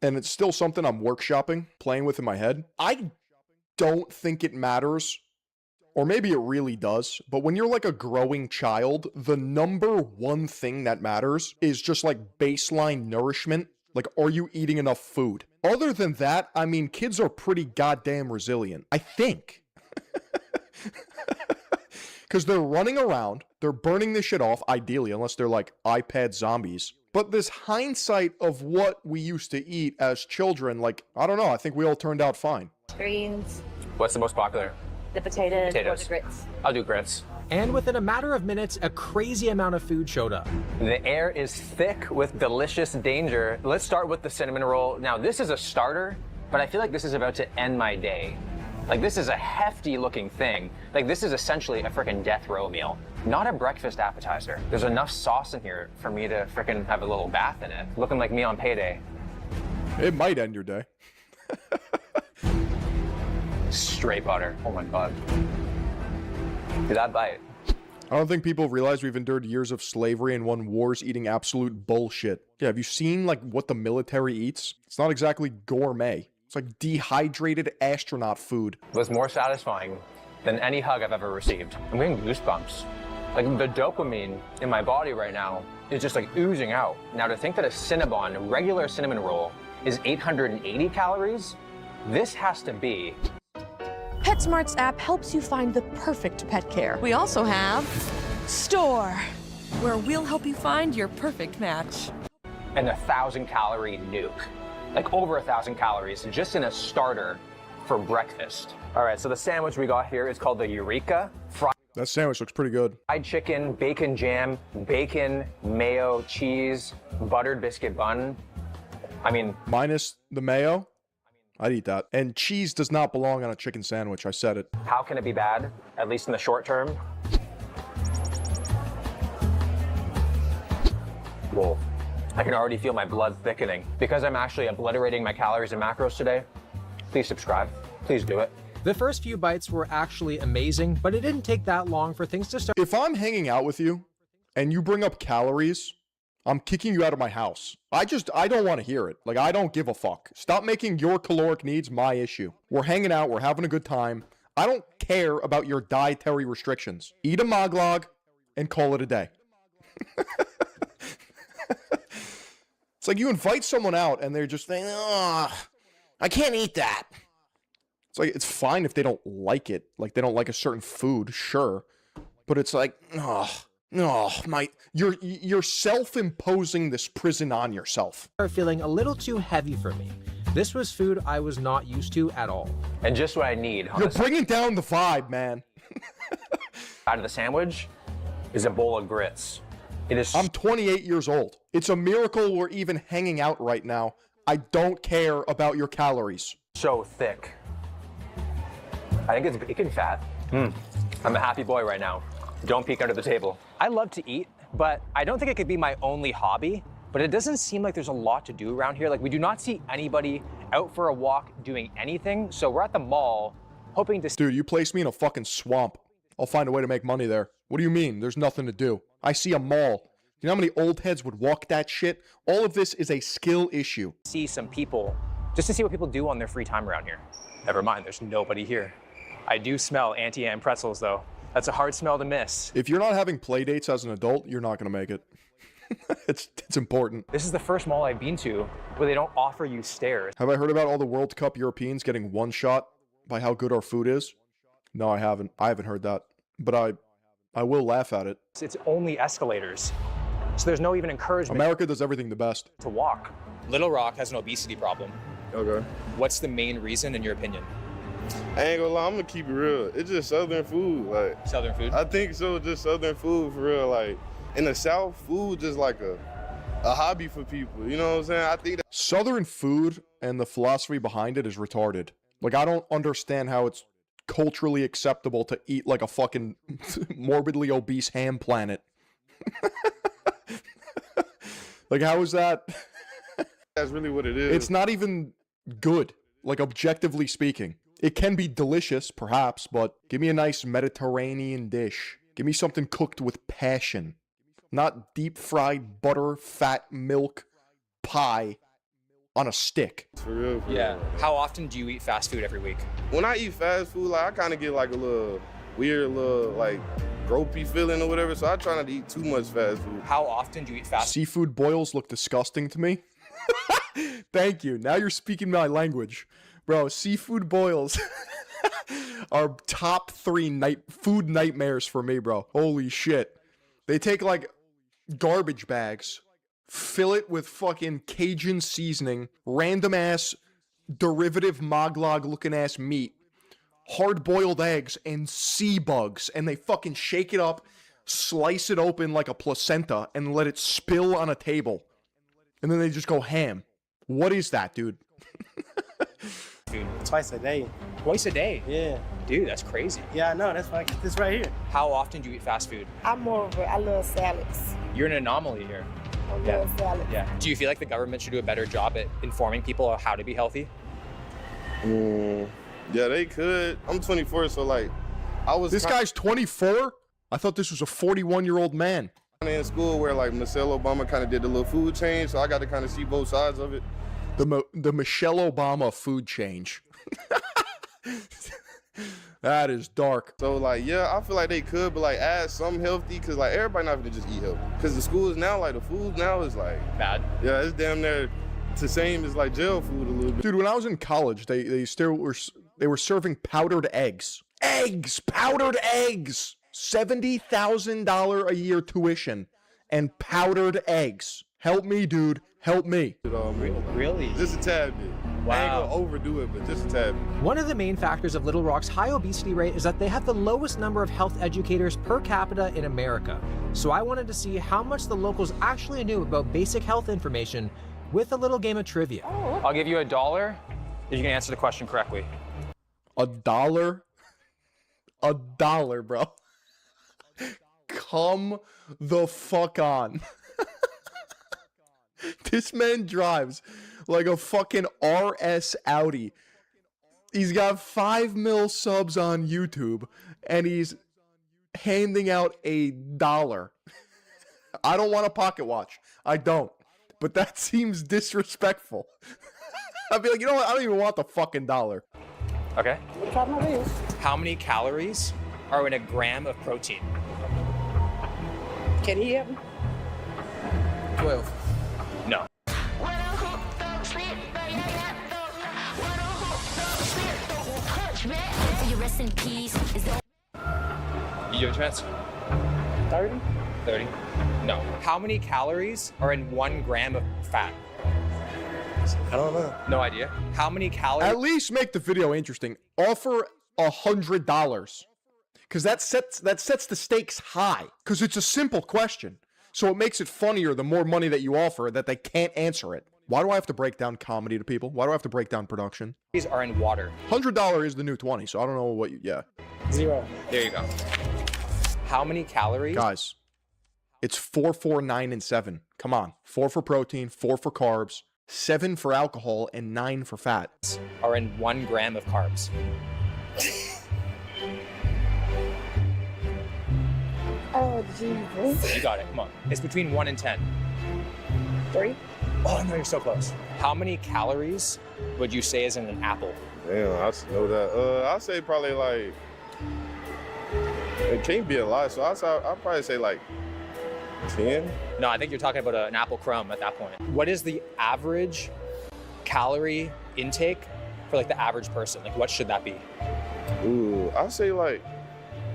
and it's still something I'm workshopping, playing with in my head. I don't think it matters, or maybe it really does, but when you're like a growing child, the #1 thing that matters is just like baseline nourishment. Like, are you eating enough food? Other than that, I mean, kids are pretty goddamn resilient. I think. Because they're running around, they're burning this shit off, ideally, unless they're like iPad zombies. But this hindsight of what we used to eat as children, like, I don't know, I think we all turned out fine. greens, What's the most popular? the potatoes, or Potatoes. the grits. I'll do grits. And within a matter of minutes, a crazy amount of food showed up. The air is thick with delicious danger. Let's start with the cinnamon roll. Now, this is a starter, but I feel like this is about to end my day. Like, this is a hefty looking thing. Like, this is essentially a freaking death row meal, not a breakfast appetizer. There's enough sauce in here for me to freaking have a little bath in it, looking like me on payday. It might end your day. Straight butter. Oh my God. Dude, that bite. I don't think people realize we've endured years of slavery and won wars eating absolute bullshit. Yeah, have you seen, like, what the military eats? It's not exactly gourmet. It's like dehydrated astronaut food. It was more satisfying than any hug I've ever received. I'm getting goosebumps. Like, the dopamine in my body right now is just like oozing out. Now, to think that a Cinnabon, regular cinnamon roll, is 880 calories, this has to be. PetSmart's app helps you find the perfect pet care. We also have Store, where we'll help you find your perfect match. And 1,000-calorie nuke. Like over 1,000 calories just in a starter for breakfast. All right, so the sandwich we got here is called the Eureka. That sandwich looks pretty good. Fried chicken, bacon jam, bacon, mayo, cheese, buttered biscuit bun. I mean, minus the mayo, I'd eat that. And cheese does not belong on a chicken sandwich. I said it. How can it be bad, at least in the short term? Whoa. I can already feel my blood thickening. Because I'm actually obliterating my calories and macros today, please subscribe. Please do it. The first few bites were actually amazing, but it didn't take that long for things to start. If I'm hanging out with you and you bring up calories, I'm kicking you out of my house. I don't want to hear it. Like, I don't give a fuck. Stop making your caloric needs my issue. We're hanging out. We're having a good time. I don't care about your dietary restrictions. Eat a Moglog and call it a day. It's like you invite someone out and they're just saying, oh, I can't eat that. It's like, it's fine if they don't like it. Like, they don't like a certain food, sure. But it's like, you're self-imposing this prison on yourself. Feeling a little too heavy for me. This was food I was not used to at all. And just what I need. You're bringing down the vibe, man. Out of the sandwich is a bowl of grits. It is. I'm 28 years old. It's a miracle we're even hanging out right now. I don't care about your calories. So thick. I think it's bacon fat. I'm a happy boy right now. Don't peek under the table. I love to eat, but I don't think it could be my only hobby. But it doesn't seem like there's a lot to do around here. Like, we do not see anybody out for a walk doing anything. So we're at the mall hoping to... Dude, you place me in a fucking swamp. I'll find a way to make money there. What do you mean? There's nothing to do. I see a mall. You know how many old heads would walk that shit? All of this is a skill issue. See some people, just to see what people do on their free time around here. Never mind, there's nobody here. I do smell Auntie Anne pretzels, though. That's a hard smell to miss. If you're not having play dates as an adult, you're not going to make it. It's important. This is the first mall I've been to where they don't offer you stairs. Have I heard about all the World Cup Europeans getting one shot by how good our food is? No, I haven't. I haven't heard that. But I will laugh at it. It's only escalators. So there's no even encouragement. America does everything the best. To walk. Little Rock has an obesity problem. Okay. What's the main reason, in your opinion? I ain't gonna lie, I'm gonna keep it real. It's just Southern food, like. Southern food? I think so, just Southern food for real. Like, in the South, food just like a hobby for people. You know what I'm saying? I think that Southern food and the philosophy behind it is retarded. Like, I don't understand how it's culturally acceptable to eat like a fucking morbidly obese ham planet. Like, how is that? That's really what it is. It's not even good, like, objectively speaking. It can be delicious, perhaps, but give me a nice Mediterranean dish. Give me something cooked with passion. Not deep-fried butter, fat, milk, pie on a stick. For real. Yeah. How often do you eat fast food every week? When I eat fast food, like, I kind of get like a little weird, like, gropey feeling or whatever, so I try not to eat too much fast food. How often do you eat fast food? Seafood boils look disgusting to me. Thank you. Now you're speaking my language. Bro, seafood boils are top 3 food nightmares for me, bro. Holy shit. They take, like, garbage bags, fill it with fucking Cajun seasoning, random-ass derivative moglog looking ass meat, hard-boiled eggs, and sea bugs, and they fucking shake it up, slice it open like a placenta, and let it spill on a table. And then they just go ham. What is that, dude? Food twice a day. Twice a day? Yeah. Dude, that's crazy. Yeah, I know. That's why I get this right here. How often do you eat fast food? I'm more of a, I love salads. You're an anomaly here. I love salads. Yeah. Do you feel like the government should do a better job at informing people on how to be healthy? Yeah, they could. I'm 24, so like, This guy's 24? I thought this was a 41-year-old man. In school where like Michelle Obama kind of did the little food change, so I got to kind of see both sides of it. The Michelle Obama food change. That is dark. So like, yeah, I feel like they could, but like add some healthy, cause like everybody not gonna just eat healthy. Cause the schools now, like the food now is like bad. Yeah, it's damn near the same as like jail food a little bit. Dude, when I was in college, they were serving powdered eggs. Powdered eggs. $70,000 a year tuition and powdered eggs. Help me, dude. Help me. Really? Just a tad bit. Wow. I ain't gonna overdo it, but just a tad bit. One of the main factors of Little Rock's high obesity rate is that they have the lowest number of health educators per capita in America. So I wanted to see how much the locals actually knew about basic health information with a little game of trivia. I'll give you $1 if you can answer the question correctly. $1? $1, bro. Come the fuck on. This man drives like a fucking RS Audi. He's got 5 mil subs on YouTube, and he's handing out $1. I don't want a pocket watch. I don't. But that seems disrespectful. I'd be like, you know what? I don't even want the fucking $1. Okay. How many calories are in a gram of protein? Can he help me? 12. No. You have a chance. 30? 30. No. How many calories are in 1 gram of fat? I don't know. No idea. How many calories? At least make the video interesting. Offer $100. Because that sets the stakes high. Because it's a simple question. So it makes it funnier the more money that you offer that they can't answer it. Why do I have to break down comedy to people? Why do I have to break down production? These are in water. $100 is the new 20, so I don't know what you... Yeah. 0. There you go. How many calories? Guys, it's 4, 4, 9, and 7. Come on. 4 for protein, 4 for carbs, 7 for alcohol, and 9 for fat. Are in 1 gram of carbs. Oh, Jesus. You got it. Come on. It's between 1 and 10. 3? Oh, no, you're so close. How many calories would you say is in an apple? Damn, I should know that. I'd say probably like, it can't be a lot, so I'd probably say like 10. No, I think you're talking about an apple crumb at that point. What is the average calorie intake for like the average person? Like what should that be? Ooh, I'd say like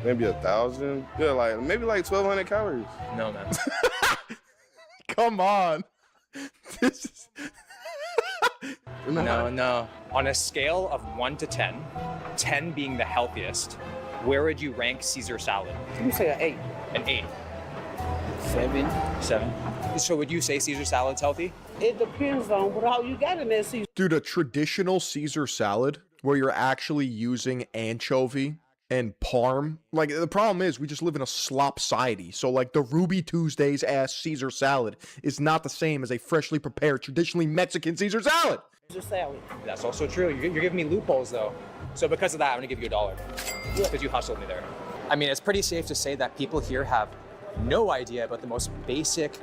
maybe 1,000. Yeah, like maybe like 1,200 calories. No, man. Come on. This is... No. On a scale of 1 to 10, 10 being the healthiest, where would you rank Caesar salad? You say an 8. An 8. 7. 7. So would you say Caesar salad's healthy? It depends on what all you got in that Caesar. Dude, a traditional Caesar salad where you're actually using anchovy and parm. Like, the problem is we just live in a slop society. So, like, the Ruby Tuesdays ass Caesar salad is not the same as a freshly prepared, traditionally Mexican Caesar salad. Caesar salad. That's also true. You're giving me loopholes, though. So because of that, I'm going to give you $1. Because you hustled me there. I mean, it's pretty safe to say that people here have no idea about the most basic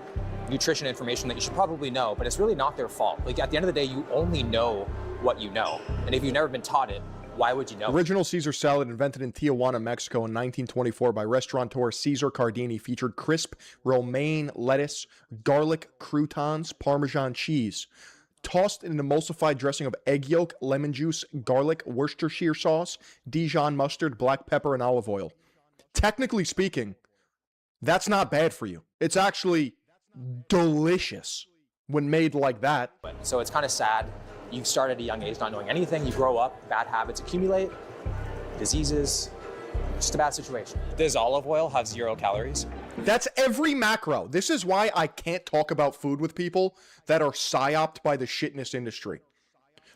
nutrition information that you should probably know, but it's really not their fault. Like, at the end of the day, you only know what you know. And if you've never been taught it, why would you know? Original Caesar salad invented in Tijuana, Mexico in 1924 by restaurateur Cesar Cardini featured crisp romaine lettuce, garlic croutons, Parmesan cheese, tossed in an emulsified dressing of egg yolk, lemon juice, garlic, Worcestershire sauce, Dijon mustard, black pepper, and olive oil. Technically speaking, that's not bad for you. It's actually delicious when made like that. So it's kind of sad You start at a young age not knowing anything, you grow up, bad habits accumulate, diseases, just a bad situation. Does olive oil have 0 calories? That's every macro. This is why I can't talk about food with people that are psyoped by the shitness industry.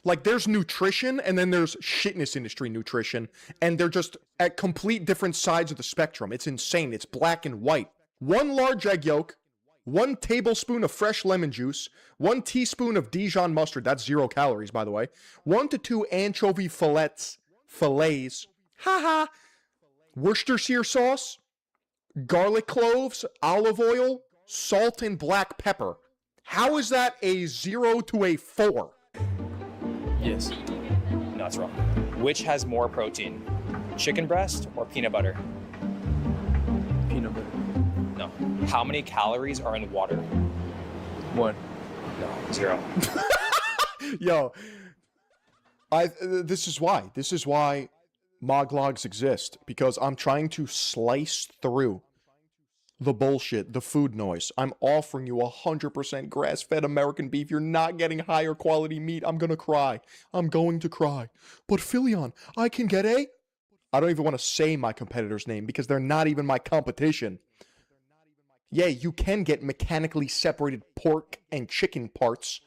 Like, there's nutrition, and then there's shitness industry nutrition, and they're just at complete different sides of the spectrum. It's insane. It's black and white. 1 large egg yolk, 1 tablespoon of fresh lemon juice, 1 teaspoon of Dijon mustard, that's 0 calories, by the way, 1 to 2 anchovy fillets, haha, Worcestershire sauce, garlic cloves, olive oil, salt, and black pepper. How is that a 0 to a 4? Yes. No, that's wrong. Which has more protein? Chicken breast or peanut butter? Peanut butter. No. How many calories are in water? 1. No, 0. Yo, this is why Moglogs exist, because I'm trying to slice through the bullshit, the food noise. I'm offering you 100% grass-fed American beef. You're not getting higher quality meat. I'm gonna cry. I'm going to cry. But Philion, I can get a... I don't even want to say my competitor's name because they're not even my competition. Yeah, you can get mechanically separated pork and chicken parts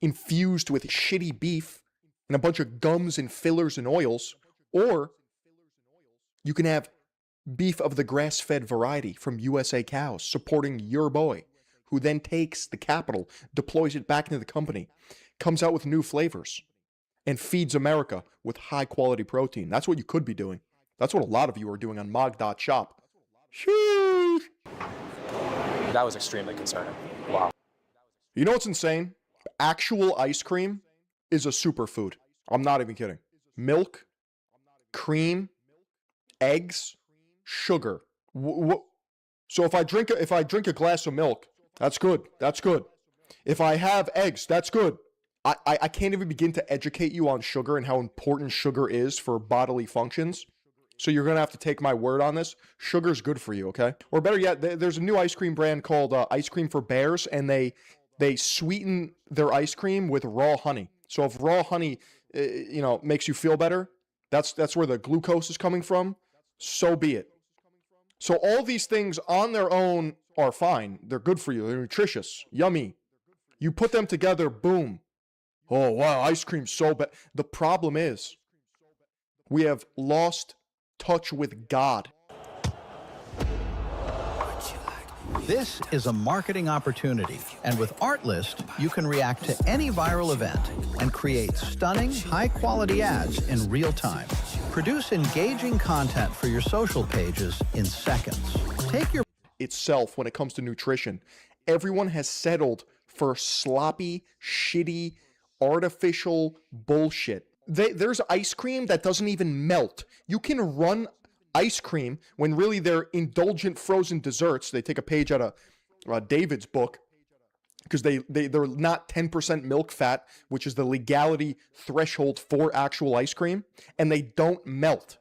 infused with shitty beef and a bunch of gums and fillers and oils, or you can have beef of the grass-fed variety from USA cows, supporting your boy, who then takes the capital, deploys it back into the company, comes out with new flavors, and feeds America with high-quality protein. That's what you could be doing. That's what a lot of you are doing on Mog.shop. Sheesh. That was extremely concerning. Wow. You know what's insane? Actual ice cream is a superfood. I'm not even kidding. Milk, cream, eggs, sugar. So if I drink a glass of milk, that's good. That's good. If I have eggs, that's good. I can't even begin to educate you on sugar and how important sugar is for bodily functions. So you're gonna have to take my word on this. Sugar's good for you, okay? Or better yet, there's a new ice cream brand called Ice Cream for Bears, and they sweeten their ice cream with raw honey. So if raw honey, makes you feel better, that's where the glucose is coming from. So be it. So all these things on their own are fine. They're good for you. They're nutritious, yummy. You put them together, boom. Oh, wow, ice cream's so bad. The problem is we have lost touch with God. This is a marketing opportunity, and with Artlist, you can react to any viral event and create stunning, high-quality ads in real time. Produce engaging content for your social pages in seconds. Take your itself when it comes to nutrition. Everyone has settled for sloppy, shitty, artificial bullshit. There's ice cream that doesn't even melt. You can run ice cream when really they're indulgent frozen desserts. They take a page out of David's book because they're not 10% milk fat, which is the legality threshold for actual ice cream, and they don't melt.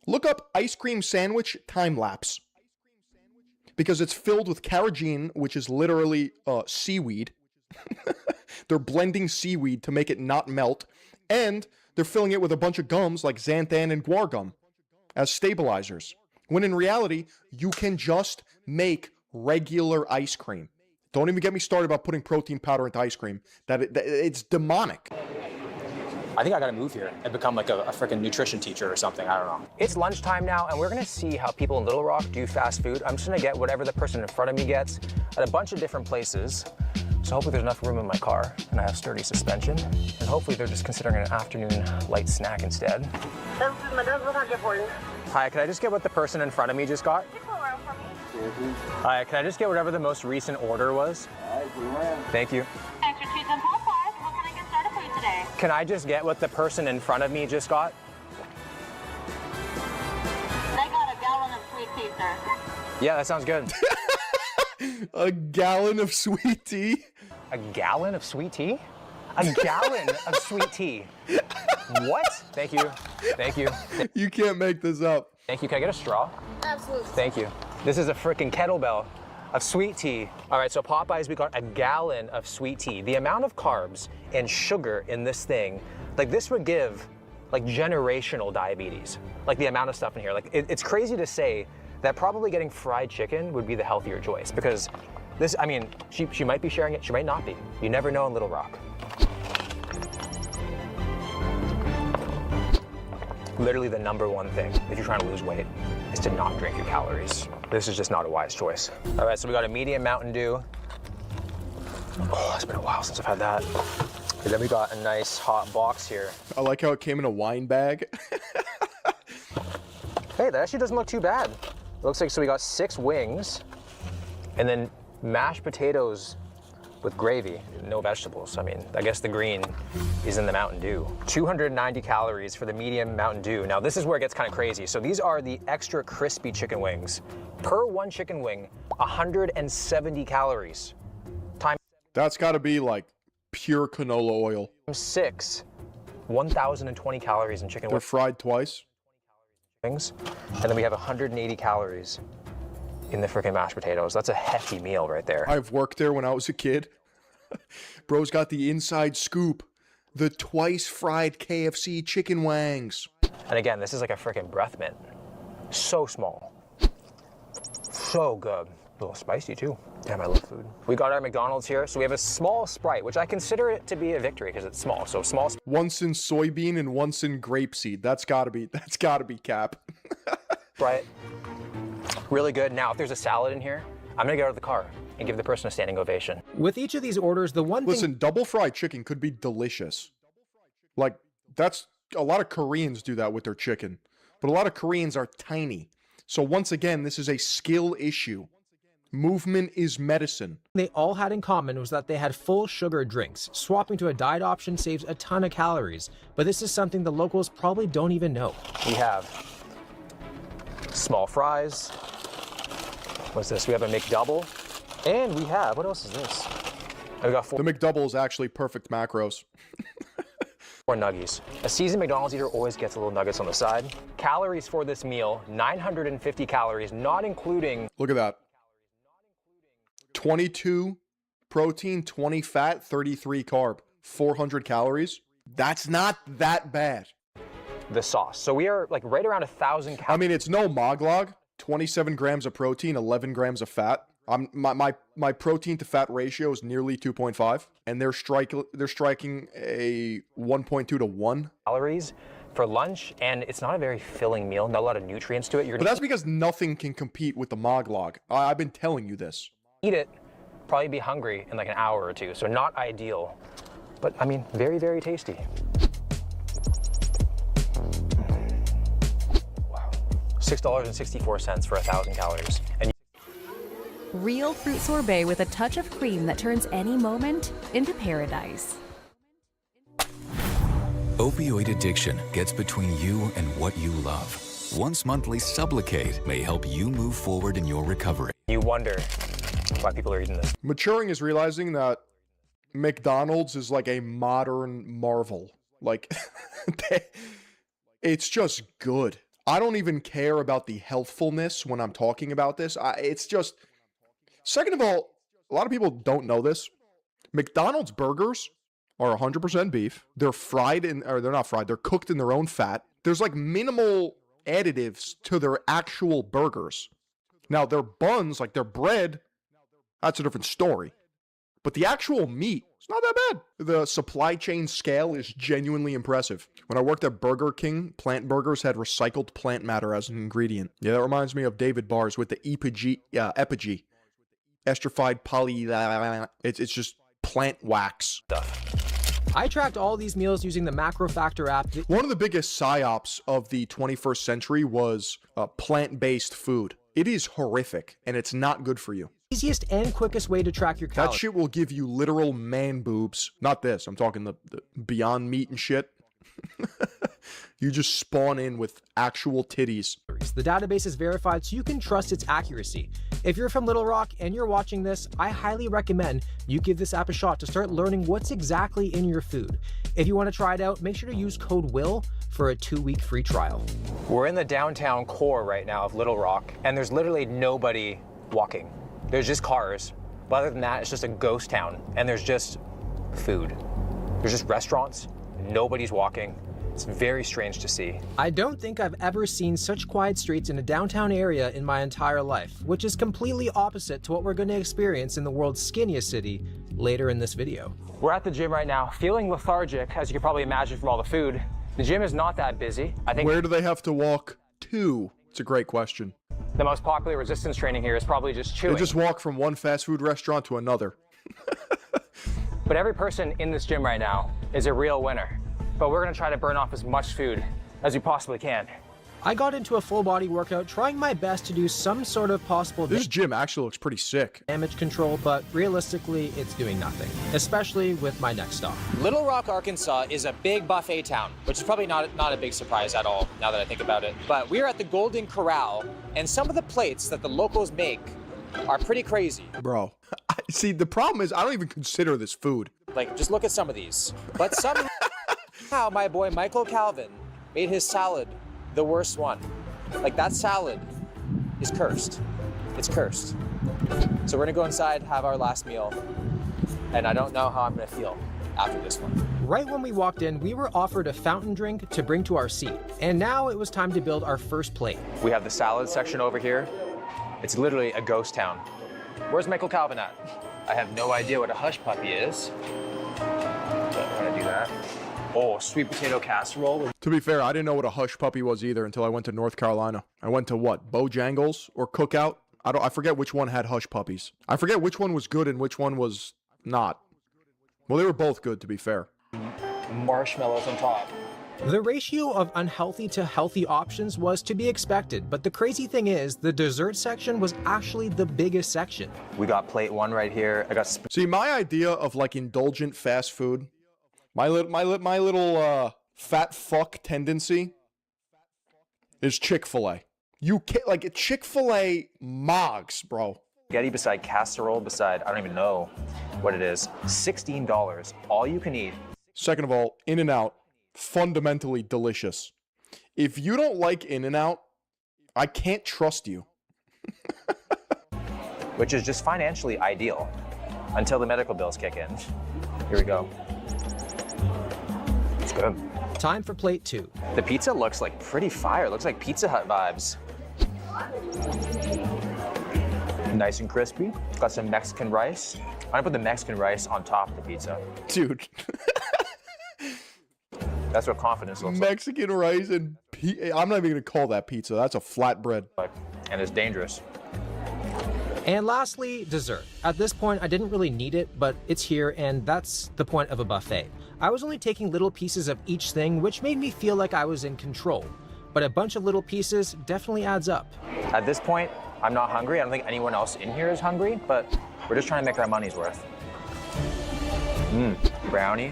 Look up ice cream sandwich time lapse because it's filled with carrageen, which is literally seaweed. They're blending seaweed to make it not melt, and they're filling it with a bunch of gums like xanthan and guar gum as stabilizers, when in reality, you can just make regular ice cream. Don't even get me started about putting protein powder into ice cream. It's demonic. I think I gotta move here and become like a freaking nutrition teacher or something, I don't know. It's lunchtime now, and we're gonna see how people in Little Rock do fast food. I'm just gonna get whatever the person in front of me gets at a bunch of different places. So hopefully there's enough room in my car, and I have sturdy suspension. And hopefully they're just considering an afternoon light snack instead. Hi, can I just get what the person in front of me just got? Hi, can I just get whatever the most recent order was? Thank you. Extra cheese and Popeyes. What can I get started for you today? Can I just get what the person in front of me just got? They got a gallon of sweet tea, sir. Yeah, that sounds good. A gallon of sweet tea? A gallon of sweet tea? A gallon of sweet tea. What? Thank you. Thank you. You can't make this up. Thank you. Can I get a straw? Absolutely. Thank you. This is a freaking kettlebell. of sweet tea. All right, so Popeyes, we got a gallon of sweet tea. The amount of carbs and sugar in this thing, like this would give like generational diabetes. Like the amount of stuff in here. Like it's crazy to say that probably getting fried chicken would be the healthier choice because this, I mean, she might be sharing it, she might not be. You never know in Little Rock. Literally the #1 thing if you're trying to lose weight is to not drink your calories. This is just not a wise choice. All right, so we got a medium Mountain Dew. Oh, it's been a while since I've had that. And then we got a nice hot box here. I like how it came in a wine bag. Hey, that actually doesn't look too bad. It looks like, so we got 6 wings and then mashed potatoes with gravy, no vegetables. I mean, I guess the green is in the Mountain Dew. 290 calories for the medium Mountain Dew. Now this is where it gets kind of crazy. So these are the extra crispy chicken wings. Per 1 chicken wing, 170 calories. That's gotta be like pure canola oil. 6, 1,020 calories in chicken They're wings. fried twice. And then we have 180 calories in the freaking mashed potatoes. That's a hefty meal right there. I've worked there when I was a kid. Bro's got the inside scoop. The twice fried KFC chicken wangs. And again, this is like a freaking breath mint. So small. So good. A little spicy too. Damn, I love food. We got our McDonald's here. So we have a small Sprite, which I consider it to be a victory because it's small. So small. Once in soybean and once in grapeseed. That's gotta be Cap. Sprite. Really good. Now, if there's a salad in here, I'm gonna get out of the car and give the person a standing ovation. With each of these orders, the one Listen, double fried chicken could be delicious. Like, that's, a lot of Koreans do that with their chicken. But a lot of Koreans are tiny. So once again, this is a skill issue. Movement is medicine. They all had in common was that they had full sugar drinks. Swapping to a diet option saves a ton of calories. But this is something the locals probably don't even know. We have small fries. What's this? We have a McDouble. And we have, what else is this? We got 4. The McDouble is actually perfect macros. 4 nuggies. A seasoned McDonald's eater always gets a little nuggets on the side. Calories for this meal, 950 calories, not including... Look at that. 22 protein, 20 fat, 33 carb, 400 calories. That's not that bad. The sauce. So we are like right around 1,000 calories. I mean, it's no moglog. 27 grams of protein, 11 grams of fat. My protein to fat ratio is nearly 2.5, and they're striking a 1.2 to 1 calories for lunch, and it's not a very filling meal. Not a lot of nutrients to it. But that's because nothing can compete with the moglog. I've been telling you this. Eat it, probably be hungry in like an hour or two. So not ideal, but I mean, very, very tasty. Wow, $6.64 for 1,000 calories. And Real fruit sorbet with a touch of cream that turns any moment into paradise. Opioid addiction gets between you and what you love. Once monthly Sublocade may help you move forward in your recovery. You wonder why people are eating this. Maturing is realizing that McDonald's is like a modern Marvel. Like, it's just good. I don't even care about the healthfulness when I'm talking about this. It's just... Second of all, a lot of people don't know this. McDonald's burgers are 100% beef. They're fried or they're not fried. They're cooked in their own fat. There's like minimal additives to their actual burgers. Now, their buns, like their bread, that's a different story. But the actual meat, it's not that bad. The supply chain scale is genuinely impressive. When I worked at Burger King, plant burgers had recycled plant matter as an ingredient. Yeah, that reminds me of David Bars with the Epig. Esterified poly... It's just plant wax. I tracked all these meals using the Macro Factor app. One of the biggest psyops of the 21st century was plant-based food. It is horrific, and it's not good for you. Easiest and quickest way to track your calories. That shit will give you literal man boobs. Not this. I'm talking the Beyond Meat and shit. You just spawn in with actual titties. The database is verified so you can trust its accuracy. If you're from Little Rock and you're watching this, I highly recommend you give this app a shot to start learning what's exactly in your food. If you want to try it out, make sure to use code WILL for a 2-week free trial. We're in the downtown core right now of Little Rock, and there's literally nobody walking. There's just cars. But other than that, it's just a ghost town. And there's just food. There's just restaurants. Nobody's walking. It's very strange to see. I don't think I've ever seen such quiet streets in a downtown area in my entire life, which is completely opposite to what we're going to experience in the world's skinniest city later in this video. We're at the gym right now, feeling lethargic, as you can probably imagine from all the food. The gym is not that busy. I think. Where do they have to walk to? It's a great question. The most popular resistance training here is probably just chewing. They just walk from one fast food restaurant to another. But every person in this gym right now is a real winner. But we're gonna try to burn off as much food as we possibly can. I got into a full body workout trying my best to do some sort of possible This gym actually looks pretty sick. Damage control, but realistically, it's doing nothing, especially with my next stop. Little Rock, Arkansas is a big buffet town, which is probably not a big surprise at all, now that I think about it. But we are at the Golden Corral, and some of the plates that the locals make are pretty crazy. Bro, see, the problem is I don't even consider this food. Like, just look at some of these. But somehow my boy Michael Calvin made his salad the worst one. Like, that salad is cursed. It's cursed. So we're gonna go inside, have our last meal, and I don't know how I'm gonna feel after this one. Right when we walked in, we were offered a fountain drink to bring to our seat. And now it was time to build our first plate. We have the salad section over here. It's literally a ghost town. Where's Michael Calvin at? I have no idea what a hush puppy is. But we're gonna do that. Oh, sweet potato casserole. To be fair, I didn't know what a hush puppy was either until I went to North Carolina. I went to what, Bojangles or Cookout? I forget which one had hush puppies. I forget which one was good and which one was not. Well, they were both good, to be fair. Marshmallows on top. The ratio of unhealthy to healthy options was to be expected, but the crazy thing is, the dessert section was actually the biggest section. We got plate one right here. I got. See, my idea of like indulgent fast food, my little fat fuck tendency is Chick-fil-A. You can't, like, Chick-fil-A mogs, bro. Spaghetti beside casserole beside, I don't even know what it is. $16, all you can eat. Second of all, In-N-Out, fundamentally delicious. If you don't like In-N-Out, I can't trust you. Which is just financially ideal until the medical bills kick in. Here we go. It's good. Time for plate two. The pizza looks like pretty fire. It looks like Pizza Hut vibes. Nice and crispy. Got some Mexican rice. I'm gonna put the Mexican rice on top of the pizza. Dude. That's what confidence looks like. Mexican rice and I'm not even gonna call that pizza. That's a flatbread. And it's dangerous. And lastly, dessert. At this point, I didn't really need it, but it's here, and that's the point of a buffet. I was only taking little pieces of each thing, which made me feel like I was in control. But a bunch of little pieces definitely adds up. At this point, I'm not hungry. I don't think anyone else in here is hungry, but we're just trying to make our money's worth. Brownie.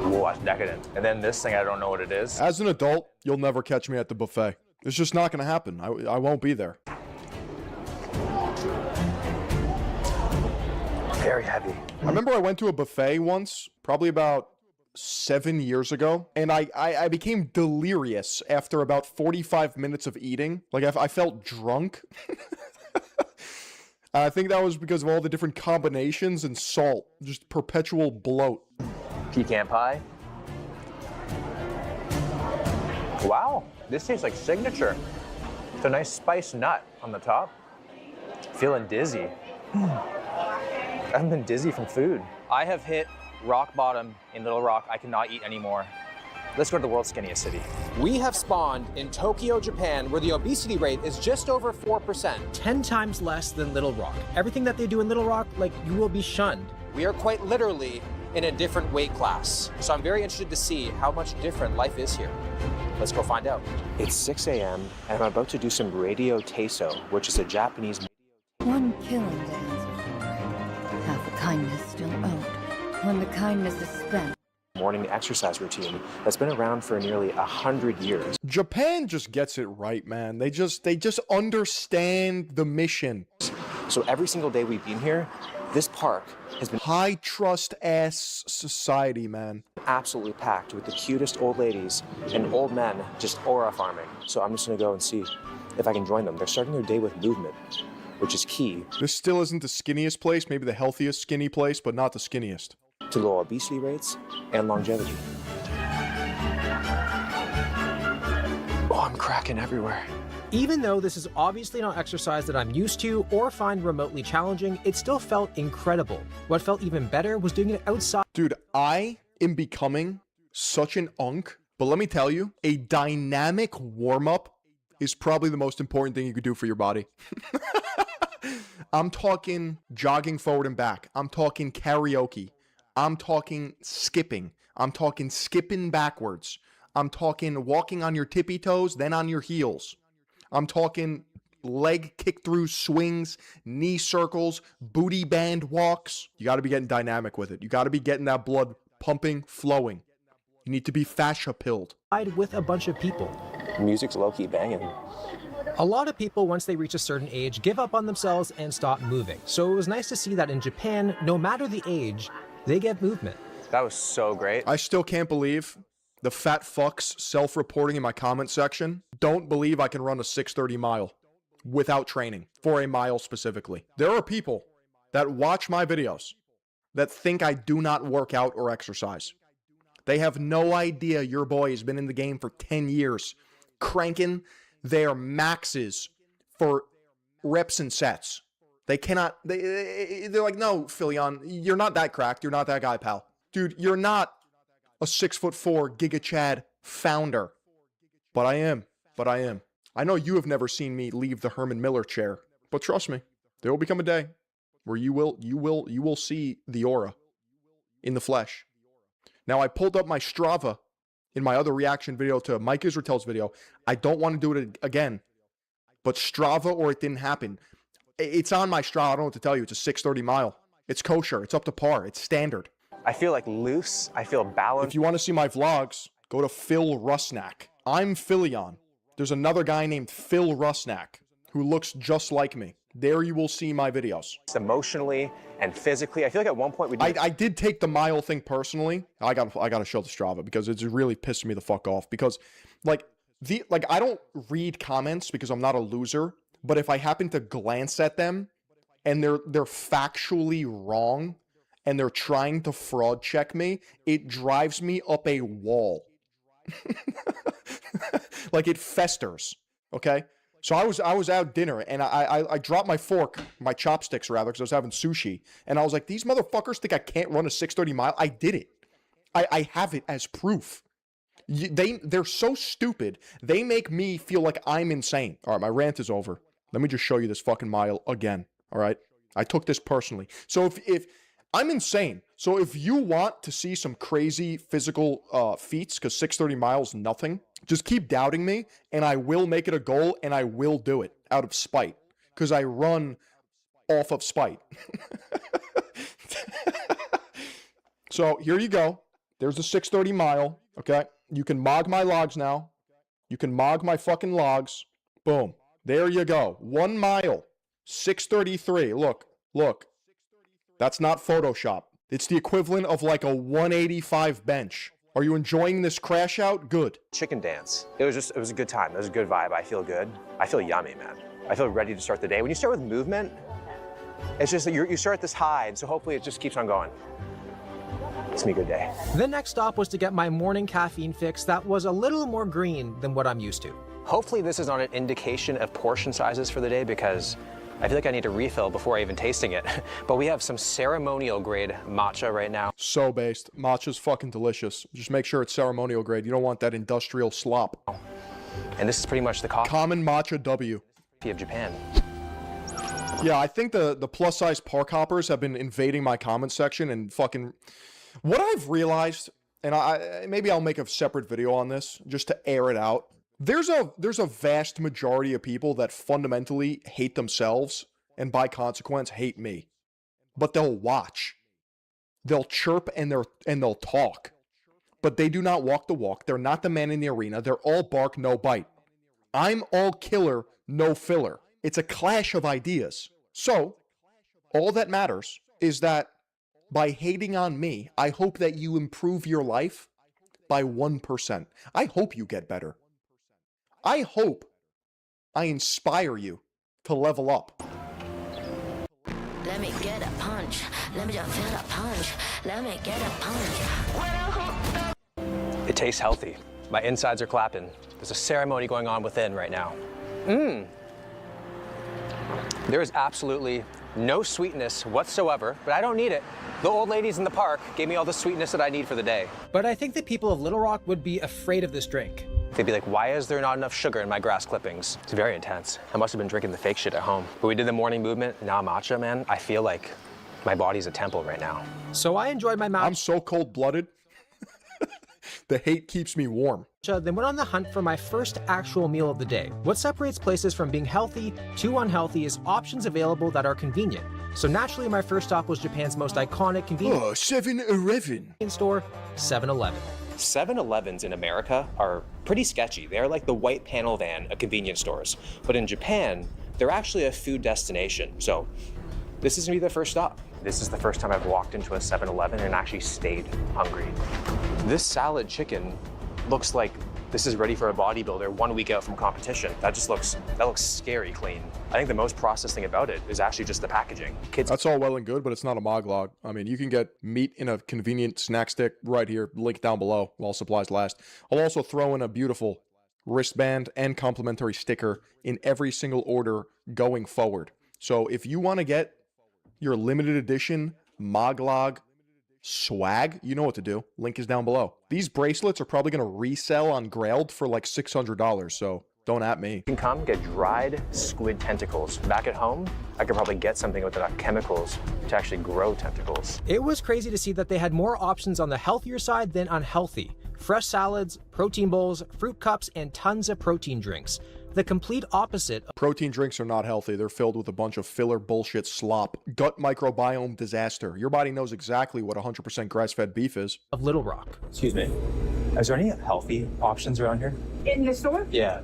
Whoa, that's decadent. And then this thing, I don't know what it is. As an adult, you'll never catch me at the buffet. It's just not gonna happen. I won't be there. Very heavy. I remember I went to a buffet once, probably about 7 years ago, and I became delirious after about 45 minutes of eating. Like, I felt drunk. I think that was because of all the different combinations and salt. Just perpetual bloat. Pecan pie. Wow, this tastes like signature. It's a nice spiced nut on the top. Feeling dizzy. I haven't been dizzy from food. I have hit rock bottom in Little Rock. I cannot eat anymore. Let's go to the world's skinniest city. We have spawned in Tokyo, Japan, where the obesity rate is just over 4%. 10 times less than Little Rock. Everything that they do in Little Rock, like, you will be shunned. We are quite literally in a different weight class. So I'm very interested to see how much different life is here. Let's go find out. It's 6 a.m. and I'm about to do some radio teso, which is a Japanese. One killing to answer for. Half a kindness still owed. When the kindness is spent. Morning exercise routine that's been around for nearly 100 years. Japan just gets it right, man. They just understand the mission. So every single day we've been here, this park has been high trust ass society, man. Absolutely packed with the cutest old ladies and old men just aura farming. So I'm just gonna go and see if I can join them. They're starting their day with movement. which is key. This still isn't the skinniest place, maybe the healthiest skinny place, but not the skinniest. To lower obesity rates and longevity. Oh, I'm cracking everywhere. Even though this is obviously not exercise that I'm used to or find remotely challenging, it still felt incredible. What felt even better was doing it outside. Dude, I am becoming such an unk, but let me tell you, a dynamic warm-up is probably the most important thing you could do for your body. I'm talking jogging forward and back. I'm talking karaoke. I'm talking skipping. I'm talking skipping backwards. I'm talking walking on your tippy toes, then on your heels. I'm talking leg kick through swings, knee circles, booty band walks. You got to be getting dynamic with it. You got to be getting that blood pumping, flowing. You need to be fascia pilled. With a bunch of people. Music's low-key banging. A lot of people, once they reach a certain age, give up on themselves and stop moving. So it was nice to see that in Japan, no matter the age, they get movement. That was so great. I still can't believe the fat fucks self-reporting in my comment section don't believe I can run a 6:30 mile without training, for a mile specifically. There are people that watch my videos that think I do not work out or exercise. They have no idea your boy has been in the game for 10 years, cranking their maxes for reps and sets. They cannot, they're like, no, Philion, you're not that cracked. You're not that guy, pal. Dude, you're not a 6'4" Giga Chad founder. But I am. I know you have never seen me leave the Herman Miller chair, but trust me, there will become a day where you will see the aura in the flesh. Now, I pulled up my Strava in my other reaction video to Mike Israel's video. I don't want to do it again, but Strava or it didn't happen. It's on my Strava. I don't know what to tell you. It's a 6:30 mile. It's kosher. It's up to par. It's standard. I feel like loose. I feel balanced. If you want to see my vlogs, go to Phil Rusnak. I'm Philion. There's another guy named Phil Rusnak who looks just like me. There you will see my videos. Emotionally and physically. I feel like at one point we did. I did take the mile thing personally. I gotta show the Strava because it's really pissing me the fuck off. Because like I don't read comments because I'm not a loser. But if I happen to glance at them and they're factually wrong and they're trying to fraud check me, it drives me up a wall. Like it festers. Okay? So I was out dinner and I dropped my fork, my chopsticks rather, because I was having sushi. And I was like, these motherfuckers think I can't run a 6:30 mile. I did it. I have it as proof. They're so stupid. They make me feel like I'm insane. All right, my rant is over. Let me just show you this fucking mile again. All right? I took this personally. So if I'm insane. So if you want to see some crazy physical feats, because 6:30 miles, nothing, just keep doubting me, and I will make it a goal, and I will do it out of spite, because I run off of spite. So here you go. There's the 6:30 mile, okay? You can mog my logs now. You can mog my fucking logs. Boom. There you go. 1 mile. 6:33. Look. That's not Photoshop. It's the equivalent of like a 185 bench. Are you enjoying this crash out? Good. Chicken dance. It was a good time. It was a good vibe. I feel good. I feel yummy, man. I feel ready to start the day. When you start with movement, it's just that you start this high, and so hopefully it just keeps on going. It's gonna be a good day. The next stop was to get my morning caffeine fix that was a little more green than what I'm used to. Hopefully this is not an indication of portion sizes for the day, because I feel like I need a refill before even tasting it. But we have some ceremonial grade matcha right now. So based. Matcha's fucking delicious. Just make sure it's ceremonial grade. You don't want that industrial slop. And this is pretty much the coffee Common matcha W of Japan. Yeah, I think the plus size park hoppers have been invading my comment section and fucking. What I've realized, and maybe I'll make a separate video on this just to air it out. There's a vast majority of people that fundamentally hate themselves and by consequence hate me. But they'll watch. They'll chirp and they'll talk. But they do not walk the walk. They're not the man in the arena. They're all bark, no bite. I'm all killer, no filler. It's a clash of ideas. So, all that matters is that by hating on me, I hope that you improve your life by 1%. I hope you get better. I hope I inspire you to level up. Let me just feel the punch. Let me get a punch. It tastes healthy. My insides are clapping. There's a ceremony going on within right now. There is absolutely no sweetness whatsoever, but I don't need it. The old ladies in the park gave me all the sweetness that I need for the day. But I think the people of Little Rock would be afraid of this drink. They'd be like, why is there not enough sugar in my grass clippings? It's very intense. I must have been drinking the fake shit at home. But we did the morning movement, now matcha, man. I feel like my body's a temple right now. So I enjoyed my matcha. I'm so cold-blooded. The hate keeps me warm. Then went on the hunt for my first actual meal of the day. What separates places from being healthy to unhealthy is options available that are convenient. So naturally, my first stop was Japan's most iconic convenience 7-Eleven store, 7-Eleven. 7-Elevens in America are pretty sketchy. They're like the white panel van of convenience stores. But in Japan, they're actually a food destination. So this is gonna be the first stop. This is the first time I've walked into a 7-Eleven and actually stayed hungry. This salad chicken looks like this is ready for a bodybuilder 1 week out from competition. That looks scary clean. I think the most processed thing about it is actually just the packaging. That's all well and good, but it's not a moglog. I mean, you can get meat in a convenient snack stick right here, link down below while supplies last. I'll also throw in a beautiful wristband and complimentary sticker in every single order going forward. So if you want to get your limited edition moglog swag, you know what to do. Link is down below. These bracelets are probably going to resell on Grailed for like $600, so don't at me. You can come get dried squid tentacles. Back at home, I could probably get something with enough chemicals to actually grow tentacles. It was crazy to see that they had more options on the healthier side than unhealthy. Fresh salads, protein bowls, fruit cups, and tons of protein drinks. The complete opposite. Protein drinks are not healthy. They're filled with a bunch of filler bullshit slop. Gut microbiome disaster. Your body knows exactly what 100% grass-fed beef is. Of Little Rock. Excuse me. Is there any healthy options around here? In the store? Yeah.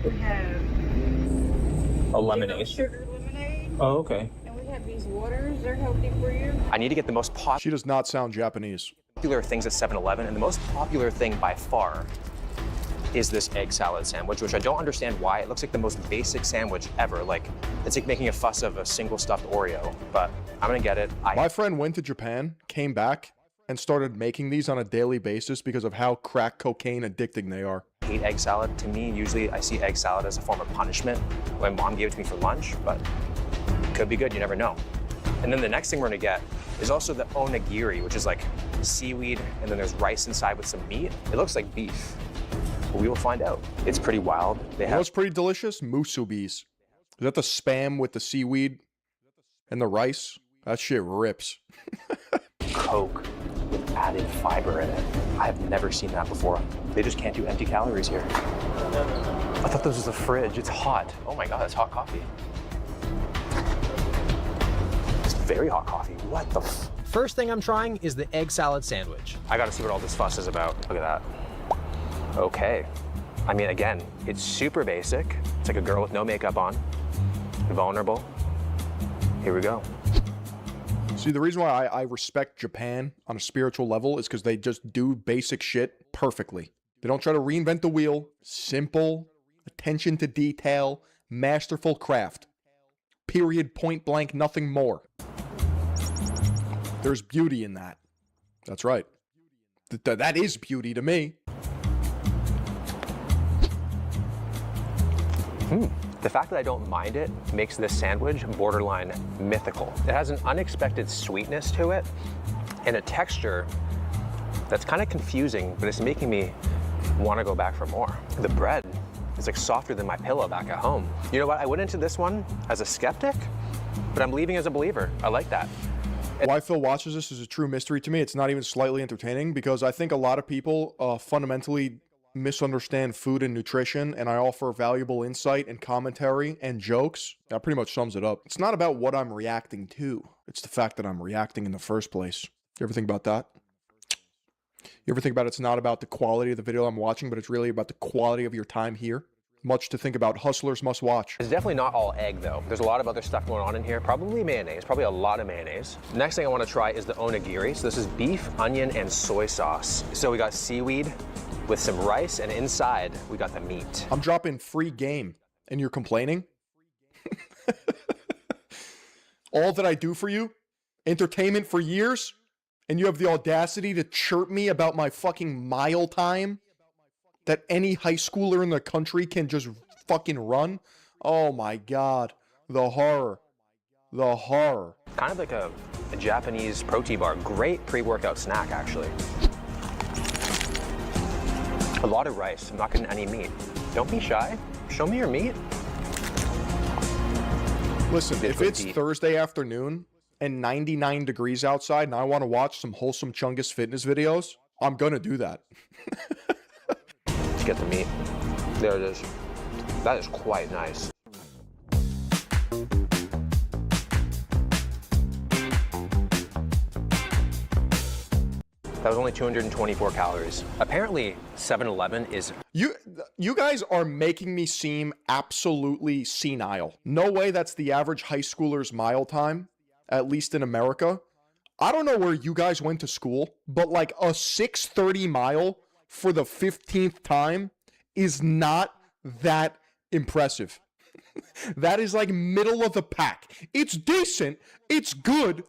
We have A lemonade. sugar lemonade. Oh, okay. And we have these waters. They're healthy for you. I need to get the most She does not sound Japanese. popular things at 7-Eleven, and the most popular thing by far is this egg salad sandwich, which I don't understand why. It looks like the most basic sandwich ever. Like, it's like making a fuss of a single stuffed Oreo, but I'm gonna get it. My friend went to Japan, came back, and started making these on a daily basis because of how crack cocaine addicting they are. I hate egg salad. To me, usually I see egg salad as a form of punishment. My mom gave it to me for lunch, but it could be good, you never know. And then the next thing we're gonna get is also the onigiri, which is like seaweed, and then there's rice inside with some meat. It looks like beef. We will find out. It's pretty wild. You know what's pretty delicious? Musubis. Is that the spam with the seaweed and the rice? That shit rips. Coke with added fiber in it. I have never seen that before. They just can't do empty calories here. I thought this was a fridge. It's hot. Oh my God, it's hot coffee. It's very hot coffee. What the f? First thing I'm trying is the egg salad sandwich. I gotta see what all this fuss is about. Look at that. Okay. I mean, again, it's super basic. It's like a girl with no makeup on. Vulnerable. Here we go. See, the reason why I respect Japan on a spiritual level is because they just do basic shit perfectly. They don't try to reinvent the wheel. Simple, attention to detail, masterful craft. Period, point blank, nothing more. There's beauty in that. That's right. That is beauty to me. The fact that I don't mind it makes this sandwich borderline mythical. It has an unexpected sweetness to it and a texture that's kind of confusing, but it's making me want to go back for more. The bread is like softer than my pillow back at home. You know what? I went into this one as a skeptic, but I'm leaving as a believer. I like that. Why Phil watches this is a true mystery to me. It's not even slightly entertaining because I think a lot of people fundamentally misunderstand food and nutrition, and I offer valuable insight and commentary and jokes. That pretty much sums it up. It's not about what I'm reacting to. It's the fact that I'm reacting in the first place. You ever think about that? You ever think about it's not about the quality of the video I'm watching, but it's really about the quality of your time here? Much to think about. Hustlers must watch. It's definitely not all egg though. There's a lot of other stuff going on in here. Probably mayonnaise, probably a lot of mayonnaise. Next thing I want to try is the onigiri. So this is beef, onion, and soy sauce. So we got seaweed with some rice, and inside we got the meat. I'm dropping free game, and you're complaining? All that I do for you entertainment for years, and you have the audacity to chirp me about my fucking mile time that any high schooler in the country can just fucking run? Oh my god. The horror. The horror. Kind of like a Japanese protein bar. Great pre-workout snack, actually. A lot of rice. I'm not getting any meat. Don't be shy. Show me your meat. Listen, if it's Thursday afternoon and 99 degrees outside and I want to watch some wholesome Chungus fitness videos, I'm gonna do that. Let's get the meat. There it is. That is quite nice. That was only 224 calories. Apparently, 7-Eleven is... You guys are making me seem absolutely senile. No way that's the average high schooler's mile time, at least in America. I don't know where you guys went to school, but like a 6:30 mile for the 15th time is not that impressive. That is like middle of the pack. It's decent, it's good,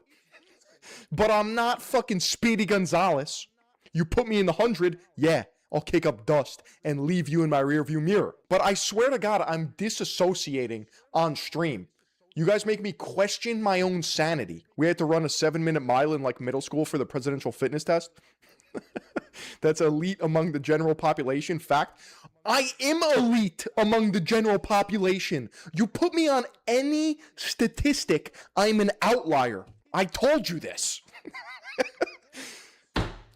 but I'm not fucking Speedy Gonzalez. You put me in the 100, yeah, I'll kick up dust and leave you in my rearview mirror. But I swear to God, I'm disassociating on stream. You guys make me question my own sanity. We had to run a 7-minute mile in like middle school for the presidential fitness test. That's elite among the general population. Fact, I am elite among the general population. You put me on any statistic, I'm an outlier. I told you this.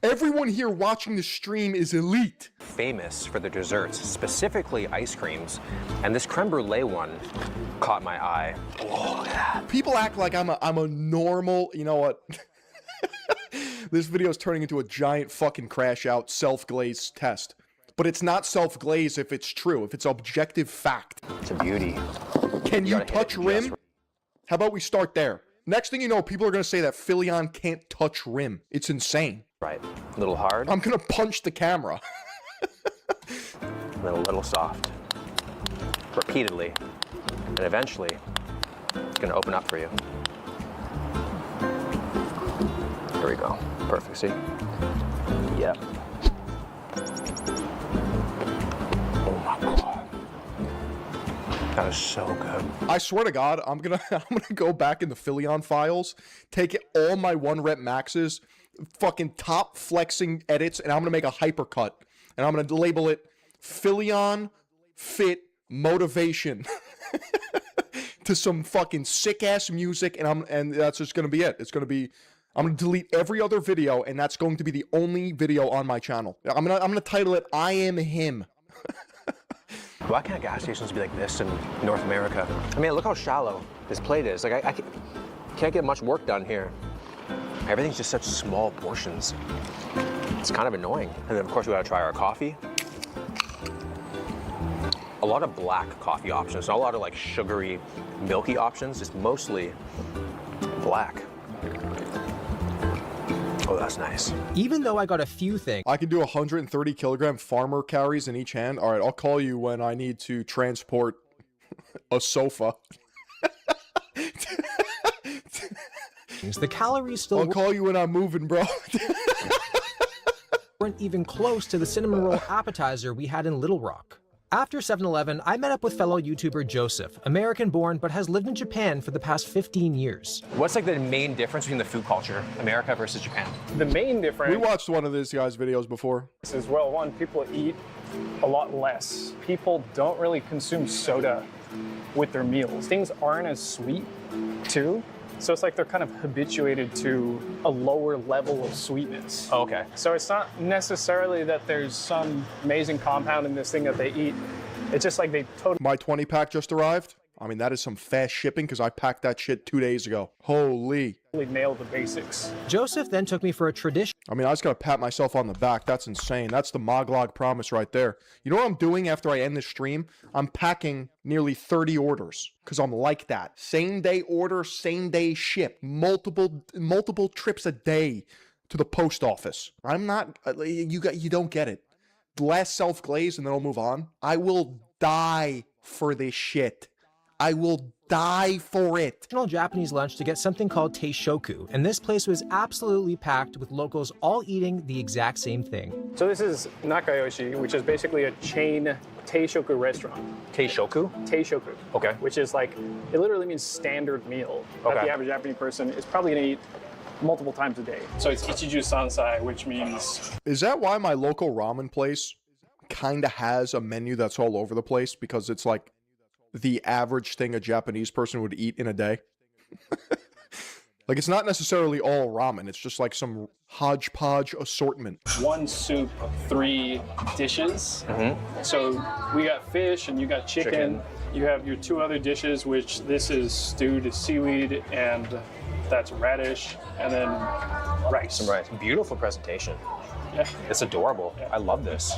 Everyone here watching the stream is elite. Famous for their desserts, specifically ice creams. And this creme brulee one caught my eye. Oh, yeah. People act like I'm a normal, you know what? This video is turning into a giant fucking crash out self-glaze test. But it's not self-glaze if it's true, if it's objective fact. It's a beauty. Can you touch rim? How about we start there? Next thing you know, people are going to say that Philion can't touch rim. It's insane. Right. A little hard. I'm going to punch the camera. And then a little soft. Repeatedly. And eventually, it's going to open up for you. Here we go. Perfect, see? Yep. Oh my God. That is so good. I swear to God, I'm gonna go back in the Philion files, take all my 1-rep maxes, fucking top flexing edits, and I'm gonna make a hypercut. And I'm gonna label it Philion Fit Motivation. To some fucking sick ass music, and that's just gonna be it. It's gonna be, I'm gonna delete every other video, and that's going to be the only video on my channel. I'm gonna title it I Am Him. Why can't gas stations be like this in North America? I mean, look how shallow this plate is. Like, I can't get much work done here. Everything's just such small portions. It's kind of annoying. And then, of course, we gotta try our coffee. A lot of black coffee options, not a lot of like sugary, milky options, just mostly black. Oh, that's nice. Even though I got a few things. I can do 130 kilogram farmer carries in each hand. All right, I'll call you when I need to transport a sofa. The calories still... I'll call you when I'm moving, bro. Weren't even close to the cinnamon roll appetizer we had in Little Rock. After 7-Eleven, I met up with fellow YouTuber Joseph, American-born but has lived in Japan for the past 15 years. What's like the main difference between the food culture, America versus Japan? The main difference... We watched one of this guy's videos before. Is, well, one, people eat a lot less. People don't really consume soda with their meals. Things aren't as sweet, too. So it's like they're kind of habituated to a lower level of sweetness. Oh, okay. So it's not necessarily that there's some amazing compound in this thing that they eat. It's just like they totally... My 20-pack just arrived. I mean, that is some fast shipping because I packed that shit 2 days ago. Holy. nail the basics. Joseph then took me for a tradition. I mean, I just gotta pat myself on the back. That's insane. That's the Moglog promise right there. You know what I'm doing after I end this stream? I'm packing nearly 30 orders because I'm like that. Same day order, same day ship. Multiple trips a day to the post office. I'm not, you don't get it. Last self-glaze and then I'll move on. I will die for this shit. I will die for it. Traditional Japanese lunch to get something called teishoku, and this place was absolutely packed with locals all eating the exact same thing. So this is Nakayoshi, which is basically a chain teishoku restaurant. Teishoku? Teishoku. Okay. Which is like, it literally means standard meal. That Okay. the average Japanese person is probably gonna eat multiple times a day. So it's Ichiju Sansai, which means... Is that why my local ramen place kind of has a menu that's all over the place? Because it's like the average thing a Japanese person would eat in a day? Like, it's not necessarily all ramen. It's just like some hodgepodge assortment. One soup, 3 dishes. So we got fish and you got chicken. You have your 2 other dishes, which this is stewed seaweed and that's radish, and then rice. Some rice. Beautiful presentation. Yeah. It's adorable. Yeah. I love this.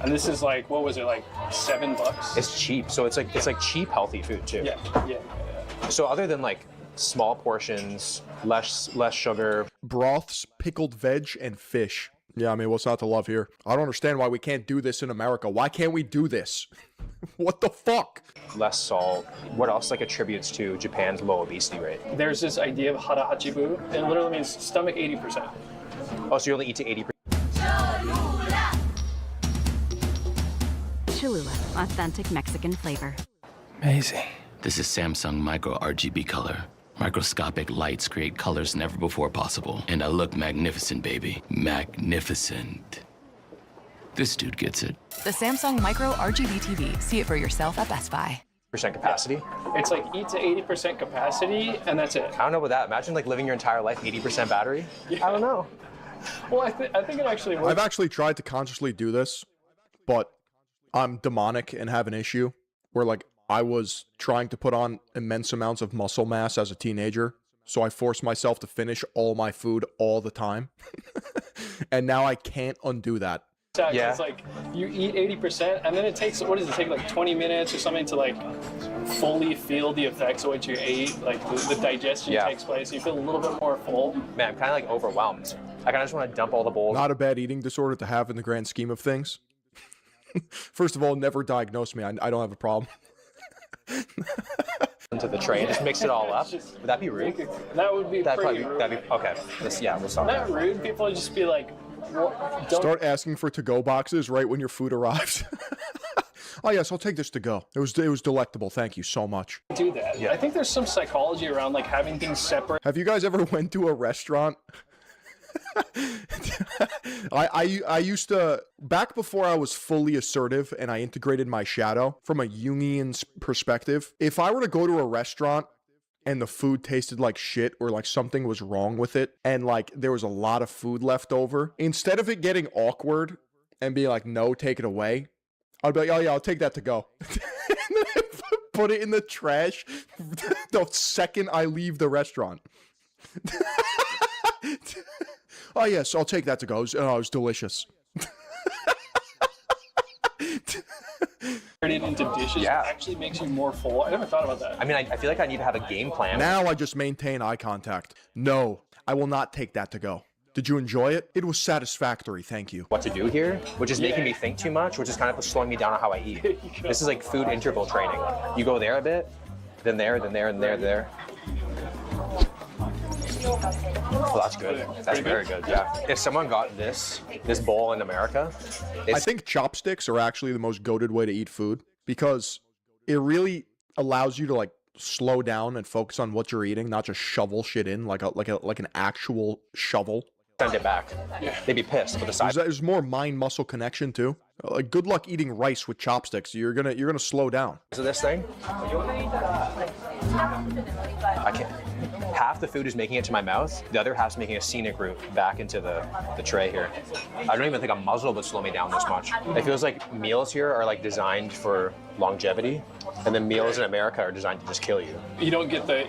And this is like, what was it, like $7? It's cheap, so it's like cheap, healthy food too. Yeah. So other than like small portions, less sugar, broths, pickled veg, and fish. Yeah, I mean, what's not to love here? I don't understand why we can't do this in America. Why can't we do this? What the fuck? less salt. What else like attributes to Japan's low obesity rate? There's this idea of hara hachibu. It literally means stomach 80%. Oh, so you only eat to 80%. Cholula, authentic Mexican flavor. Amazing. This is Samsung Micro RGB Color. Microscopic lights create colors never before possible. And I look magnificent, baby. Magnificent. This dude gets it. The Samsung Micro RGB TV. See it for yourself at Best Buy. Percent capacity? It's like eat to 80% capacity, and that's it. I don't know about that. Imagine like living your entire life 80% battery. I don't know. Well, I think it actually works. I've actually tried to consciously do this, but I'm demonic and have an issue where like I was trying to put on immense amounts of muscle mass as a teenager, so I forced myself to finish all my food all the time. And now I can't undo that. Yeah. It's like you eat 80%, and then it takes, what does it take, like 20 minutes or something to like fully feel the effects of what you ate, like the digestion takes place, you feel a little bit more full. Man, I'm kind of like overwhelmed. I kind of just want to dump all the bowls. Not a bad eating disorder to have in the grand scheme of things. First of all, never diagnose me. I don't have a problem. Into the tray and just mix it all up. Would that be rude? That would be pretty rude. That'd be okay. We'll stop. Not rude. People would just be like, don't start asking for to-go boxes right when your food arrives. Oh yes, I'll take this to go. It was delectable. Thank you so much. do that. I think there's some psychology around like having things separate. Have you guys ever went to a restaurant? I used to, back before I was fully assertive and I integrated my shadow from a Jungian perspective, if I were to go to a restaurant and the food tasted like shit or like something was wrong with it and like there was a lot of food left over, instead of it getting awkward and being like, no, take it away, I'd be like, oh yeah, I'll take that to go. And then put it in the trash the second I leave the restaurant. Oh yes, I'll take that to go. It was delicious. Turn it into dishes actually makes you more full. I never thought about that. I mean, I feel like I need to have a game plan. Now I just maintain eye contact. No, I will not take that to go. Did you enjoy it? It was satisfactory, thank you. What to do here, which is making me think too much, which is kind of slowing me down on how I eat. This is like food interval training. You go there a bit, then there, then there, and there. Oh, that's good. That's very good. Yeah. If someone got this bowl in America, I think chopsticks are actually the most goated way to eat food because it really allows you to like slow down and focus on what you're eating, not just shovel shit in like an actual shovel. Send it back. They'd be pissed. But the side. There's more mind-muscle connection too. Like good luck eating rice with chopsticks. You're gonna slow down. So this thing, I can't. Half the food is making it to my mouth. The other half's making a scenic route back into the tray here. I don't even think a muzzle would slow me down this much. It feels like meals here are like designed for longevity, and then meals in America are designed to just kill you. You don't get the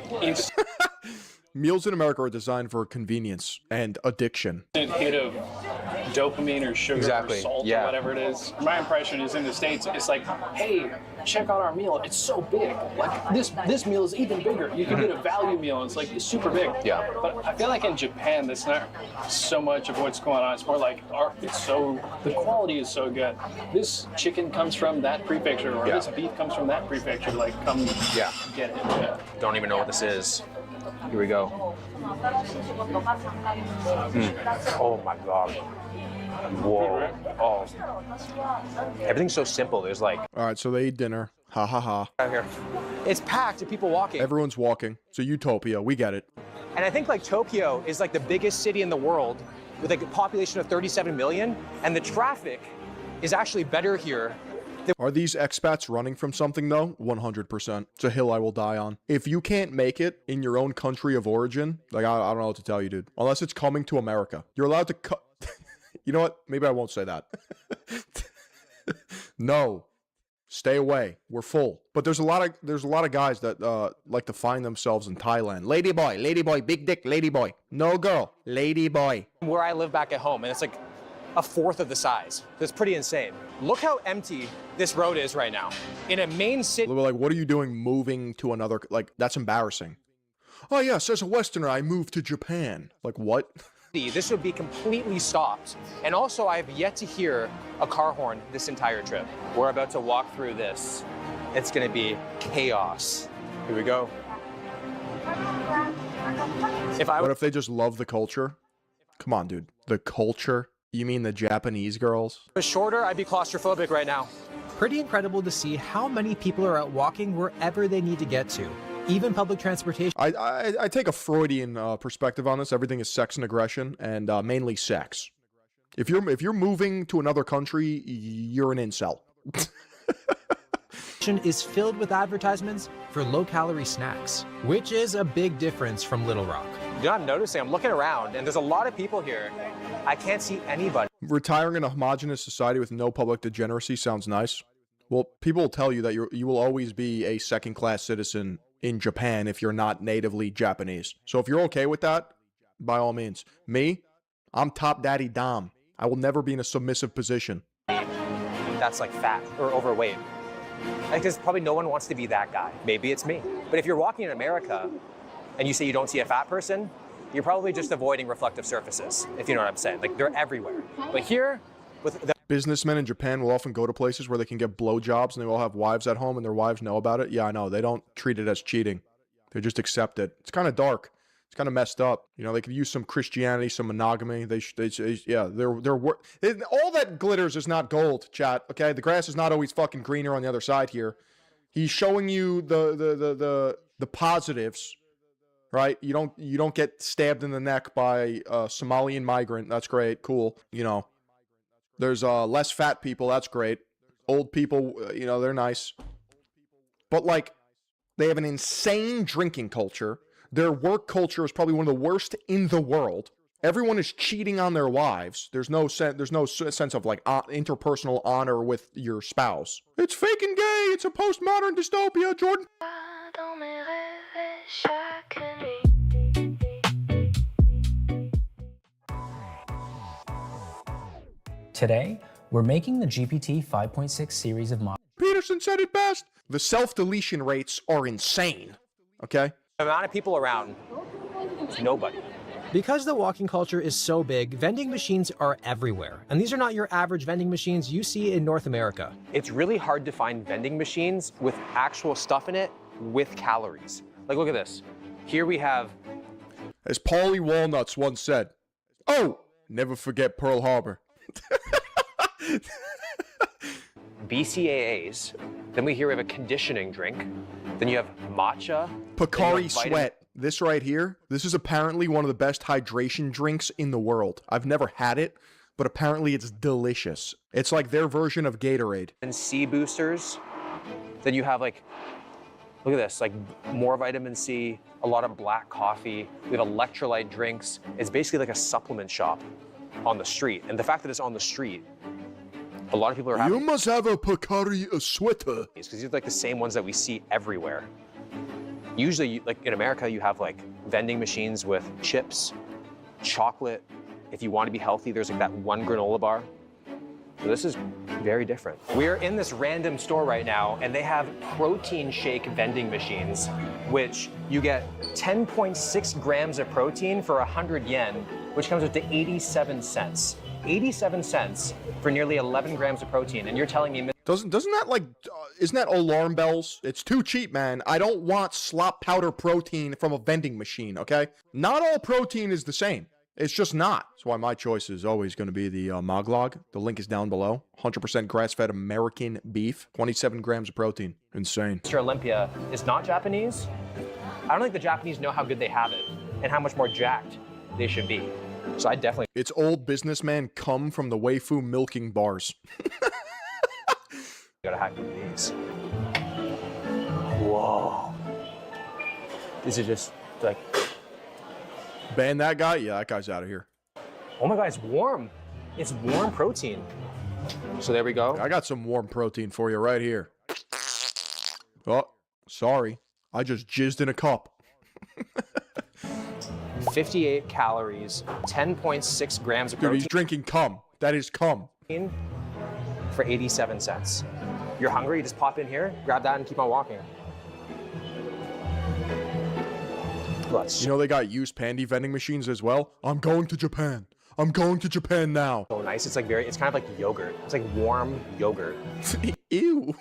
Meals in America are designed for convenience and addiction. instant hit of dopamine or sugar or salt or whatever it is. My impression is in the States, it's like, hey, check out our meal. It's so big. Like this meal is even bigger. You can get a value meal. It's like it's super big. Yeah. But I feel like in Japan, that's not so much of what's going on. It's more like the quality is so good. This chicken comes from that prefecture, or this beef comes from that prefecture. Like, come get it. Yeah. Don't even know what this is. Here we go. Oh my God. Whoa. Oh. Everything's so simple. There's like... All right, so they eat dinner. Ha ha ha. Out here. It's packed of people walking. Everyone's walking. It's a utopia. We get it. And I think like Tokyo is like the biggest city in the world with like a population of 37 million. And the traffic is actually better here. Are these expats running from something though? 100%. It's a hill I will die on. If you can't make it in your own country of origin, like I don't know what to tell you, dude. Unless it's coming to America. You're allowed to You know what? Maybe I won't say that. No. Stay away. We're full. But there's a lot of guys that like to find themselves in Thailand. Lady boy, big dick, lady boy. No girl, lady boy. Where I live back at home, and it's like a fourth of the size. That's pretty insane. Look how empty this road is right now. In a main city. Like, what are you doing moving to another, like, that's embarrassing. Oh yes, as a Westerner, I moved to Japan. Like, what? This would be completely stopped. And also, I've yet to hear a car horn this entire trip. We're about to walk through this. It's gonna be chaos. Here we go. What if they just love the culture? Come on, dude. The culture? You mean the Japanese girls? If it was shorter, I'd be claustrophobic right now. Pretty incredible to see how many people are out walking wherever they need to get to. Even public transportation. I take a Freudian perspective on this. Everything is sex and aggression, and mainly sex. If you're moving to another country, you're an incel. Is filled with advertisements for low-calorie snacks, which is a big difference from Little Rock. You know, I'm noticing, I'm looking around, and there's a lot of people here. I can't see anybody. Retiring in a homogenous society with no public degeneracy sounds nice. Well, people will tell you that you will always be a second-class citizen in Japan if you're not natively Japanese. So if you're okay with that, by all means. Me, I'm top daddy Dom. I will never be in a submissive position. That's like fat or overweight. Because probably no one wants to be that guy. Maybe it's me. But if you're walking in America and you say you don't see a fat person, you're probably just avoiding reflective surfaces, if you know what I'm saying. Like, they're everywhere. But here, with the businessmen in Japan will often go to places where they can get blowjobs and they all have wives at home and their wives know about it. Yeah, I know. They don't treat it as cheating. They just accept it. It's kind of dark. It's kind of messed up. You know, they could use some Christianity, some monogamy. They're all that glitters is not gold, chat. Okay, the grass is not always fucking greener on the other side here. He's showing you the positives, right? You don't get stabbed in the neck by a Somalian migrant. That's great, cool. You know, there's less fat people. That's great. Old people, you know, they're nice. But like, they have an insane drinking culture. Their work culture is probably one of the worst in the world. Everyone is cheating on their wives. There's no sense of like interpersonal honor with your spouse. It's fake and gay. It's a postmodern dystopia, Jordan. Today, we're making the GPT 5.6 series of models. Peterson said it best. The self-deletion rates are insane. Okay? The amount of people around, nobody. Because the walking culture is so big, vending machines are everywhere. And these are not your average vending machines you see in North America. It's really hard to find vending machines with actual stuff in it with calories. Like, look at this. Here we have... As Paulie Walnuts once said, oh, never forget Pearl Harbor. BCAAs. Then we have a conditioning drink. Then you have matcha. Pocari Sweat. This right here, this is apparently one of the best hydration drinks in the world. I've never had it, but apparently it's delicious. It's like their version of Gatorade. And C boosters. Then you have like, look at this, like more vitamin C, a lot of black coffee. We have electrolyte drinks. It's basically like a supplement shop on the street. And the fact that it's on the street, a lot of people are having... You must have a Pocari sweater. Because these are like the same ones that we see everywhere. Usually, like in America, you have like vending machines with chips, chocolate, If you want to be healthy, there's like that one granola bar. So this is very different. We're in this random store right now, and they have protein shake vending machines, which you get 10.6 grams of protein for 100 yen, which comes up to 87 cents. 87 cents for nearly 11 grams of protein, and you're telling me... Doesn't that like, isn't that alarm bells? It's too cheap, man. I don't want slop powder protein from a vending machine, okay? Not all protein is the same. It's just not. That's why my choice is always going to be the Moglog. The link is down below. 100% grass-fed American beef. 27 grams of protein. Insane. Mr. Olympia is not Japanese. I don't think the Japanese know how good they have it and how much more jacked they should be. So I definitely... It's old businessman come from the waifu milking bars. Gotta hack these. Whoa. These are just like... Ban that guy? Yeah, that guy's out of here. Oh my God, it's warm. It's warm protein. So there we go. I got some warm protein for you right here. Oh, sorry. I just jizzed in a cup. 58 calories, 10.6 grams of protein. Dude, he's drinking cum. That is cum. For 87 cents. You're hungry, you just pop in here, grab that and keep on walking. You know they got used panty vending machines as well? I'm going to Japan. I'm going to Japan now. So nice. It's like it's kind of like yogurt. It's like warm yogurt. Ew.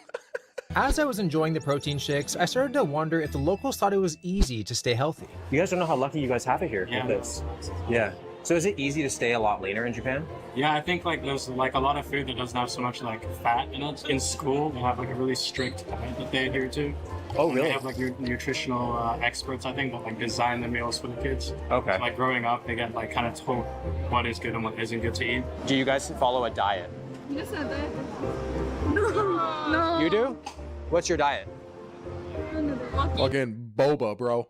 As I was enjoying the protein shakes, I started to wonder if the locals thought it was easy to stay healthy. You guys don't know how lucky you guys have it here. Yeah. With this. Yeah. So is it easy to stay a lot leaner in Japan? Yeah, I think like there's like a lot of food that doesn't have so much like fat in it. In school, they have like a really strict diet that they adhere to. Oh, and really? They have like nutritional experts, I think, that like design the meals for the kids. Okay. So, like growing up, they get like kind of told what is good and what isn't good to eat. Do you guys follow a diet? Yes, I did. No. You do? What's your diet? Fucking boba, bro.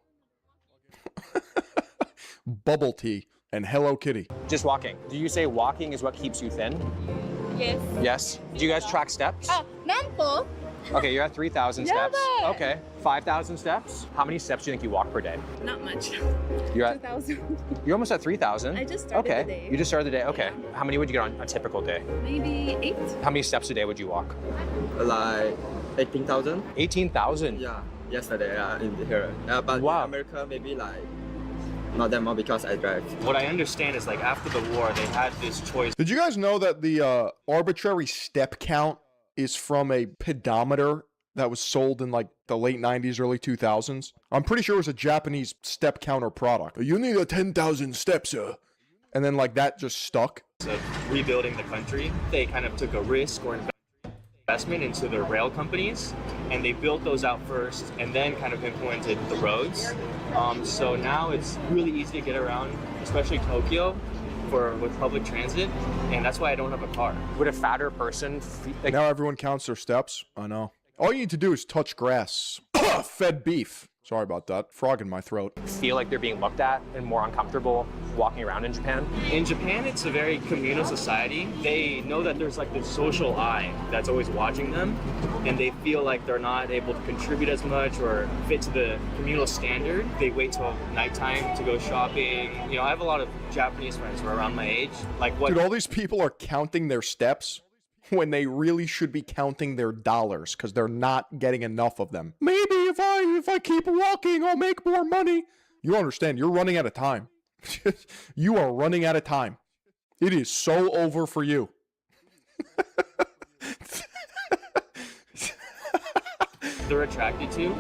Bubble tea and Hello Kitty. Just walking. Do you say walking is what keeps you thin? Yes. Yes. Do you guys track steps? Nampo. Okay, you're at 3,000 steps. Yeah. Okay. 5,000 steps? How many steps do you think you walk per day? Not much. You're at 2,000. You're almost at 3,000. I just started okay. the day. You just started the day. Okay. How many would you get on a typical day? Maybe 8. How many steps a day would you walk? Like 18,000. 18,000. Yeah. Yesterday in here. But wow. in America maybe like not that much because I drive. What I understand is like after the war, they had this choice. Did you guys know that the arbitrary step count is from a pedometer that was sold in like the late 90s, early 2000s? I'm pretty sure it was a Japanese step counter product. You need a 10,000 steps, sir. And then like that just stuck. Of rebuilding the country, they kind of took a risk or investment into the rail companies, and they built those out first and then kind of implemented the roads. So now it's really easy to get around, especially Tokyo, with public transit, and that's why I don't have a car. Would a fatter person like now everyone counts their steps? I know. All you need to do is touch grass. Fed beef. Sorry about that. Frog in my throat. feel like they're being looked at and more uncomfortable walking around in Japan? In Japan, it's a very communal society. They know that there's like this social eye that's always watching them, and they feel like they're not able to contribute as much or fit to the communal standard. They wait till nighttime to go shopping. You know, I have a lot of Japanese friends who are around my age. Like what? Dude, all these people are counting their steps when they really should be counting their dollars because they're not getting enough of them. Maybe if I keep walking, I'll make more money. You don't understand. You're running out of time. You are running out of time. It is so over for you. They're attracted to,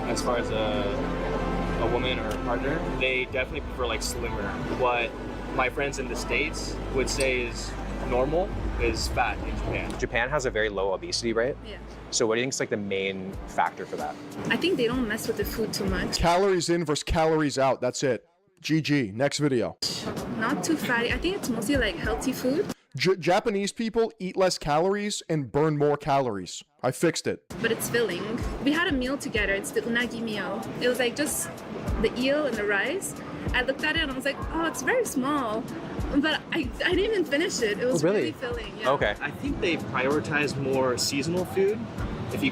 as far as a woman or a partner, they definitely prefer like slimmer. What my friends in the States would say is normal is fat in Japan. Japan has a very low obesity rate. Yeah. So what do you think is like the main factor for that? I think they don't mess with the food too much. Calories in versus calories out. That's it. GG. Next video. Not too fatty. I think it's mostly like healthy food. Japanese people eat less calories and burn more calories. I fixed it. But it's filling. We had a meal together. It's the unagi meal. It was like just the eel and the rice. I looked at it and I was like, oh, it's very small. But I didn't even finish it. It was really filling. Yeah. Okay. I think they prioritize more seasonal food. If you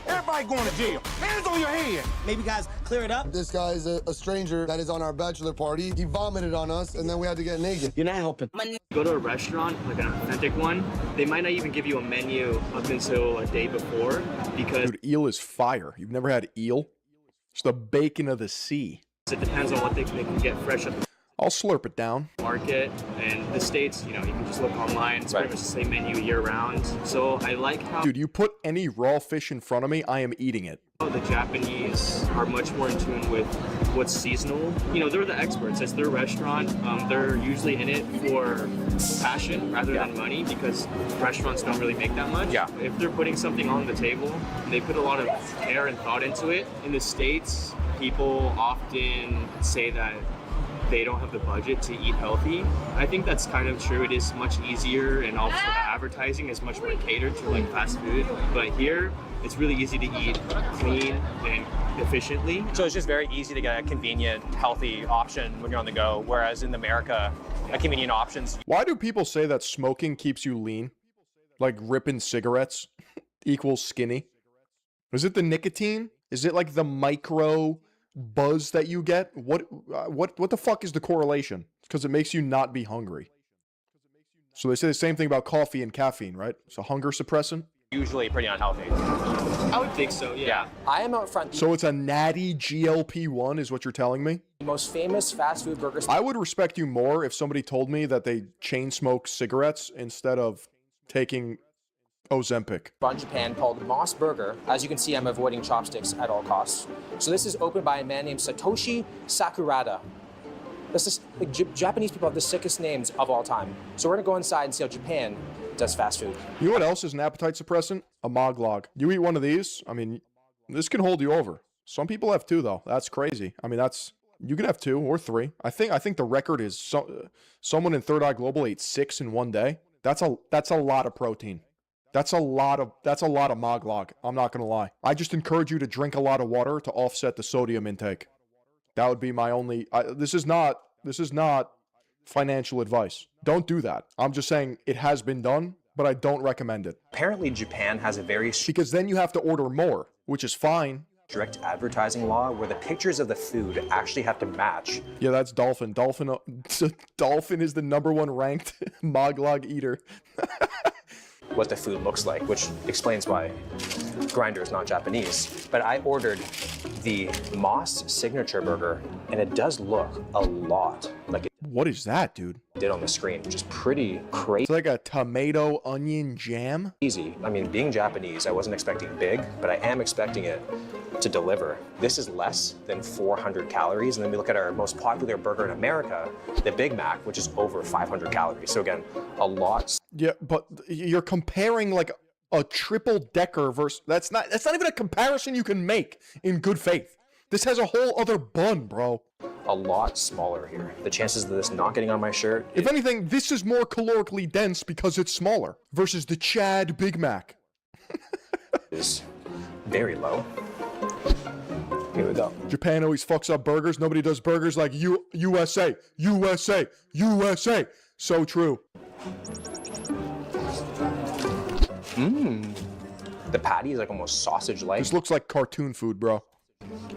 Everybody like going to jail. Hands on your head. Maybe guys clear it up. This guy is a stranger that is on our bachelor party. He vomited on us, and then we had to get naked. You're not helping. Go to a restaurant, like an authentic one, they might not even give you a menu up until a day before because... Dude, eel is fire. You've never had eel? It's the bacon of the sea. It depends on what they can get fresh at the I'll slurp it down. market. And the States, you know, you can just look online. It's pretty much the same menu year round. So I like how... Dude, you put any raw fish in front of me, I am eating it. The Japanese are much more in tune with what's seasonal. You know, they're the experts. It's their restaurant. They're usually in it for passion rather than money because restaurants don't really make that much. If they're putting something on the table, they put a lot of care and thought into it. In the States, people often say that they don't have the budget to eat healthy. I think that's kind of true. It is much easier, and also the advertising is much more catered to like fast food. But here, it's really easy to eat clean and efficiently. So it's just very easy to get a convenient, healthy option when you're on the go, whereas in America, a convenient options. Why do people say that smoking keeps you lean? Like ripping cigarettes equals skinny? Is it the nicotine? Is it like the micro buzz that you get? What the fuck is the correlation? Because it makes you not be hungry. So they say the same thing about coffee and caffeine, right? It's a hunger suppressant. Usually pretty unhealthy. I would think so, yeah. I am out front. So it's a natty GLP-1 is what you're telling me? The most famous fast food burgers. I would respect you more if somebody told me that they chain smoke cigarettes instead of taking Ozempic. In Japan called Moss Burger. As you can see, I'm avoiding chopsticks at all costs. So this is opened by a man named Satoshi Sakurada. This is like Japanese people have the sickest names of all time. So we're gonna go inside and see how Japan does fast food. You know what else is an appetite suppressant? A Moglog. You eat one of these, I mean, this can hold you over. Some people have two though. That's crazy. I mean, you can have 2 or 3. I think the record is someone in Third Eye Global ate 6 in one day. That's a lot of protein. That's a lot of Moglog. I'm not gonna lie. I just encourage you to drink a lot of water to offset the sodium intake. That would be my only. This is not financial advice. Don't do that. I'm just saying it has been done, but I don't recommend it. Apparently, Japan has a very because then you have to order more, which is fine. Strict advertising law where the pictures of the food actually have to match. Yeah, that's Dolphin. Dolphin is the #1 ranked Moglog eater. What the food looks like, which explains why Grindr is not Japanese. But I ordered the Moss Signature Burger, and it does look a lot like it. What is that, dude? Did on the screen, which is pretty crazy. It's like a tomato onion jam. Easy. I mean, being Japanese, I wasn't expecting big, but I am expecting it to deliver. This is less than 400 calories, and then we look at our most popular burger in America, the Big Mac, which is over 500 calories. So again, a lot. Yeah, but you're comparing like a triple-decker versus that's not even a comparison you can make in good faith. This has a whole other bun, bro. A lot smaller here. The chances of this not getting on my shirt. If anything, this is more calorically dense because it's smaller versus the Chad Big Mac. Is very low. Here we go. Japan always fucks up burgers. Nobody does burgers like USA. So true. The patty is like almost sausage-like. This looks like cartoon food, bro.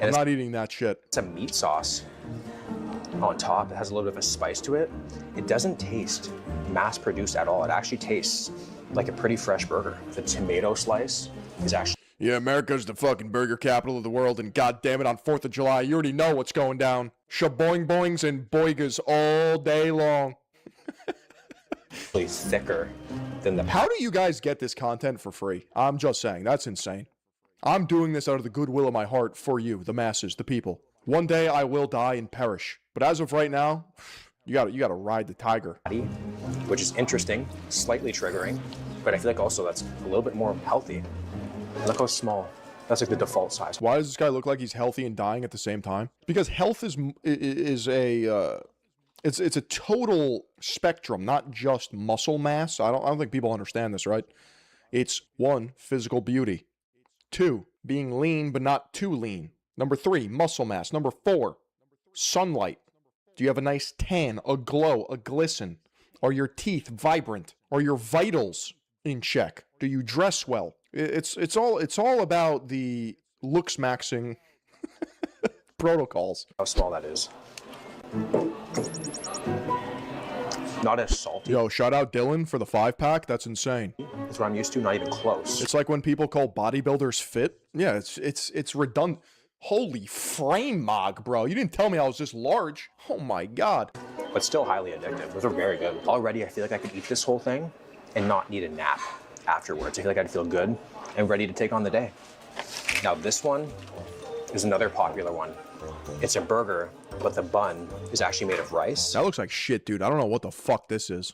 I'm not eating that shit. It's a meat sauce on top. It has a little bit of a spice to it. It doesn't taste mass-produced at all. It actually tastes like a pretty fresh burger. The tomato slice is actually... Yeah, America's the fucking burger capital of the world, and goddammit, on 4th of July, you already know what's going down. Shaboing boings and boigas all day long. Really thicker than the... How do you guys get this content for free? I'm just saying, that's insane. I'm doing this out of the goodwill of my heart for you, the masses, the people. One day I will die and perish. But as of right now, you gotta ride the tiger. Which is interesting, slightly triggering, but I feel like also that's a little bit more healthy. Look how small. That's like the default size. Why does this guy look like he's healthy and dying at the same time? Because health is a total spectrum, not just muscle mass. I don't think people understand this, right? It's 1, physical beauty. 2, being lean but not too lean. Number 3, muscle mass. Number 4, sunlight. Do you have a nice tan, a glow, a glisten? Are your teeth vibrant? Are your vitals in check? Do you dress well? It's all about the looks maxing protocols. How small that is. Not as salty. Yo, shout out Dylan for the 5-pack. That's insane. That's what I'm used to, not even close. It's like when people call bodybuilders fit. Yeah, it's redundant. Holy frame mog, bro. You didn't tell me I was this large. Oh my god. But still highly addictive. Those are very good. Already, I feel like I could eat this whole thing and not need a nap afterwards. I feel like I'd feel good and ready to take on the day. Now this one is another popular one. It's a burger, but the bun is actually made of rice. That looks like shit, dude. I don't know what the fuck this is.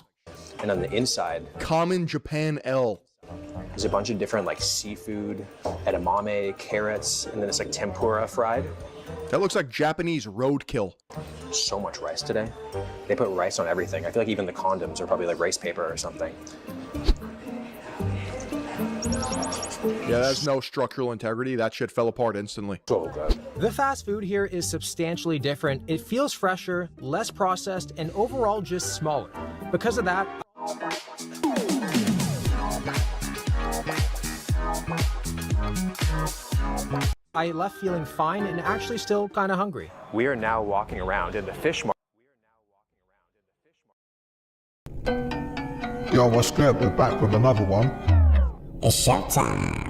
And on the inside, Common Japan L. There's a bunch of different like seafood, edamame, carrots, and then it's like tempura fried. That looks like Japanese roadkill. So much rice today. They put rice on everything. I feel like even the condoms are probably like rice paper or something. Yeah, that's no structural integrity. That shit fell apart instantly. So good. The fast food here is substantially different. It feels fresher, less processed, and overall just smaller. Because of that, I left feeling fine and actually still kind of hungry. We are now walking around in the fish market. Yo, what's good? We're back with another one. It's showtime.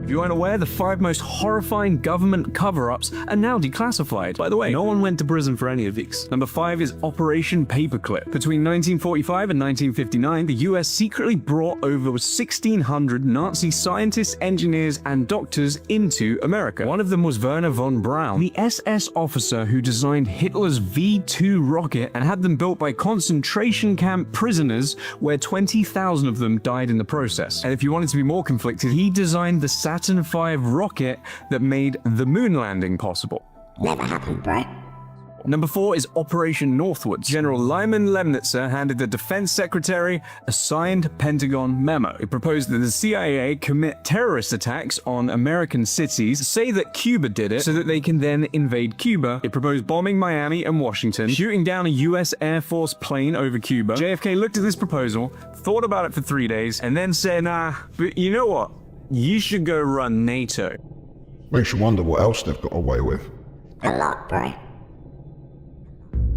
If you aren't aware, the 5 most horrifying government cover-ups are now declassified. By the way, no one went to prison for any of these. Number 5 is Operation Paperclip. Between 1945 and 1959, the US secretly brought over 1,600 Nazi scientists, engineers, and doctors into America. One of them was Werner von Braun, the SS officer who designed Hitler's V-2 rocket and had them built by concentration camp prisoners, where 20,000 of them died in the process. And if you wanted to be more conflicted, he designed the Saturn V rocket that made the moon landing possible. Never happened, bro. Number 4 is Operation Northwoods. General Lyman Lemnitzer handed the Defense Secretary a signed Pentagon memo. It proposed that the CIA commit terrorist attacks on American cities, say that Cuba did it, so that they can then invade Cuba. It proposed bombing Miami and Washington, shooting down a US Air Force plane over Cuba. JFK looked at this proposal, thought about it for 3 days, and then said, nah, but you know what? You should go run NATO. Makes you wonder what else they've got away with. A lot, bro.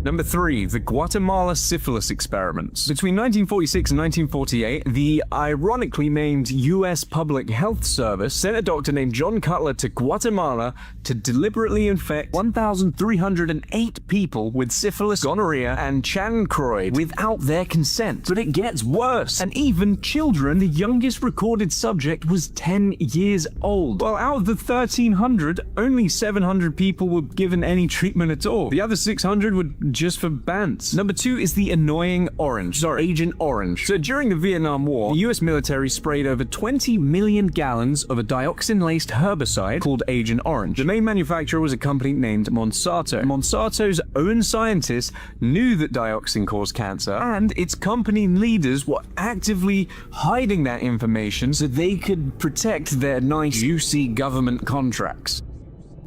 Number 3, the Guatemala syphilis experiments. Between 1946 and 1948, the ironically named U.S. Public Health Service sent a doctor named John Cutler to Guatemala to deliberately infect 1,308 people with syphilis, gonorrhea, and chancroid without their consent. But it gets worse. And even children, the youngest recorded subject was 10 years old. While out of the 1,300, only 700 people were given any treatment at all. The other 600 would just for bants. Number 2 is the annoying orange. Sorry, Agent Orange. So during the Vietnam War, the US military sprayed over 20 million gallons of a dioxin-laced herbicide called Agent Orange. The main manufacturer was a company named Monsanto. Monsanto's own scientists knew that dioxin caused cancer, and its company leaders were actively hiding that information so they could protect their nice, juicy government contracts.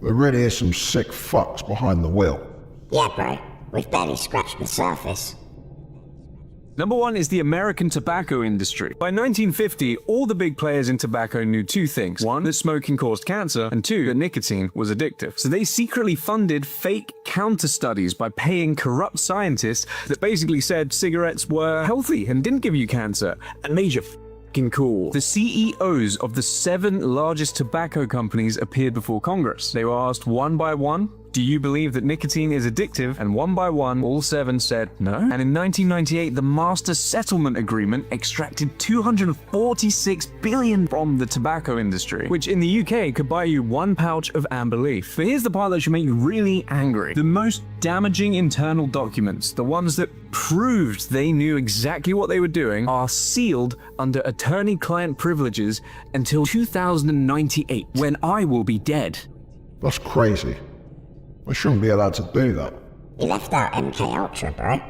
There really is some sick fucks behind the wheel. Yeah, bro. We've barely scratched the surface. Number 1 is the American tobacco industry. By 1950, all the big players in tobacco knew 2 things. 1, that smoking caused cancer, and 2, that nicotine was addictive. So they secretly funded fake counter-studies by paying corrupt scientists that basically said cigarettes were healthy and didn't give you cancer, and made you f***ing cool. The CEOs of the 7 largest tobacco companies appeared before Congress. They were asked one by one, do you believe that nicotine is addictive? And one by one, all 7 said no. And in 1998, the Master Settlement Agreement extracted $246 billion from the tobacco industry, which in the UK could buy you 1 pouch of Amber Leaf. But here's the part that should make you really angry. The most damaging internal documents, the ones that proved they knew exactly what they were doing, are sealed under attorney-client privileges until 2098, when I will be dead. That's crazy. We shouldn't be allowed to do that. You left out MK Ultra, bro.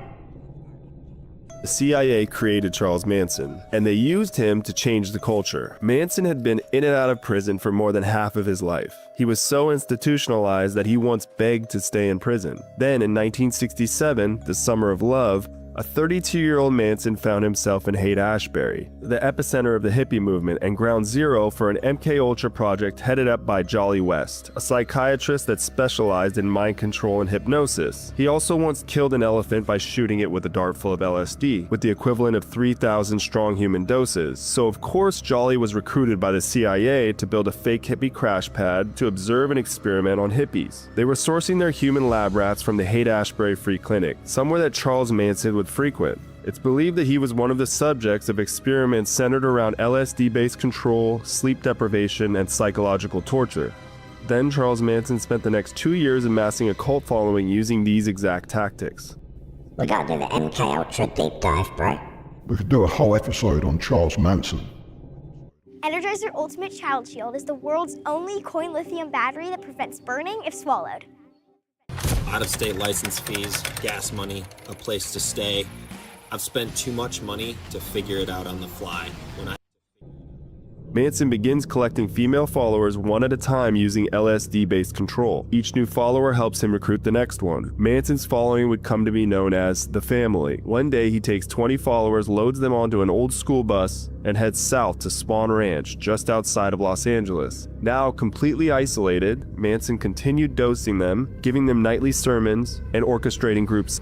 The CIA created Charles Manson, and they used him to change the culture. Manson had been in and out of prison for more than half of his life. He was so institutionalized that he once begged to stay in prison. Then in 1967, the Summer of Love, a 32-year-old Manson found himself in Haight-Ashbury, the epicenter of the hippie movement and ground zero for an MKUltra project headed up by Jolly West, a psychiatrist that specialized in mind control and hypnosis. He also once killed an elephant by shooting it with a dart full of LSD, with the equivalent of 3,000 strong human doses. So of course Jolly was recruited by the CIA to build a fake hippie crash pad to observe and experiment on hippies. They were sourcing their human lab rats from the Haight-Ashbury Free Clinic, somewhere that Charles Manson would frequent. It's believed that he was one of the subjects of experiments centered around LSD-based control, sleep deprivation, and psychological torture. Then Charles Manson spent the next 2 years amassing a cult following using these exact tactics. We gotta do the MKUltra deep dive, bro. We could do a whole episode on Charles Manson. Energizer Ultimate Child Shield is the world's only coin lithium battery that prevents burning if swallowed. Out-of-state license fees, gas money, a place to stay. I've spent too much money to figure it out on the fly. Manson begins collecting female followers one at a time using LSD-based control. Each new follower helps him recruit the next one. Manson's following would come to be known as the family. One day he takes 20 followers, loads them onto an old school bus, and heads south to Spawn Ranch, just outside of Los Angeles. Now completely isolated, Manson continued dosing them, giving them nightly sermons, and orchestrating groups.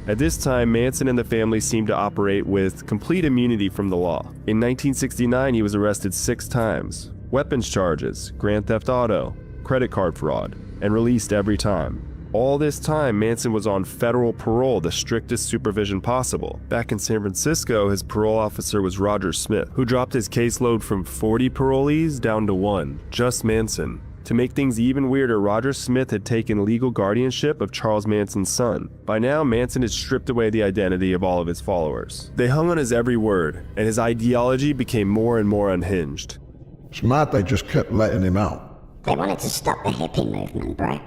At this time, Manson and the family seemed to operate with complete immunity from the law. In 1969, he was arrested 6 times. Weapons charges, grand theft auto, credit card fraud, and released every time. All this time, Manson was on federal parole, the strictest supervision possible. Back in San Francisco, his parole officer was Roger Smith, who dropped his caseload from 40 parolees down to 1, just Manson. To make things even weirder, Roger Smith had taken legal guardianship of Charles Manson's son. By now, Manson had stripped away the identity of all of his followers. They hung on his every word, and his ideology became more and more unhinged. It's mad they just kept letting him out. They wanted to stop the hippie movement, bro.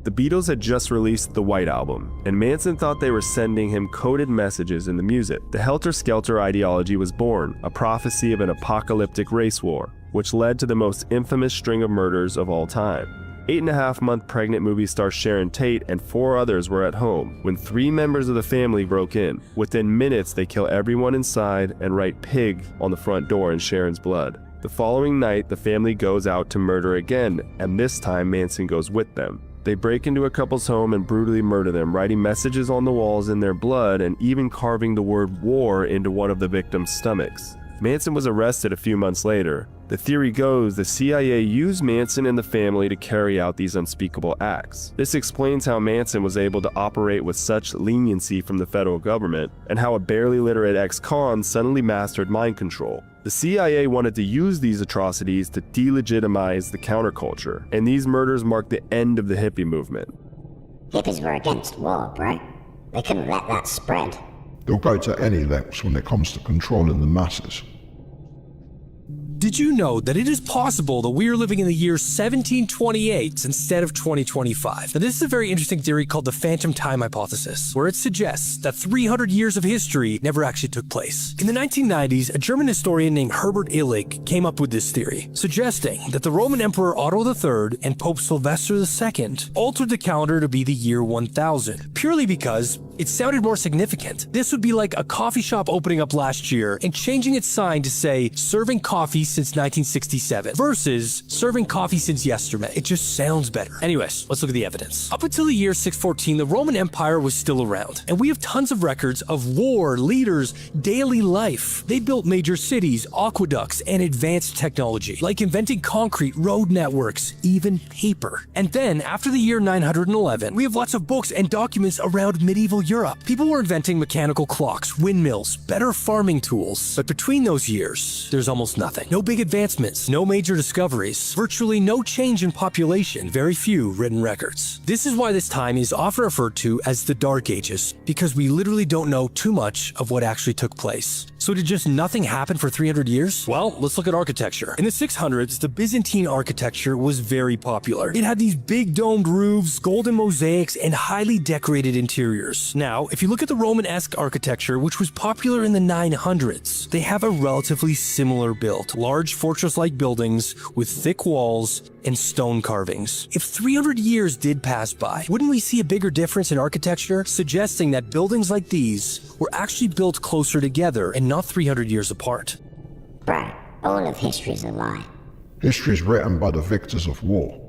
The Beatles had just released the White Album, and Manson thought they were sending him coded messages in the music. The Helter-Skelter ideology was born, a prophecy of an apocalyptic race war, which led to the most infamous string of murders of all time. 8.5-month pregnant movie star Sharon Tate and 4 others were at home when 3 members of the family broke in. Within minutes, they kill everyone inside and write "pig" on the front door in Sharon's blood. The following night, the family goes out to murder again, and this time Manson goes with them. They break into a couple's home and brutally murder them, writing messages on the walls in their blood and even carving the word "war" into one of the victims' stomachs. Manson was arrested a few months later. The theory goes the CIA used Manson and the family to carry out these unspeakable acts. This explains how Manson was able to operate with such leniency from the federal government, and how a barely literate ex-con suddenly mastered mind control. The CIA wanted to use these atrocities to delegitimize the counterculture, and these murders marked the end of the hippie movement. Hippies were against war, bro. They couldn't let that spread. They'll go to any lengths when it comes to controlling the masses. Did you know that it is possible that we are living in the year 1728 instead of 2025? Now, this is a very interesting theory called the phantom time hypothesis, where it suggests that 300 years of history never actually took place. In the 1990s, a German historian named Herbert Illig came up with this theory, suggesting that the Roman Emperor Otto III and Pope Sylvester II altered the calendar to be the year 1000, purely because it sounded more significant. This would be like a coffee shop opening up last year and changing its sign to say, serving coffee since 1967 versus serving coffee since yesterday. It just sounds better. Anyways, let's look at the evidence. Up until the year 614, the Roman Empire was still around, and we have tons of records of war, leaders, daily life. They built major cities, aqueducts, and advanced technology, like inventing concrete, road networks, even paper. And then, after the year 911, we have lots of books and documents around medieval Europe. People were inventing mechanical clocks, windmills, better farming tools. But between those years, there's almost nothing. No big advancements, no major discoveries, virtually no change in population, very few written records. This is why this time is often referred to as the Dark Ages, because we literally don't know too much of what actually took place. So did just nothing happen for 300 years? Well, let's look at architecture. In the 600s, the Byzantine architecture was very popular. It had these big domed roofs, golden mosaics, and highly decorated interiors. years. Now, if you look at the Romanesque architecture, which was popular in the 900s, they have a relatively similar build. Large fortress-like buildings with thick walls and stone carvings. If 300 years did pass by, wouldn't we see a bigger difference in architecture, suggesting that buildings like these were actually built closer together and not 300 years apart? Bro, all of history's a lie. History is written by the victors of war.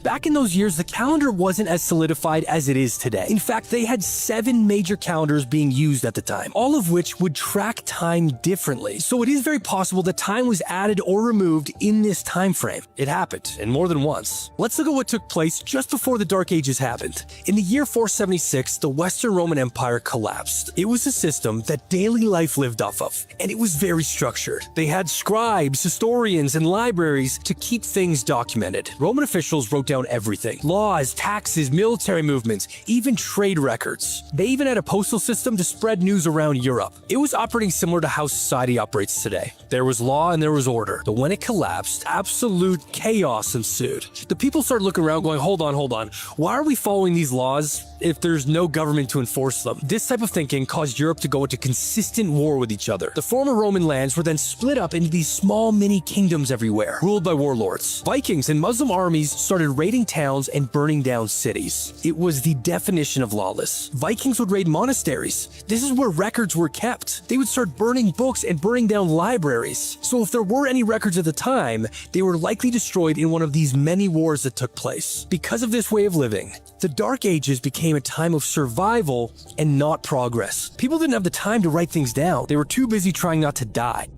Back in those years, the calendar wasn't as solidified as it is today. In fact, they had 7 major calendars being used at the time, all of which would track time differently. So it is very possible that time was added or removed in this time frame. It happened, and more than once. Let's look at what took place just before the Dark Ages happened. In the year 476, the Western Roman Empire collapsed. It was a system that daily life lived off of, and it was very structured. They had scribes, historians, and libraries to keep things documented. Roman officials wrote down everything: laws, taxes, military movements, even trade records. They even had a postal system to spread news around Europe. It was operating similar to how society operates today. There was law and there was order. But when it collapsed, absolute chaos ensued. The people started looking around going, hold on. Why are we following these laws if there's no government to enforce them? This type of thinking caused Europe to go into consistent war with each other. The former Roman lands were then split up into these small mini kingdoms everywhere, ruled by warlords. Vikings and Muslim armies started raiding towns and burning down cities. It was the definition of lawless. Vikings would raid monasteries. This is where records were kept. They would start burning books and burning down libraries. So if there were any records at the time, they were likely destroyed in one of these many wars that took place. Because of this way of living, the Dark Ages became a time of survival and not progress. People didn't have the time to write things down. They were too busy trying not to die.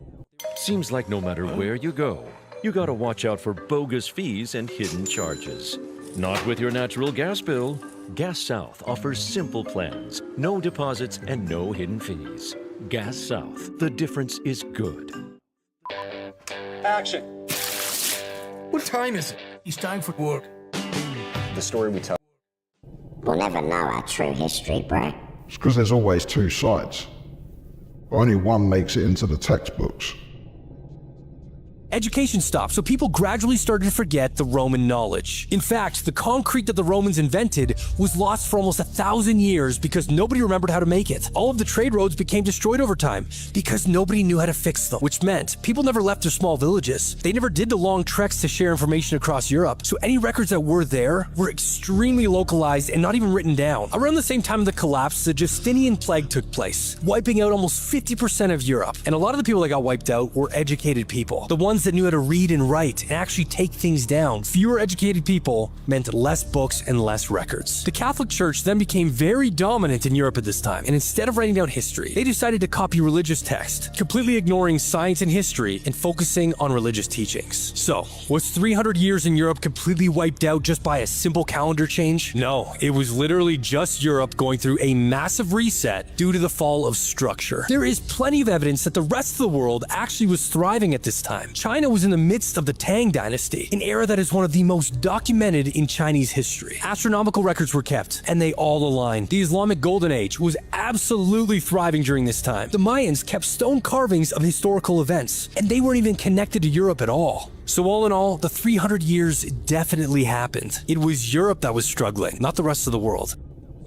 Seems like no matter where you go, you gotta watch out for bogus fees and hidden charges. Not with your natural gas bill. Gas South offers simple plans, no deposits and no hidden fees. Gas South, the difference is good. Action. What time is it? It's time for work. The story we tell. We'll never know our true history, bro. It's because there's always two sides. But only one makes it into the textbooks. Education stopped, so people gradually started to forget the Roman knowledge. In fact, the concrete that the Romans invented was lost for almost 1,000 years because nobody remembered how to make it. All of the trade roads became destroyed over time because nobody knew how to fix them, which meant people never left their small villages. They never did the long treks to share information across Europe, so any records that were there were extremely localized and not even written down. Around the same time of the collapse, the Justinian plague took place, wiping out almost 50% of Europe. And a lot of the people that got wiped out were educated people, the ones that knew how to read and write and actually take things down. Fewer educated people meant less books and less records. The Catholic Church then became very dominant in Europe at this time, and instead of writing down history, they decided to copy religious text, completely ignoring science and history and focusing on religious teachings. So, was 300 years in Europe completely wiped out just by a simple calendar change? No, it was literally just Europe going through a massive reset due to the fall of structure. There is plenty of evidence that the rest of the world actually was thriving at this time. China was in the midst of the Tang Dynasty, an era that is one of the most documented in Chinese history. Astronomical records were kept, and they all aligned. The Islamic Golden Age was absolutely thriving during this time. The Mayans kept stone carvings of historical events, and they weren't even connected to Europe at all. So all in all, the 300 years definitely happened. It was Europe that was struggling, not the rest of the world.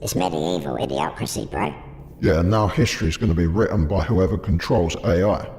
It's medieval idiocracy, bro. Yeah, and now history is going to be written by whoever controls AI.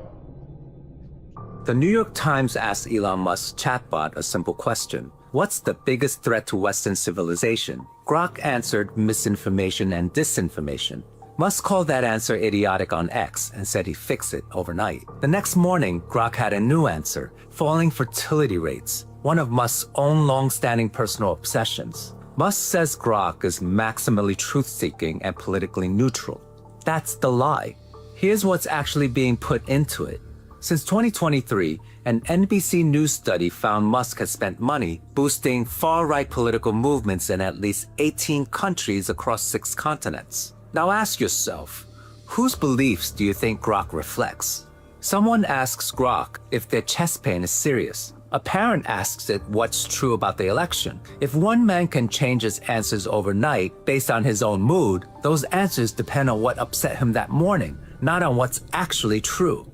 The New York Times asked Elon Musk's chatbot a simple question. What's the biggest threat to Western civilization? Grok answered misinformation and disinformation. Musk called that answer idiotic on X and said he'd fix it overnight. The next morning, Grok had a new answer, falling fertility rates, one of Musk's own long-standing personal obsessions. Musk says Grok is maximally truth-seeking and politically neutral. That's the lie. Here's what's actually being put into it. Since 2023, an NBC News study found Musk has spent money boosting far-right political movements in at least 18 countries across 6 continents. Now ask yourself, whose beliefs do you think Grok reflects? Someone asks Grok if their chest pain is serious. A parent asks it what's true about the election. If one man can change his answers overnight based on his own mood, those answers depend on what upset him that morning, not on what's actually true.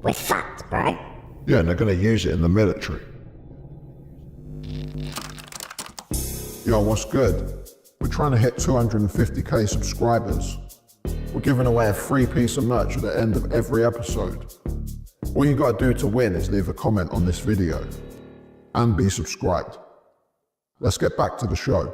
We're fucked, bro. Yeah, and they're going to use it in the military. Yo, what's good? We're trying to hit 250k subscribers. We're giving away a free piece of merch at the end of every episode. All you gotta do to win is leave a comment on this video and be subscribed. Let's get back to the show.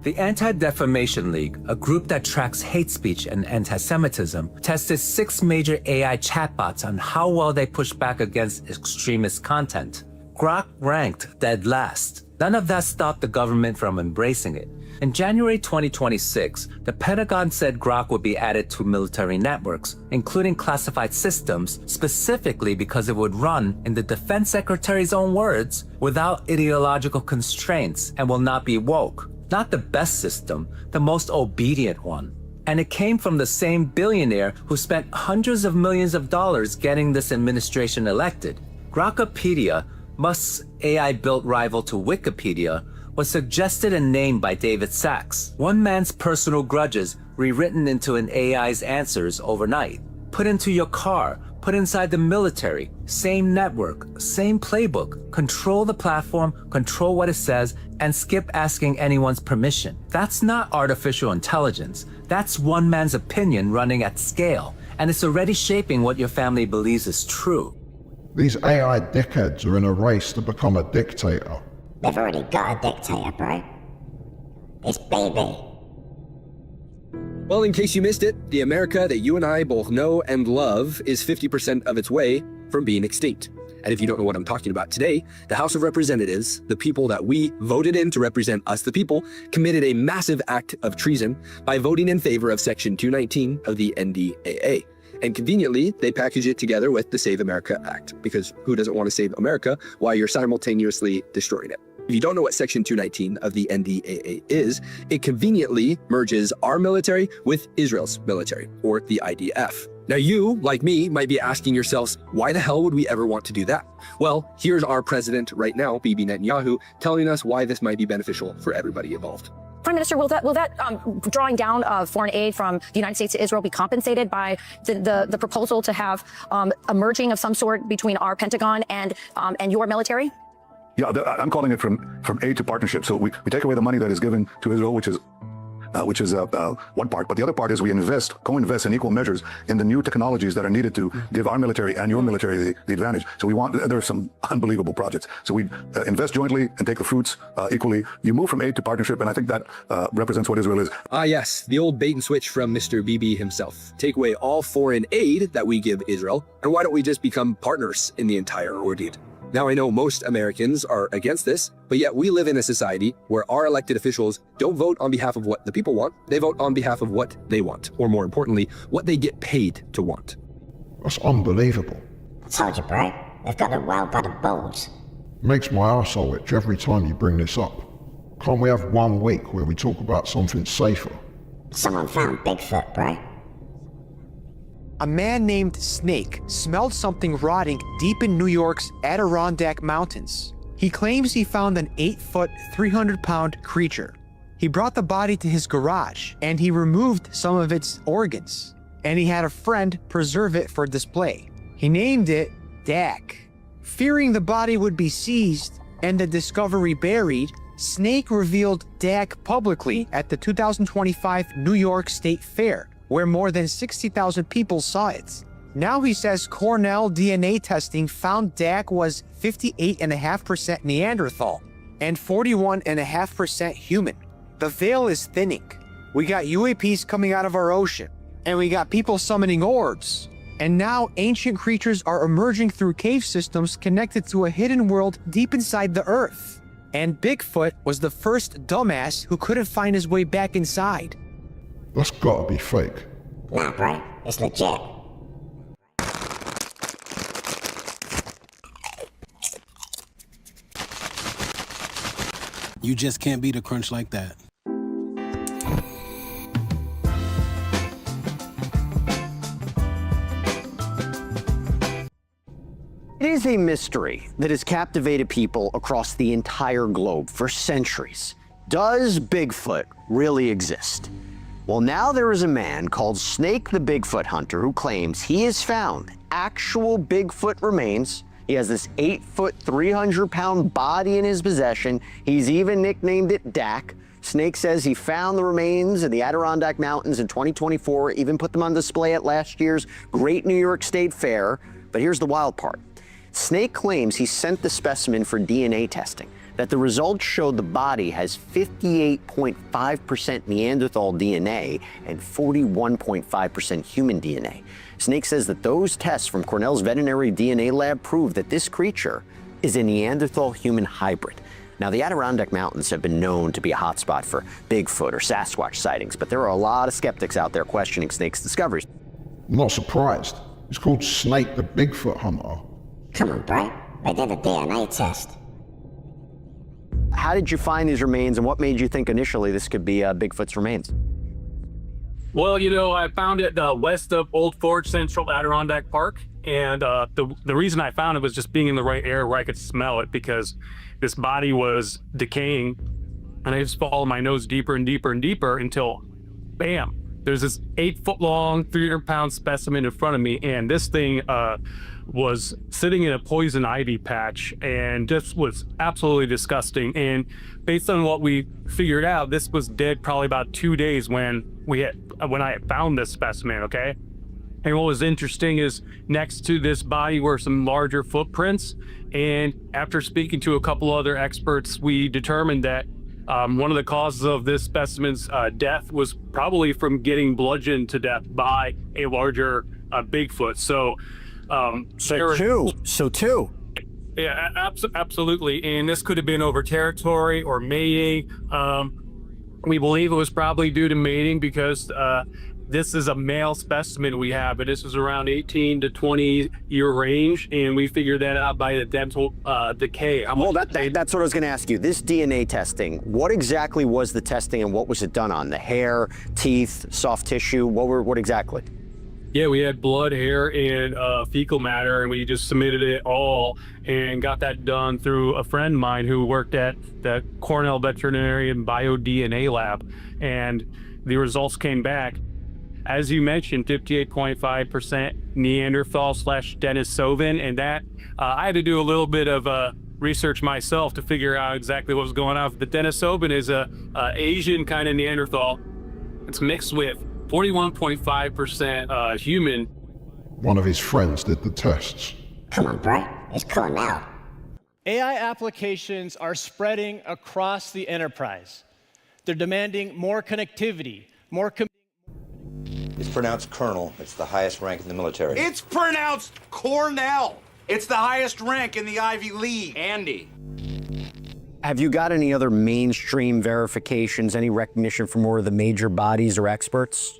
The Anti-Defamation League, a group that tracks hate speech and anti-Semitism, tested 6 major AI chatbots on how well they push back against extremist content. Grok ranked dead last. None of that stopped the government from embracing it. In January 2026, the Pentagon said Grok would be added to military networks, including classified systems, specifically because it would run, in the Defense Secretary's own words, without ideological constraints and will not be woke. Not the best system, the most obedient one. And it came from the same billionaire who spent hundreds of millions of dollars getting this administration elected. Grokopedia, Musk's AI-built rival to Wikipedia, was suggested and named by David Sachs. One man's personal grudges rewritten into an AI's answers overnight. Put into your car, put inside the military, same network, same playbook, control the platform, control what it says, and skip asking anyone's permission. That's not artificial intelligence. That's one man's opinion running at scale, and it's already shaping what your family believes is true. These AI dickheads are in a race to become a dictator. They've already got a dictator, bro. It's baby. Well, in case you missed it, the America that you and I both know and love is 50% of its way from being extinct. And if you don't know what I'm talking about today, the House of Representatives, the people that we voted in to represent us the people, committed a massive act of treason by voting in favor of Section 219 of the NDAA. And conveniently, they package it together with the Save America Act, because who doesn't want to save America while you're simultaneously destroying it? If you don't know what Section 219 of the NDAA is, it conveniently merges our military with Israel's military, or the IDF. Now you, like me, might be asking yourselves, why the hell would we ever want to do that? Well, here's our president right now, Bibi Netanyahu, telling us why this might be beneficial for everybody involved. Prime Minister, will that drawing down of foreign aid from the United States to Israel be compensated by the proposal to have a merging of some sort between our Pentagon and your military? Yeah, I'm calling it from aid to partnership. So we take away the money that is given to Israel, which is one part, but the other part is we co-invest in equal measures in the new technologies that are needed to give our military and your military the advantage. So there are some unbelievable projects. So we invest jointly and take the fruits equally. You move from aid to partnership, and I think that represents what Israel is. Ah yes, the old bait and switch from Mr. Bibi himself. Take away all foreign aid that we give Israel, and why don't we just become partners in the entire ordeal? Now I know most Americans are against this, but yet we live in a society where our elected officials don't vote on behalf of what the people want, they vote on behalf of what they want, or more importantly, what they get paid to want. That's unbelievable. I told you, bro. They've got the well-buttered balls. Makes my arsehole itch every time you bring this up. Can't we have 1 week where we talk about something safer? Someone found Bigfoot, bro. A man named Snake smelled something rotting deep in New York's Adirondack Mountains. He claims he found an 8-foot, 300-pound creature. He brought the body to his garage, and he removed some of its organs. And he had a friend preserve it for display. He named it Dak. Fearing the body would be seized and the discovery buried, Snake revealed Dak publicly at the 2025 New York State Fair, where more than 60,000 people saw it. Now he says Cornell DNA testing found Dak was 58.5% Neanderthal and 41.5% human. The veil is thinning. We got UAPs coming out of our ocean, and we got people summoning orbs. And now ancient creatures are emerging through cave systems connected to a hidden world deep inside the earth. And Bigfoot was the first dumbass who couldn't find his way back inside. That's gotta be fake. Nah, bro. It's legit. You just can't beat a crunch like that. It is a mystery that has captivated people across the entire globe for centuries. Does Bigfoot really exist? Well, now there is a man called Snake the Bigfoot Hunter who claims he has found actual Bigfoot remains He has this 8-foot, 300-pound body in his possession. He's even nicknamed it Dak. Snake says he found the remains in the Adirondack Mountains in 2024, even put them on display at last year's Great New York State Fair. But here's the wild part. Snake claims he sent the specimen for DNA testing, that the results showed the body has 58.5% Neanderthal DNA and 41.5% human DNA. Snake says that those tests from Cornell's veterinary DNA lab prove that this creature is a Neanderthal-human hybrid. Now, the Adirondack Mountains have been known to be a hotspot for Bigfoot or Sasquatch sightings, but there are a lot of skeptics out there questioning Snake's discoveries. I'm not surprised. He's called Snake the Bigfoot Hunter. Come on, bro. They did a DNA test. How did you find these remains, and what made you think initially this could be Bigfoot's remains? Well, you know, I found it west of Old Forge Central Adirondack Park, and the reason I found it was just being in the right area where I could smell it, because this body was decaying, and I just followed my nose deeper and deeper and deeper until, bam, there's this 8-foot-long, 300-pound specimen in front of me, and this thing was sitting in a poison ivy patch and just was absolutely disgusting. And based on what we figured out, this was dead probably about 2 days when I had found this specimen, okay? And what was interesting is next to this body were some larger footprints. And after speaking to a couple other experts, we determined that one of the causes of this specimen's death was probably from getting bludgeoned to death by a larger Bigfoot. So two. Yeah, absolutely. And this could have been over territory or mating. We believe it was probably due to mating because this is a male specimen we have, but this is around 18 to 20 year range, and we figured that out by the dental decay. Well, that's what I was going to ask you. This DNA testing, what exactly was the testing and what was it done on? The hair, teeth, soft tissue? What exactly? Yeah, we had blood, hair, and fecal matter, and we just submitted it all and got that done through a friend of mine who worked at the Cornell Veterinarian BioDNA lab, and the results came back. As you mentioned, 58.5% Neanderthal/Denisovan, and that I had to do a little bit of research myself to figure out exactly what was going on. The Denisovan is a Asian kind of Neanderthal. It's mixed with 41.5% human. One of his friends did the tests. Come on, bro. It's Cornell. AI applications are spreading across the enterprise. They're demanding more connectivity, more It's pronounced colonel. It's the highest rank in the military. It's pronounced Cornell. It's the highest rank in the Ivy League. Andy. Have you got any other mainstream verifications, any recognition from more of the major bodies or experts?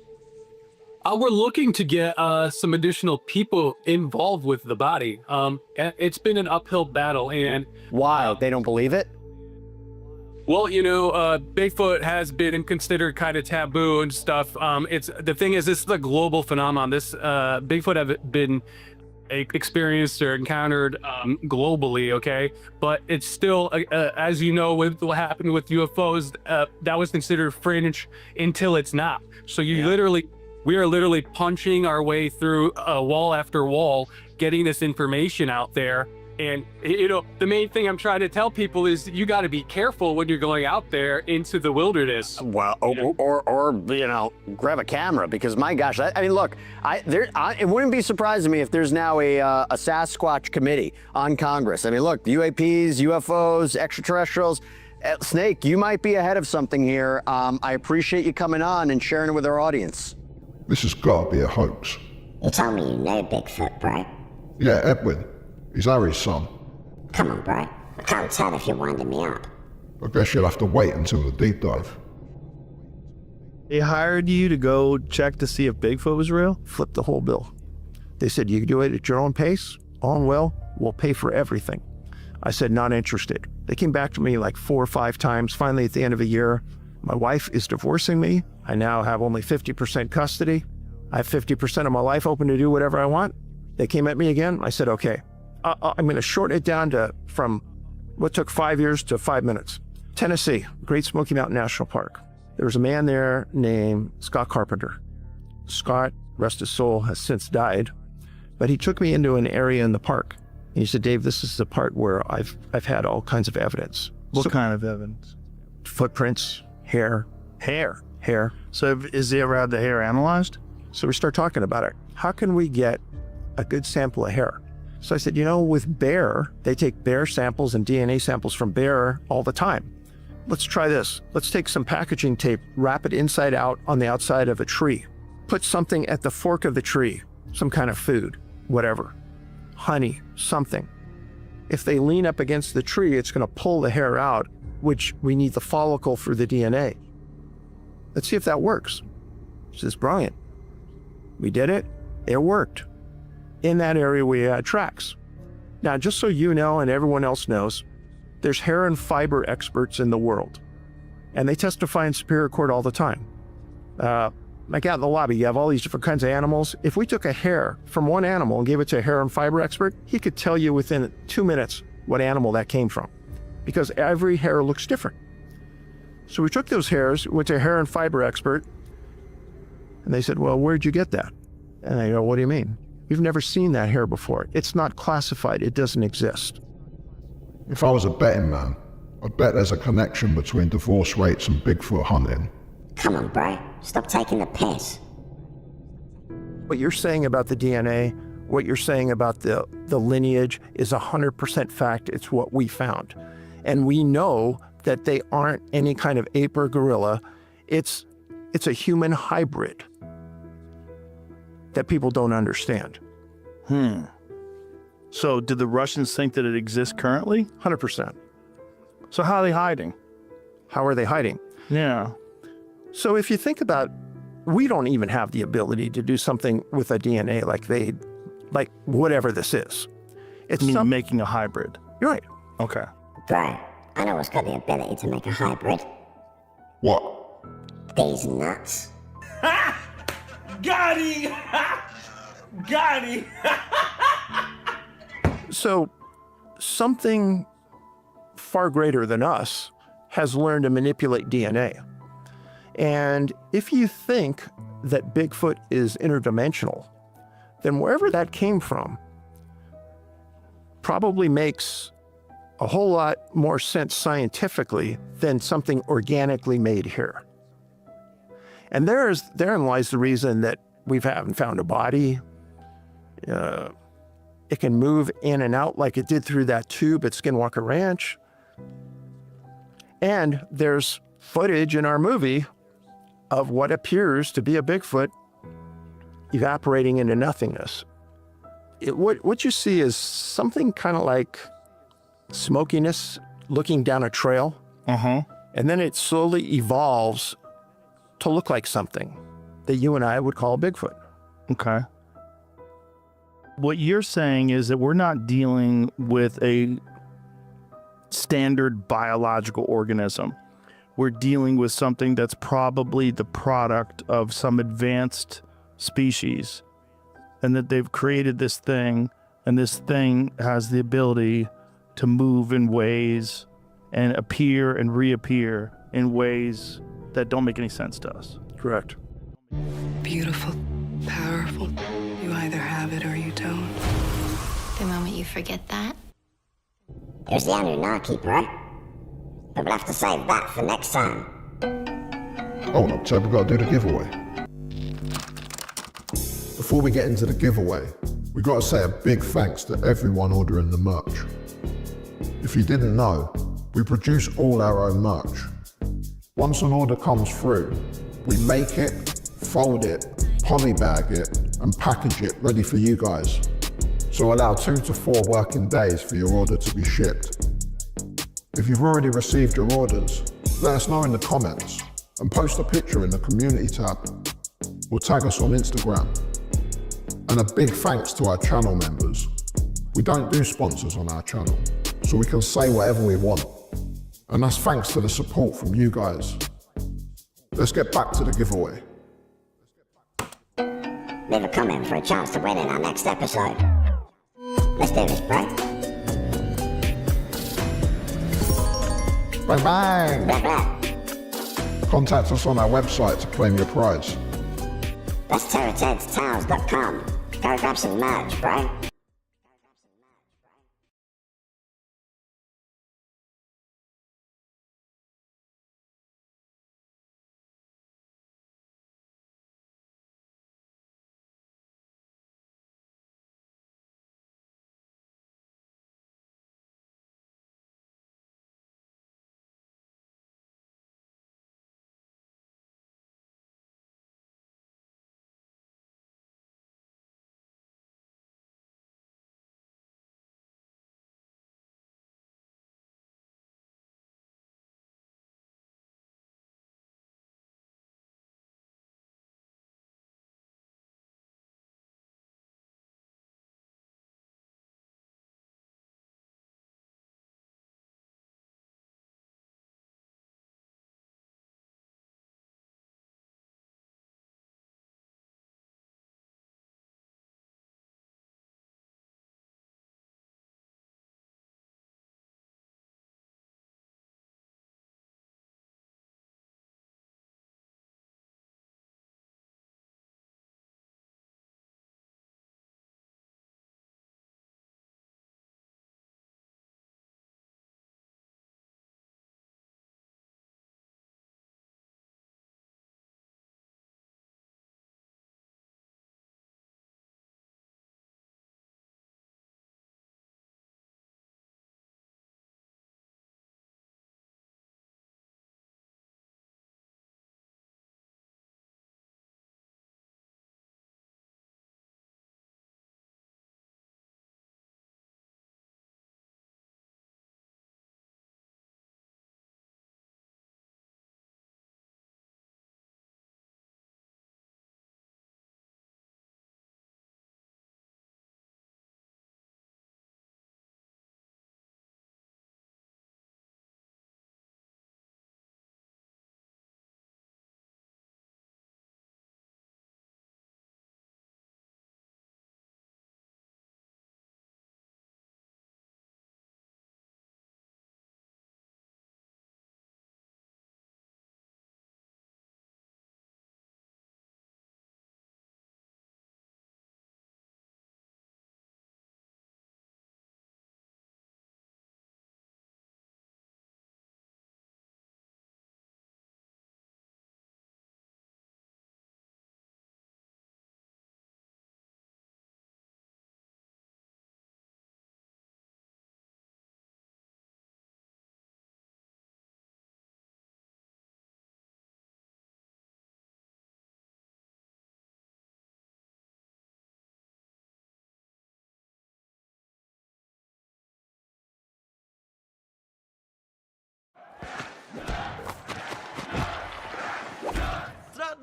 We're looking to get some additional people involved with the body. It's been an uphill battle, and why? They don't believe it? Well, you know, Bigfoot has been considered kind of taboo and stuff. The thing is, this is a global phenomenon. This Bigfoot have been experienced or encountered globally, okay? But it's still, as you know, with what happened with UFOs, that was considered fringe until it's not. So we are literally punching our way through wall after wall, getting this information out there. And, you know, the main thing I'm trying to tell people is you got to be careful when you're going out there into the wilderness. Well, or you know, grab a camera, because my gosh, I mean, look, it wouldn't be surprising me if there's now a Sasquatch committee on Congress. I mean, look, UAPs, UFOs, extraterrestrials. Snake, you might be ahead of something here. I appreciate you coming on and sharing it with our audience. This has got to be a hoax. You told me you know Bigfoot, bro. Yeah, Edwin. He's Harry's son. Come on, bro. I can't tell if you're winding me up. I guess you'll have to wait until the deep dive. They hired you to go check to see if Bigfoot was real? Flip the whole bill. They said, you can do it at your own pace, all well, we'll pay for everything. I said, not interested. They came back to me like 4 or 5 times. Finally, at the end of a year, my wife is divorcing me. I now have only 50% custody. I have 50% of my life open to do whatever I want. They came at me again. I said, okay. I'm going to shorten it down from what took 5 years to 5 minutes. Tennessee, Great Smoky Mountain National Park. There was a man there named Scott Carpenter. Scott, rest his soul, has since died, but he took me into an area in the park, And he said, Dave, this is the part where I've had all kinds of evidence. What kind of evidence? Footprints, hair. Hair? Hair. So is he ever had the hair analyzed? So we start talking about it. How can we get a good sample of hair? So I said, with bear, they take bear samples and DNA samples from bear all the time. Let's try this. Let's take some packaging tape, wrap it inside out on the outside of a tree. Put something at the fork of the tree, some kind of food, whatever, honey, something. If they lean up against the tree, it's going to pull the hair out, which we need the follicle for the DNA. Let's see if that works. This is brilliant. We did it. It worked. In that area, we had tracks. Now, just so you know and everyone else knows, there's hair and fiber experts in the world, and they testify in Superior Court all the time. Like out in the lobby, you have all these different kinds of animals. If we took a hair from one animal and gave it to a hair and fiber expert, he could tell you within 2 minutes what animal that came from, because every hair looks different. So we took those hairs, went to a hair and fiber expert, and they said, well, where'd you get that? And I go, what do you mean? You've never seen that hair before. It's not classified. It doesn't exist. If I was a betting man, I'd bet there's a connection between divorce rates and Bigfoot hunting. Come on, bro. Stop taking the piss. What you're saying about the DNA, what you're saying about the lineage is 100% fact. It's what we found. And we know that they aren't any kind of ape or gorilla. It's a human hybrid that people don't understand. So did the Russians think that it exists currently? 100%. So how are they hiding? How are they hiding? Yeah. So if you think about, we don't even have the ability to do something with a DNA like whatever this is. It's making a hybrid. You're right. Okay. Bro, I know what's got the ability to make a hybrid. What? These nuts. Got him! Got him! So something far greater than us has learned to manipulate DNA. And if you think that Bigfoot is interdimensional, then wherever that came from probably makes a whole lot more sense scientifically than something organically made here. And therein lies the reason that we haven't found a body. It can move in and out like it did through that tube at Skinwalker Ranch. And there's footage in our movie of what appears to be a Bigfoot evaporating into nothingness. What you see is something kind of like smokiness looking down a trail. And then it slowly evolves to look like something that you and I would call Bigfoot. Okay. What you're saying is that we're not dealing with a standard biological organism. We're dealing with something that's probably the product of some advanced species, and that they've created this thing, and this thing has the ability to move in ways and appear and reappear in ways that don't make any sense to us. Correct. Beautiful, powerful. You either have it or you don't. The moment you forget that. It was the Anunnaki, bro. But we'll have to save that for next time. Hold up, Ted, we've got to do the giveaway. Before we get into the giveaway, we've got to say a big thanks to everyone ordering the merch. If you didn't know, we produce all our own merch. Once an order comes through, we make it, fold it, polybag it, and package it ready for you guys. So allow 2 to 4 working days for your order to be shipped. If you've already received your orders, let us know in the comments and post a picture in the community tab or tag us on Instagram. And a big thanks to our channel members. We don't do sponsors on our channel, so we can say whatever we want. And that's thanks to the support from you guys. Let's get back to the giveaway. Leave a comment for a chance to win in our next episode. Let's do this, bro. Bang bang! Blah, blah. Contact us on our website to claim your prize. That's terrortedstowels.com. Go grab some merch, bro.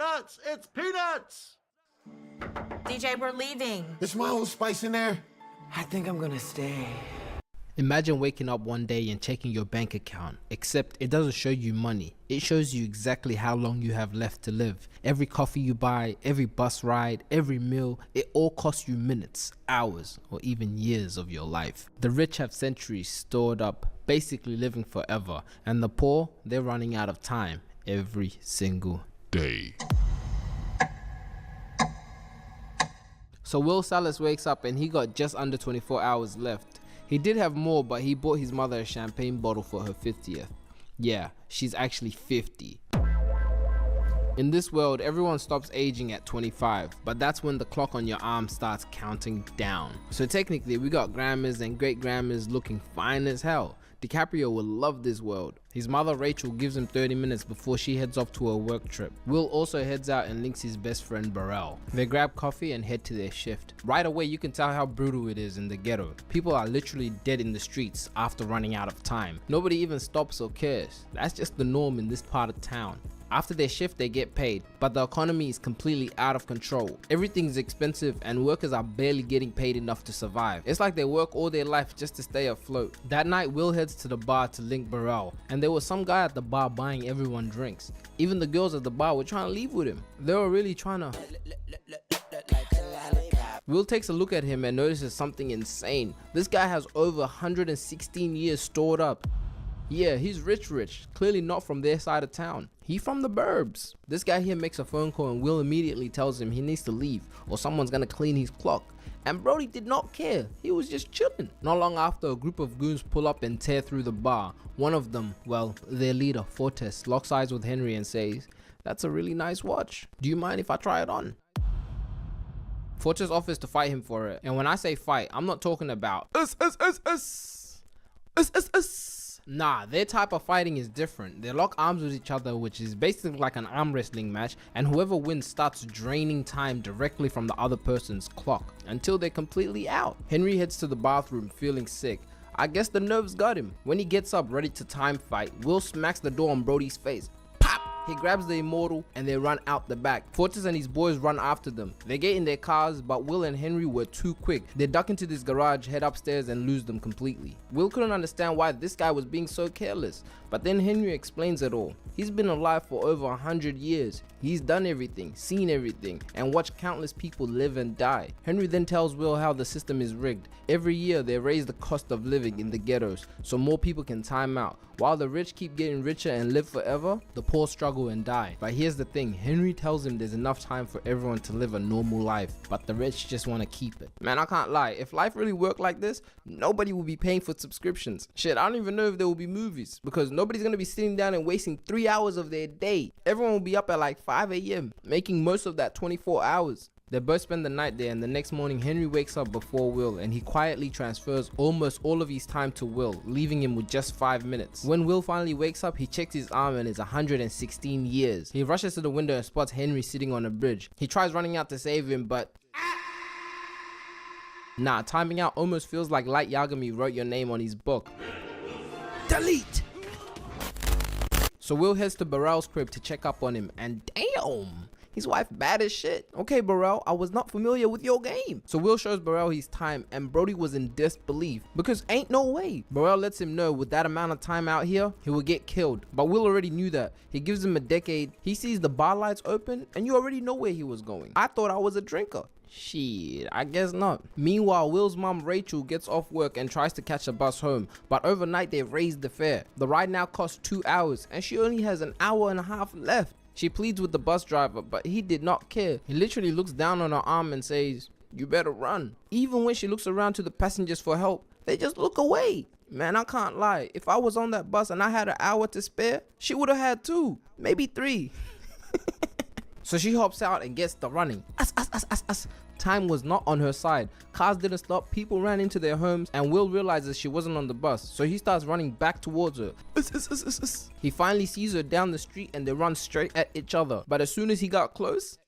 nuts. It's peanuts. DJ, we're leaving. Is my old spice in there? I think I'm gonna stay. Imagine waking up one day and checking your bank account, except it doesn't show you money. It shows you exactly how long you have left to live. Every coffee you buy, every bus ride, every meal, it all costs you minutes, hours, or even years of your life. The rich have centuries stored up, basically living forever, and the poor, they're running out of time every single day. So Will Salas wakes up and he got just under 24 hours left. He did have more, but he bought his mother a champagne bottle for her 50th. Yeah, she's actually 50. In this world, everyone stops aging at 25, but that's when the clock on your arm starts counting down. So technically, we got grandmas and great-grandmas looking fine as hell. DiCaprio will love this world. His mother Rachel gives him 30 minutes before she heads off to a work trip. Will also heads out and links his best friend Burrell. They grab coffee and head to their shift. Right away you can tell how brutal it is in the ghetto. People are literally dead in the streets after running out of time. Nobody even stops or cares. That's just the norm in this part of town. After their shift they get paid, but the economy is completely out of control. Everything's expensive and workers are barely getting paid enough to survive. It's like they work all their life just to stay afloat. That night Will heads to the bar to link Burrell, and there was some guy at the bar buying everyone drinks. Even the girls at the bar were trying to leave with him. They were really trying to... Will takes a look at him and notices something insane. This guy has over 116 years stored up. Yeah, he's rich, clearly not from their side of town. He from the burbs. This guy here makes a phone call and Will immediately tells him he needs to leave or someone's gonna clean his clock. And Brody did not care, he was just chilling. Not long after, a group of goons pull up and tear through the bar. One of them, well, their leader, Fortes, locks eyes with Henry and says, "That's a really nice watch. Do you mind if I try it on?" Fortes offers to fight him for it. And when I say fight, I'm not talking about Nah, their type of fighting is different. They lock arms with each other, which is basically like an arm wrestling match, and whoever wins starts draining time directly from the other person's clock until they're completely out. Henry heads to the bathroom feeling sick. I guess the nerves got him. When he gets up ready to time fight, Will smacks the door on Brody's face. Pop! He grabs the immortal and they run out the back. Fortes and his boys run after them. They get in their cars, but Will and Henry were too quick. They duck into this garage, head upstairs and lose them completely. Will couldn't understand why this guy was being so careless, but then Henry explains it all. He's been alive for over 100 years. He's done everything, seen everything, and watched countless people live and die. Henry then tells Will how the system is rigged. Every year they raise the cost of living in the ghettos so more people can time out. While the rich keep getting richer and live forever, the poor struggle and die. But here's the thing, Henry tells him there's enough time for everyone to live a normal life, but the rich just want to keep it. Man, I can't lie, if life really worked like this, nobody will be paying for subscriptions. Shit, I don't even know if there will be movies, because nobody's gonna be sitting down and wasting 3 hours of their day. Everyone will be up at like 5 AM, making most of that 24 hours. They both spend the night there, and the next morning Henry wakes up before Will and he quietly transfers almost all of his time to Will, leaving him with just 5 minutes. When Will finally wakes up, he checks his arm and it's 116 years. He rushes to the window and spots Henry sitting on a bridge. He tries running out to save him, but nah, timing out almost feels like Light Yagami wrote your name on his book. Delete! So Will heads to Burrell's crib to check up on him, and damn! His wife bad as shit. Okay, Burrell, I was not familiar with your game. So Will shows Burrell his time, and Brody was in disbelief because ain't no way. Burrell lets him know with that amount of time out here, he will get killed. But Will already knew that. He gives him a decade. He sees the bar lights open, and you already know where he was going. I thought I was a drinker. Shit, I guess not. Meanwhile, Will's mom Rachel gets off work and tries to catch a bus home, but overnight they've raised the fare. The ride now costs 2 hours, and she only has an hour and a half left. She pleads with the bus driver, but he did not care. He literally looks down on her arm and says, "You better run." Even when she looks around to the passengers for help, they just look away. Man, I can't lie. If I was on that bus and I had an hour to spare, she would have had 2, maybe 3. So she hops out and gets the running. Time was not on her side. Cars didn't stop, people ran into their homes, and Will realizes she wasn't on the bus, so he starts running back towards her. He finally sees her down the street and they run straight at each other. But as soon as he got close,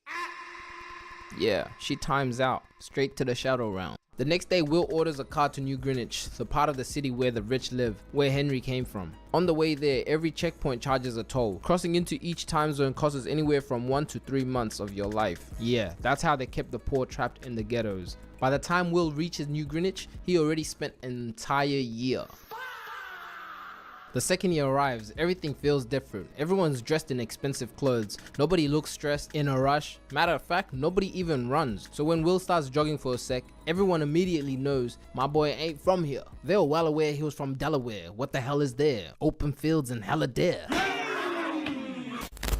yeah, she times out, straight to the shadow round. The next day, Will orders a car to New Greenwich, the part of the city where the rich live, where Henry came from. On the way there, every checkpoint charges a toll. Crossing into each time zone costs anywhere from 1 to 3 months of your life. Yeah, that's how they kept the poor trapped in the ghettos. By the time Will reaches New Greenwich, he already spent an entire year. The second he arrives, everything feels different. Everyone's dressed in expensive clothes. Nobody looks stressed, in a rush. Matter of fact, nobody even runs. So when Will starts jogging for a sec, everyone immediately knows my boy ain't from here. They were well aware he was from Delaware. What the hell is there? Open fields and hella deer.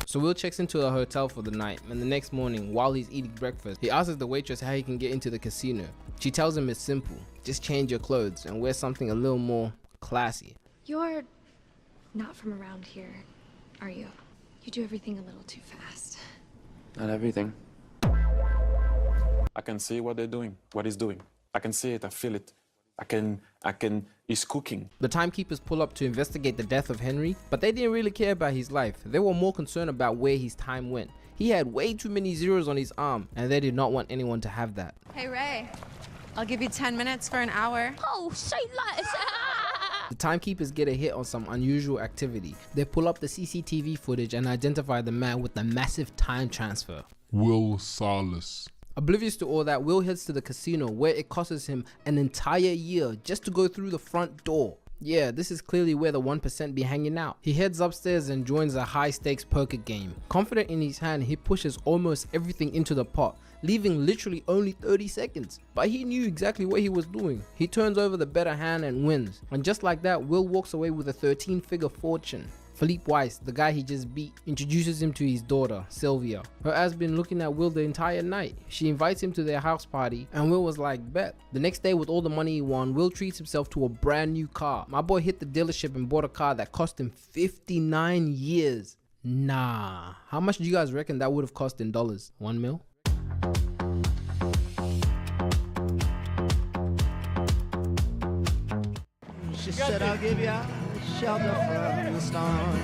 So Will checks into a hotel for the night, and the next morning, while he's eating breakfast, he asks the waitress how he can get into the casino. She tells him it's simple. Just change your clothes and wear something a little more classy. You're not from around here, are you? You do everything a little too fast. Not everything. I can see what they're doing, what he's doing. I can see it, I feel it. He's cooking. The timekeepers pull up to investigate the death of Henry, but they didn't really care about his life. They were more concerned about where his time went. He had way too many zeros on his arm, and they did not want anyone to have that. Hey Ray, I'll give you 10 minutes for an hour. Oh, say less. The timekeepers get a hit on some unusual activity. They pull up the CCTV footage and identify the man with the massive time transfer. Will Salas. Oblivious to all that, Will heads to the casino where it costs him an entire year just to go through the front door. Yeah, this is clearly where the 1% be hanging out. He heads upstairs and joins a high stakes poker game. Confident in his hand, he pushes almost everything into the pot, leaving literally only 30 seconds. But he knew exactly what he was doing. He turns over the better hand and wins. And just like that, Will walks away with a 13-figure fortune. Philippe Weiss, the guy he just beat, introduces him to his daughter, Sylvia. Her ass been looking at Will the entire night. She invites him to their house party, and Will was like, bet. The next day, with all the money he won, Will treats himself to a brand new car. My boy hit the dealership and bought a car that cost him 59 years. Nah. How much do you guys reckon that would have cost in dollars? 1 mil? She said I'll give you shelter from the storm.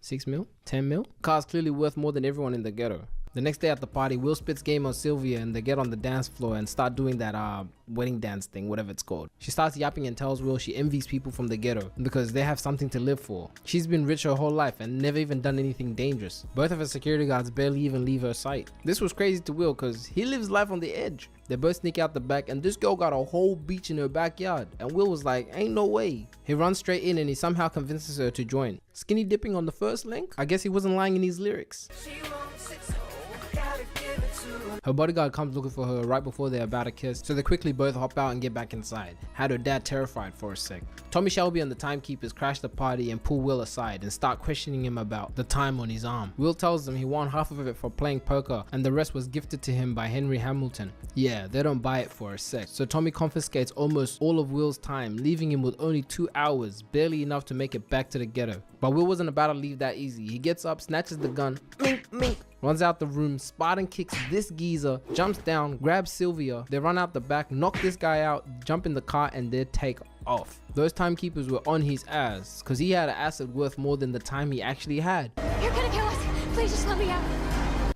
6 mil? 10 mil? Car's clearly worth more than everyone in the ghetto. The next day at the party, Will spits game on Sylvia and they get on the dance floor and start doing that wedding dance thing, whatever it's called. She starts yapping and tells Will she envies people from the ghetto because they have something to live for. She's been rich her whole life and never even done anything dangerous. Both of her security guards barely even leave her sight. This was crazy to Will because he lives life on the edge. They both sneak out the back and this girl got a whole beach in her backyard and Will was like, ain't no way. He runs straight in and he somehow convinces her to join. Skinny dipping on the first link? I guess he wasn't lying in his lyrics. Her bodyguard comes looking for her right before they're about to kiss, so they quickly both hop out and get back inside. Had her dad terrified for a sec. Tommy Shelby and the timekeepers crash the party and pull Will aside and start questioning him about the time on his arm. Will tells them he won half of it for playing poker and the rest was gifted to him by Henry Hamilton. Yeah, they don't buy it for a sec, so Tommy confiscates almost all of Will's time, leaving him with only 2 hours, barely enough to make it back to the ghetto. But Will wasn't about to leave that easy. He gets up, snatches the gun, mink, mink, runs out the room, Spartan kicks this geezer, jumps down, grabs Sylvia, they run out the back, knock this guy out, jump in the car and they take off. Those timekeepers were on his ass because he had an asset worth more than the time he actually had. You're gonna kill us. Please just let me out.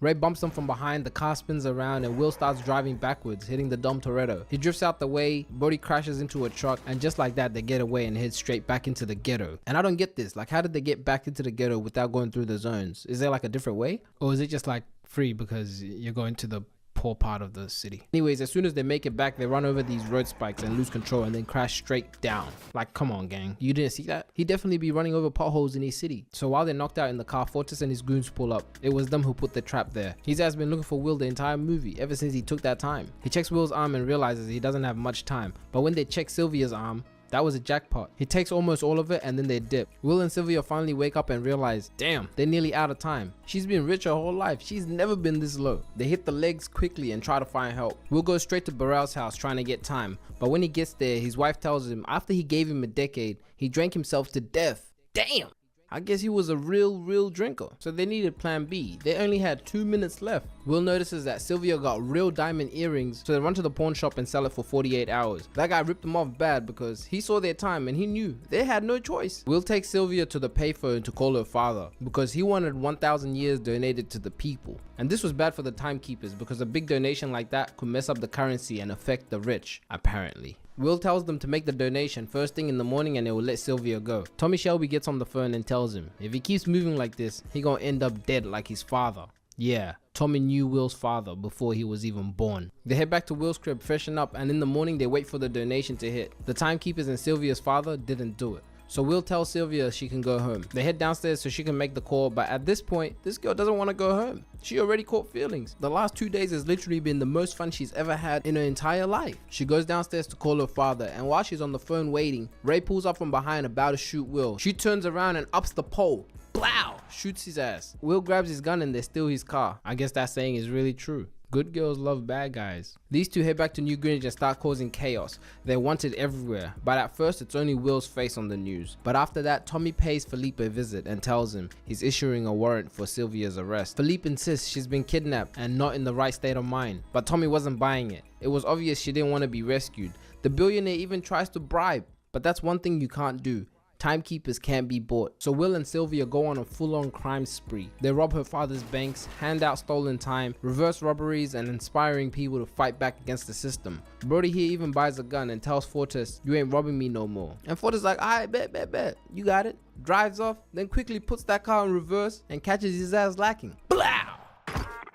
Ray bumps him from behind, the car spins around and Will starts driving backwards, hitting the Dom Toretto. He drifts out the way, Brody crashes into a truck and just like that they get away and head straight back into the ghetto. And I don't get this, like how did they get back into the ghetto without going through the zones? Is there like a different way? Or is it just like free because you're going to the poor part of the city? Anyways, as soon as they make it back, they run over these road spikes and lose control and then crash straight down. Like, come on gang, you didn't see that? He'd definitely be running over potholes in his city. So while they're knocked out in the car, Fortis and his goons pull up. It was them who put the trap there. His ass been looking for Will the entire movie, ever since he took that time. He checks Will's arm and realizes he doesn't have much time, but when they check Sylvia's arm, that was a jackpot. He takes almost all of it and then they dip. Will and Sylvia finally wake up and realize, damn, they're nearly out of time. She's been rich her whole life. She's never been this low. They hit the legs quickly and try to find help. Will goes straight to Burrell's house trying to get time. But when he gets there, his wife tells him after he gave him a decade, he drank himself to death. Damn! I guess he was a real drinker. So they needed plan B. They only had 2 minutes left. Will notices that Sylvia got real diamond earrings, so they run to the pawn shop and sell it for 48 hours. That guy ripped them off bad because he saw their time and he knew they had no choice. Will takes Sylvia to the payphone to call her father because he wanted 1,000 years donated to the people. And this was bad for the timekeepers because a big donation like that could mess up the currency and affect the rich, apparently. Will tells them to make the donation first thing in the morning and they will let Sylvia go. Tommy Shelby gets on the phone and tells him if he keeps moving like this, he gonna end up dead like his father. Yeah, Tommy knew Will's father before he was even born. They head back to Will's crib, freshen up, and in the morning they wait for the donation to hit. The timekeepers and Sylvia's father didn't do it. So Will tells Sylvia she can go home. They head downstairs so she can make the call, but at this point, this girl doesn't want to go home. She already caught feelings. The last 2 days has literally been the most fun she's ever had in her entire life. She goes downstairs to call her father, and while she's on the phone waiting, Ray pulls up from behind about to shoot Will. She turns around and ups the pole. Blow! Shoots his ass. Will grabs his gun and they steal his car. I guess that saying is really true. Good girls love bad guys. These two head back to New Greenwich and start causing chaos. They're wanted everywhere, but at first it's only Will's face on the news. But after that, Tommy pays Philippe a visit and tells him he's issuing a warrant for Sylvia's arrest. Philippe insists she's been kidnapped and not in the right state of mind, but Tommy wasn't buying it. It was obvious she didn't want to be rescued. The billionaire even tries to bribe, but that's one thing you can't do. Timekeepers can't be bought. So Will and Sylvia go on a full-on crime spree. They rob her father's banks, hand out stolen time, reverse robberies, and inspiring people to fight back against the system. Brody here even buys a gun and tells Fortis, "You ain't robbing me no more." And Fortis like, "Alright, bet. You got it." Drives off, then quickly puts that car in reverse and catches his ass lacking. Blow!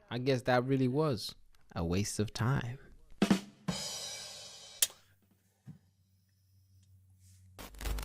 I guess that really was a waste of time.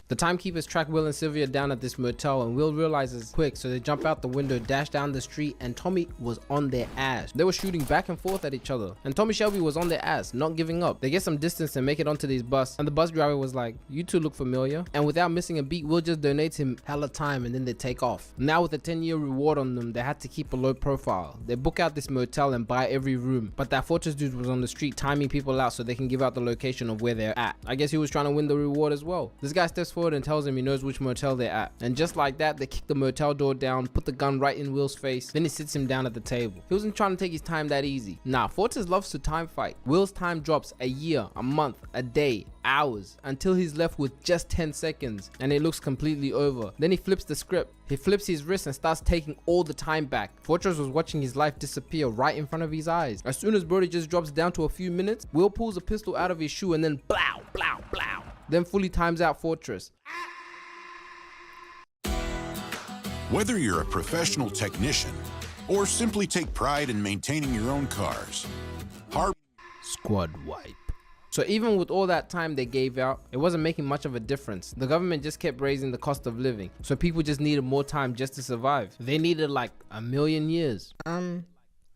The timekeepers track Will and Sylvia down at this motel, and Will realizes quick, so they jump out the window, dash down the street, and Tommy was on their ass. They were shooting back and forth at each other, and Tommy Shelby was on their ass, not giving up. They get some distance and make it onto this bus, and the bus driver was like, "You two look familiar." And without missing a beat, Will just donates him hella time and then they take off. Now with a 10-year reward on them, they had to keep a low profile. They book out this motel and buy every room, but that Fortress dude was on the street timing people out so they can give out the location of where they're at. I guess he was trying to win the reward as well. This guy steps forward and tells him he knows which motel they're at, and just like that, they kick the motel door down, put the gun right in Will's face, then he sits him down at the table. He wasn't trying to take his time that easy. Nah, Fortis loves to time fight. Will's time drops a year, a month, a day, hours, until he's left with just 10 seconds and it looks completely over. Then he flips the script. He flips his wrist and starts taking all the time back. Fortress was watching his life disappear right in front of his eyes. As soon as Brody just drops down to a few minutes, Will pulls a pistol out of his shoe and then blow, then fully times out Fortress. Whether you're a professional technician or simply take pride in maintaining your own cars, Squad wipe. So even with all that time they gave out, it wasn't making much of a difference. The government just kept raising the cost of living, so people just needed more time just to survive. They needed like 1,000,000 years.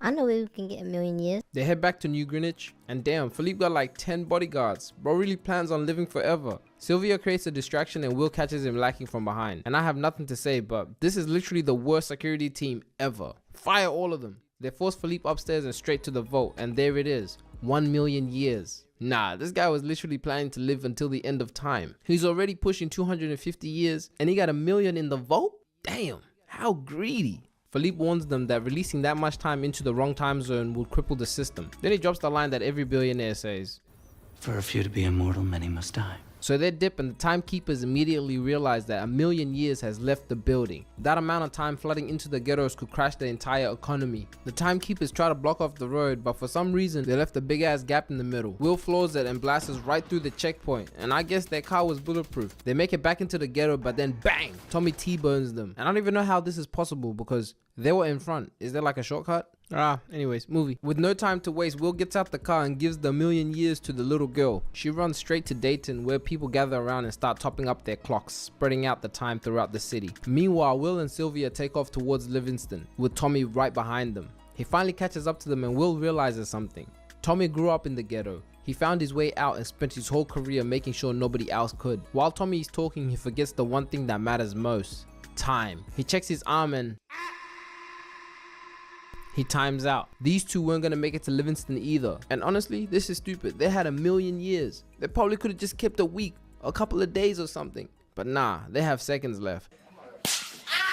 I know we can get 1,000,000 years. They head back to New Greenwich, and damn, Philippe got like 10 bodyguards. Bro really plans on living forever. Sylvia creates a distraction and Will catches him lacking from behind. And I have nothing to say, but this is literally the worst security team ever. Fire all of them. They force Philippe upstairs and straight to the vault, and there it is. 1,000,000 years. Nah, this guy was literally planning to live until the end of time. He's already pushing 250 years, and he got 1,000,000 in the vault? Damn, how greedy. Philippe warns them that releasing that much time into the wrong time zone would cripple the system. Then he drops the line that every billionaire says, "For a few to be immortal, many must die." So they dip, and the timekeepers immediately realize that 1,000,000 years has left the building. That amount of time flooding into the ghettos could crash the entire economy. The timekeepers try to block off the road, but for some reason they left a big ass gap in the middle. Will floors it and blasts us right through the checkpoint, and I guess their car was bulletproof. They make it back into the ghetto, but then bang, Tommy T-bones them. And I don't even know how this is possible because they were in front. Is there like a shortcut? Anyways, movie. With no time to waste, Will gets out the car and gives the 1,000,000 years to the little girl. She runs straight to Dayton, where people gather around and start topping up their clocks, spreading out the time throughout the city. Meanwhile, Will and Sylvia take off towards Livingston, with Tommy right behind them. He finally catches up to them and Will realizes something. Tommy grew up in the ghetto. He found his way out and spent his whole career making sure nobody else could. While Tommy is talking, he forgets the one thing that matters most: time. He checks his arm and he times out. These two weren't gonna make it to Livingston either. And honestly, this is stupid. They had 1,000,000 years. They probably could have just kept a week, a couple of days or something. But nah, they have seconds left.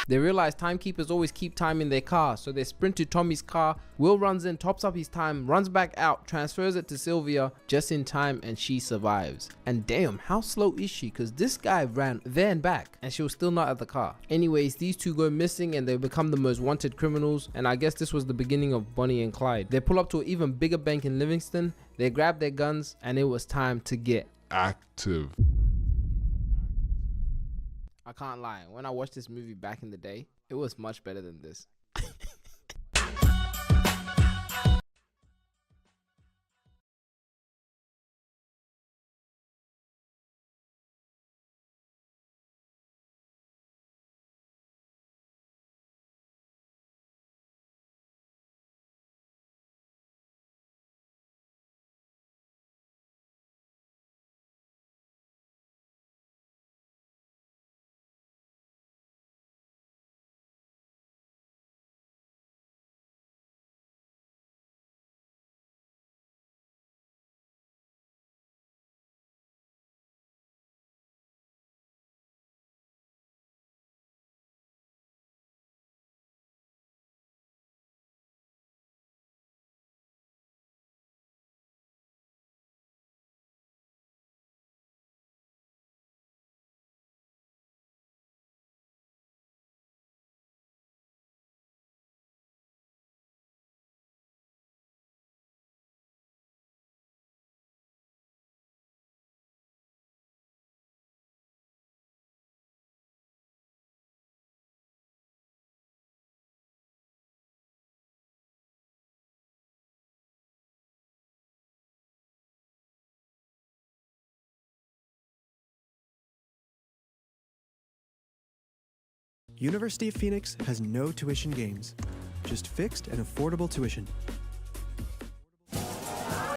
They realize timekeepers always keep time in their car, so they sprint to Tommy's car. Will runs in, tops up his time, runs back out, transfers it to Sylvia just in time, and she survives. And damn, how slow is she? Because this guy ran there and back and she was still not at the car. Anyways, these two go missing and they become the most wanted criminals, and I guess this was the beginning of Bonnie and Clyde. They pull up to an even bigger bank in Livingston, they grab their guns, and it was time to get active. I can't lie, when I watched this movie back in the day, it was much better than this. University of Phoenix has no tuition games, just fixed and affordable tuition.